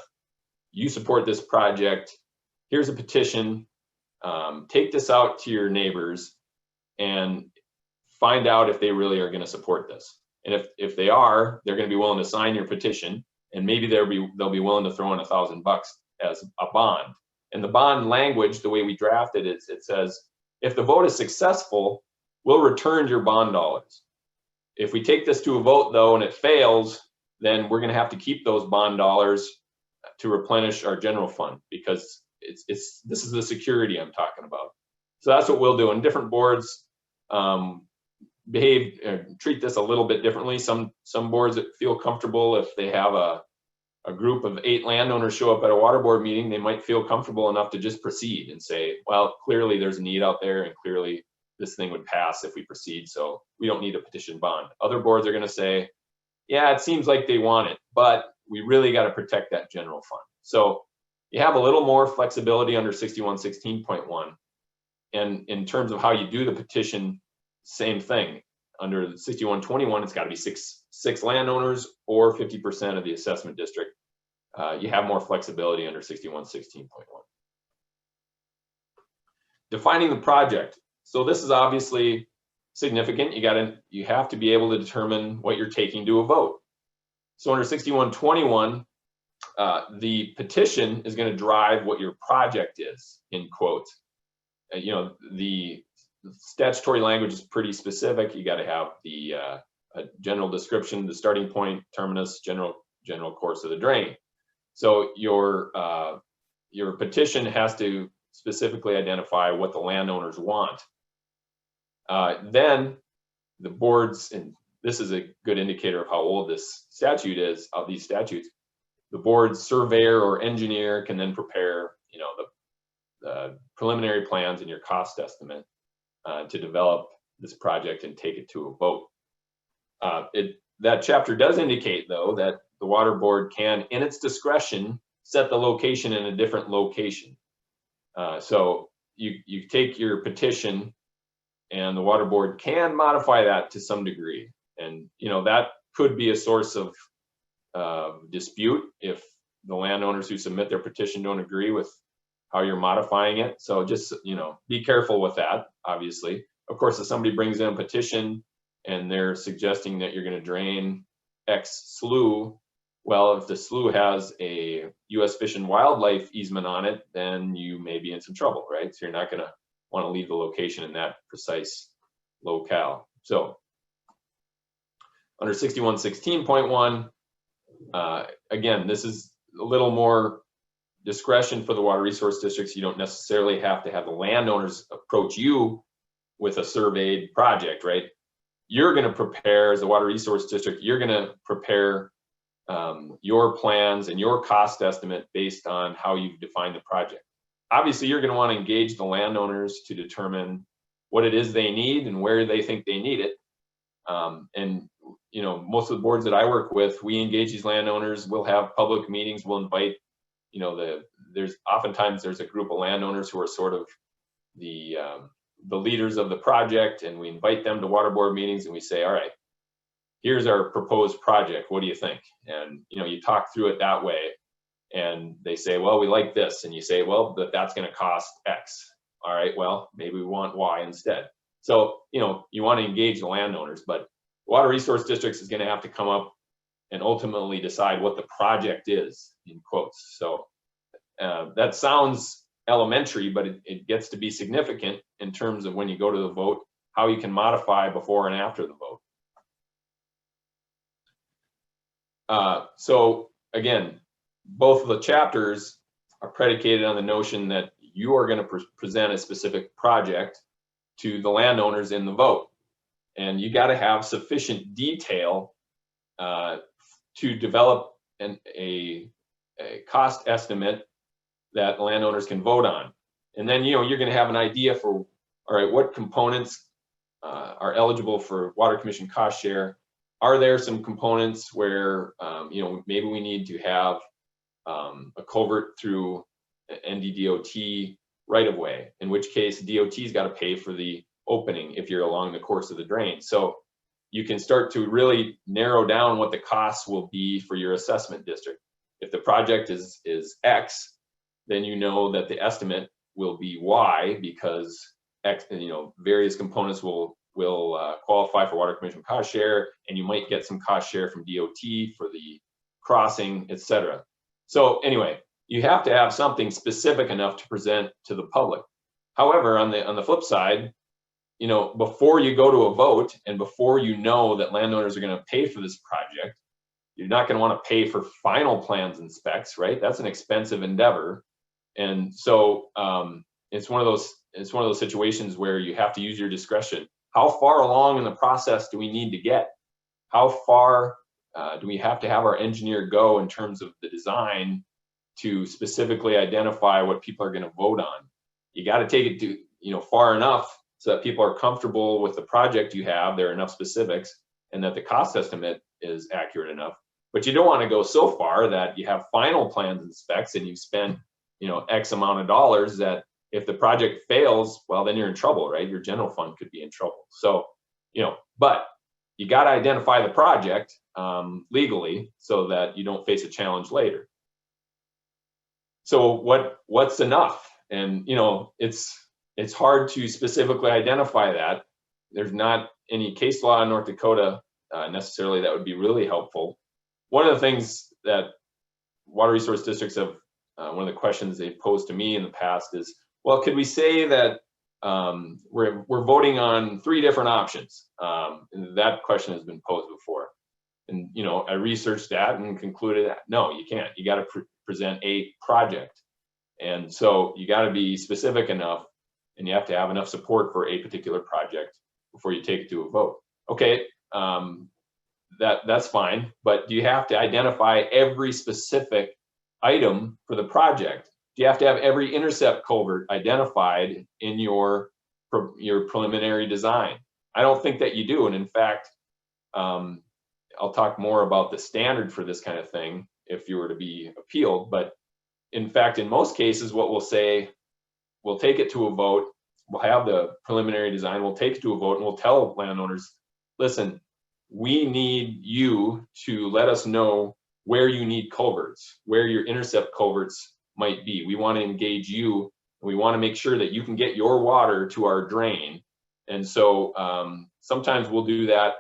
you support this project, here's a petition, take this out to your neighbors and find out if they really are going to support this. And if they are, they're going to be willing to sign your petition, and maybe they'll be willing to throw in $1,000 as a bond. And the bond language, the way we drafted it, it says, if the vote is successful, we'll return your bond dollars. If we take this to a vote though and it fails, then we're going to have to keep those bond dollars to replenish our general fund, because this is the security I'm talking about. So that's what we'll do. And different boards treat this a little bit differently. Some boards that feel comfortable, if they have a group of 8 landowners show up at a water board meeting, they might feel comfortable enough to just proceed and say, well, clearly there's a need out there, and clearly this thing would pass if we proceed, so we don't need a petition bond. Other boards are going to say, yeah, it seems like they want it, but we really got to protect that general fund. So you have a little more flexibility under 6116.1. And in terms of how you do the petition, same thing. Under 6121, it's got to be six landowners or 50% of the assessment district. You have more flexibility under 6116.1. Defining the project. So this is obviously significant. You have to be able to determine what you're taking to a vote. So under 6121, the petition is going to drive what your project is, in quotes. You know, the statutory language is pretty specific. You got to have the a general description, the starting point, terminus, general course of the drain. So your petition has to specifically identify what the landowners want. Then the boards, and this is a good indicator of how old this statute is, of these statutes, the board's surveyor or engineer can then prepare, you know, the preliminary plans and your cost estimate to develop this project and take it to a vote. That chapter does indicate, though, that the water board can, in its discretion, set the location in a different location. So you take your petition, and the water board can modify that to some degree, and you know that could be a source of dispute if the landowners who submit their petition don't agree with how you're modifying it. So just, you know, be careful with that. Obviously, of course, if somebody brings in a petition and they're suggesting that you're going to drain X slough, well, if the slough has a U.S. Fish and Wildlife easement on it, then you may be in some trouble, right? So you're not going to want to leave the location in that precise locale. So under 6116.1, again, this is a little more discretion for the water resource districts. You don't necessarily have to have the landowners approach you with a surveyed project, right? You're going to prepare, as a water resource district, you're going to prepare your plans and your cost estimate based on how you've defined the project. Obviously, you're going to want to engage the landowners to determine what it is they need and where they think they need it. And you know, most of the boards that I work with, we engage these landowners. We'll have public meetings. We'll invite, you know, there's oftentimes a group of landowners who are sort of the leaders of the project, and we invite them to water board meetings, and we say, all right, here's our proposed project. What do you think? And you know, you talk through it that way, and they say, well, we like this, and you say, well, that's going to cost X. All right, well, maybe we want Y instead. So you know, you want to engage the landowners, but water resource districts is going to have to come up and ultimately decide what the project is, in quotes. So that sounds elementary, but it gets to be significant in terms of when you go to the vote, how you can modify before and after the vote. So again, both of the chapters are predicated on the notion that you are going to present a specific project to the landowners in the vote. And you got to have sufficient detail to develop a cost estimate that landowners can vote on. And then, you know, you're going to have an idea for, all right, what components are eligible for Water Commission cost share. Are there some components where, you know, maybe we need to have a culvert through NDDOT right of way, in which case DOT's got to pay for the opening if you're along the course of the drain. So you can start to really narrow down what the costs will be for your assessment district. If the project is X, then you know that the estimate will be Y, because X, you know, various components will qualify for Water Commission cost share, and you might get some cost share from DOT for the crossing, etc. So anyway, you have to have something specific enough to present to the public. However, on the flip side, you know, before you go to a vote and before you know that landowners are going to pay for this project, you're not going to want to pay for final plans and specs, right? That's an expensive endeavor. And so it's one of those situations where you have to use your discretion. How far along in the process do we need to get? How far do we have to have our engineer go in terms of the design to specifically identify what people are going to vote on? You got to take it to, you know, far enough so that people are comfortable with the project you have, there are enough specifics, and that the cost estimate is accurate enough. But you don't want to go so far that you have final plans and specs and you've spent, you know, X amount of dollars that if the project fails, well, then you're in trouble, right? Your general fund could be in trouble. So, you know, but you got to identify the project legally so that you don't face a challenge later. So what's enough? And, you know, it's hard to specifically identify that. There's not any case law in North Dakota necessarily that would be really helpful. One of the things that water resource districts have, one of the questions they've posed to me in the past is, well, could we say that we're voting on 3 different options? And that question has been posed before. And, you know, I researched that and concluded that, no, you can't. You got to present a project. And so you got to be specific enough and you have to have enough support for a particular project before you take it to a vote. Okay, that's fine, but do you have to identify every specific item for the project? Do you have to have every intercept culvert identified in your preliminary design? I don't think that you do. And in fact, I'll talk more about the standard for this kind of thing if you were to be appealed. But in fact, in most cases, what we'll say, we'll take it to a vote, we'll have the preliminary design, we'll take it to a vote, and we'll tell landowners, listen, we need you to let us know where you need culverts, where your intercept culverts might be. We want to engage you. And we want to make sure that you can get your water to our drain. And so sometimes we'll do that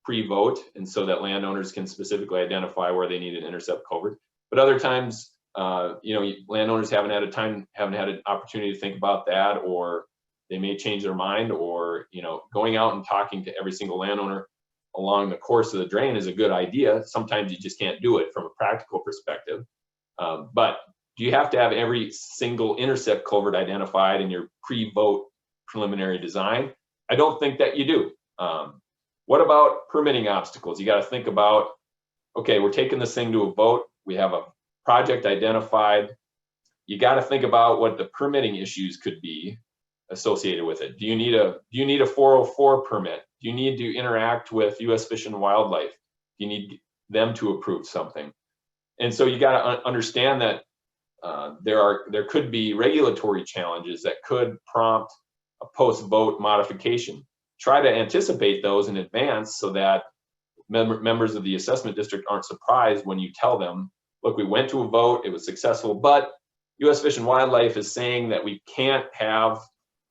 pre-vote, and so that landowners can specifically identify where they need an intercept culvert. But other times, you know, landowners haven't had an opportunity to think about that, or they may change their mind, or, you know, going out and talking to every single landowner along the course of the drain is a good idea. Sometimes you just can't do it from a practical perspective. But do you have to have every single intercept culvert identified in your pre-vote preliminary design? I don't think that you do. What about permitting obstacles? You got to think about, okay, we're taking this thing to a vote. We have a project identified. You got to think about what the permitting issues could be associated with it. Do you need a 404 permit? Do you need to interact with U.S. Fish and Wildlife? Do you need them to approve something? And so you got to understand that there could be regulatory challenges that could prompt a post-vote modification. Try to anticipate those in advance so that members of the assessment district aren't surprised when you tell them, look, we went to a vote, it was successful, but U.S. Fish and Wildlife is saying that we can't have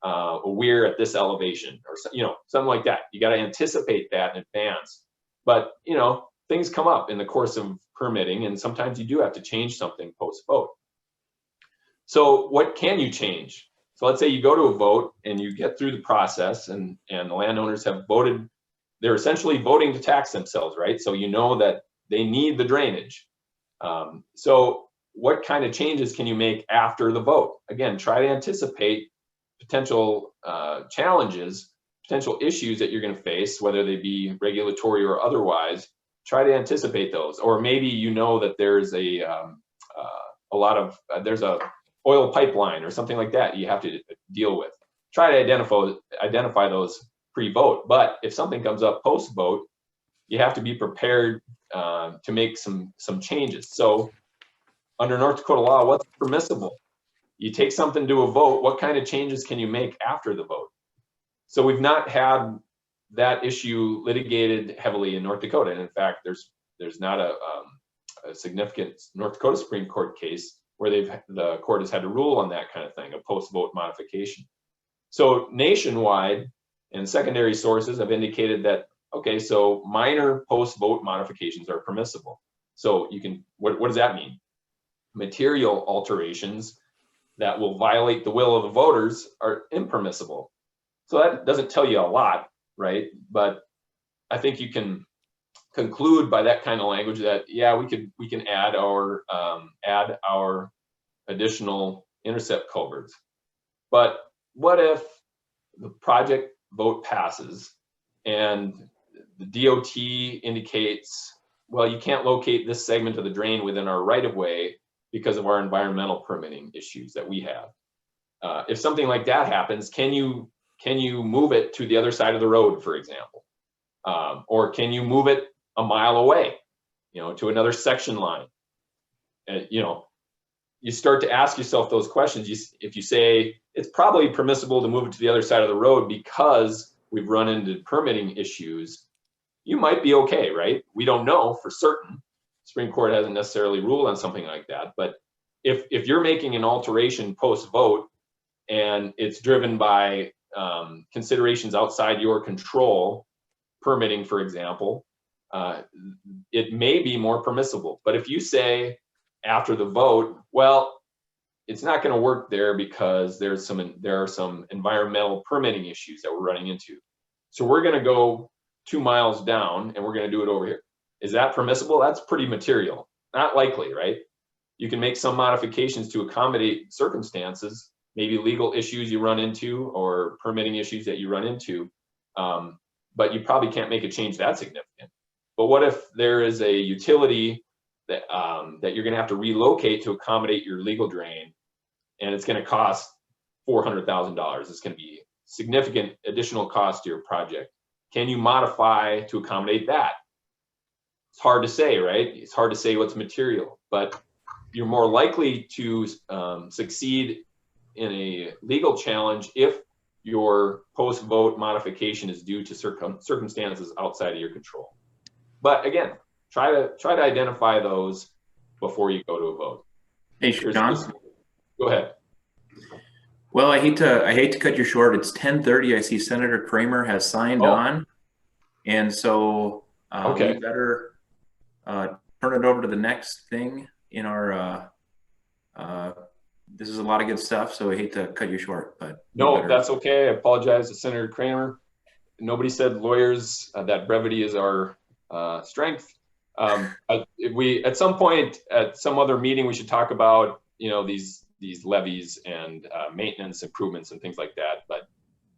a weir at this elevation, or, you know, something like that. You got to anticipate that in advance. But, you know, things come up in the course of permitting, and sometimes you do have to change something post-vote. So what can you change? So let's say you go to a vote and you get through the process, and the landowners have voted. They're essentially voting to tax themselves, right? So you know that they need the drainage. So what kind of changes can you make after the vote? Again, try to anticipate potential challenges, potential issues that you're going to face, whether they be regulatory or otherwise. Try to anticipate those. Or maybe you know that there's there's a oil pipeline or something like that you have to deal with. Try to identify those pre-vote. But if something comes up post-vote, you have to be prepared to make some changes. So under North Dakota law, what's permissible? You take something to a vote, what kind of changes can you make after the vote? So we've not had that issue litigated heavily in North Dakota. And in fact, there's not a significant North Dakota Supreme Court case where the court has had to rule on that kind of thing, a post-vote modification. So nationwide and secondary sources have indicated that, okay, so minor post-vote modifications are permissible. So you can, what does that mean? Material alterations that will violate the will of the voters are impermissible. So that doesn't tell you a lot, right? But I think you can conclude by that kind of language that, yeah, we can add our additional intercept culverts. But what if the project vote passes and the DOT indicates, well, you can't locate this segment of the drain within our right-of-way because of our environmental permitting issues that we have? If something like that happens, can you move it to the other side of the road, for example? Or can you move it a mile away, you know, to another section line. You know, you start to ask yourself those questions. If you say it's probably permissible to move it to the other side of the road because we've run into permitting issues, you might be okay, right? We don't know for certain. Supreme Court hasn't necessarily ruled on something like that. But if you're making an alteration post-vote and it's driven by considerations outside your control, permitting, for example, it may be more permissible. But if you say after the vote, well, it's not going to work there because there are some environmental permitting issues that we're running into. So we're going to go 2 miles down and we're going to do it over here. Is that permissible? That's pretty material. Not likely, right? You can make some modifications to accommodate circumstances, maybe legal issues you run into or permitting issues that you run into, but you probably can't make a change that significant. But what if there is a utility that you're going to have to relocate to accommodate your legal drain, and it's going to cost $400,000? It's going to be significant additional cost to your project. Can you modify to accommodate that? It's hard to say, right? It's hard to say what's material, but you're more likely to succeed in a legal challenge if your post-vote modification is due to circumstances outside of your control. But again, try to identify those before you go to a vote. Hey, Sean. Go ahead. Well, I hate to cut you short. It's 10:30. I see Senator Kramer has signed on, and so okay. we better turn it over to the next thing in our. This is a lot of good stuff, so I hate to cut you short, but no, that's okay. I apologize to Senator Kramer. Nobody said lawyers that brevity is our strength. We at some point at some other meeting we should talk about, you know, these levees and maintenance improvements and things like that. But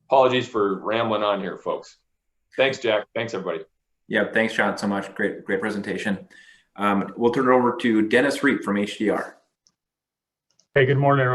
apologies for rambling on here, folks. Thanks, Jack. Thanks, everybody. Yeah, thanks, John, so much. Great presentation. We'll turn it over to Dennis Reap from HDR. Hey, good morning, everybody.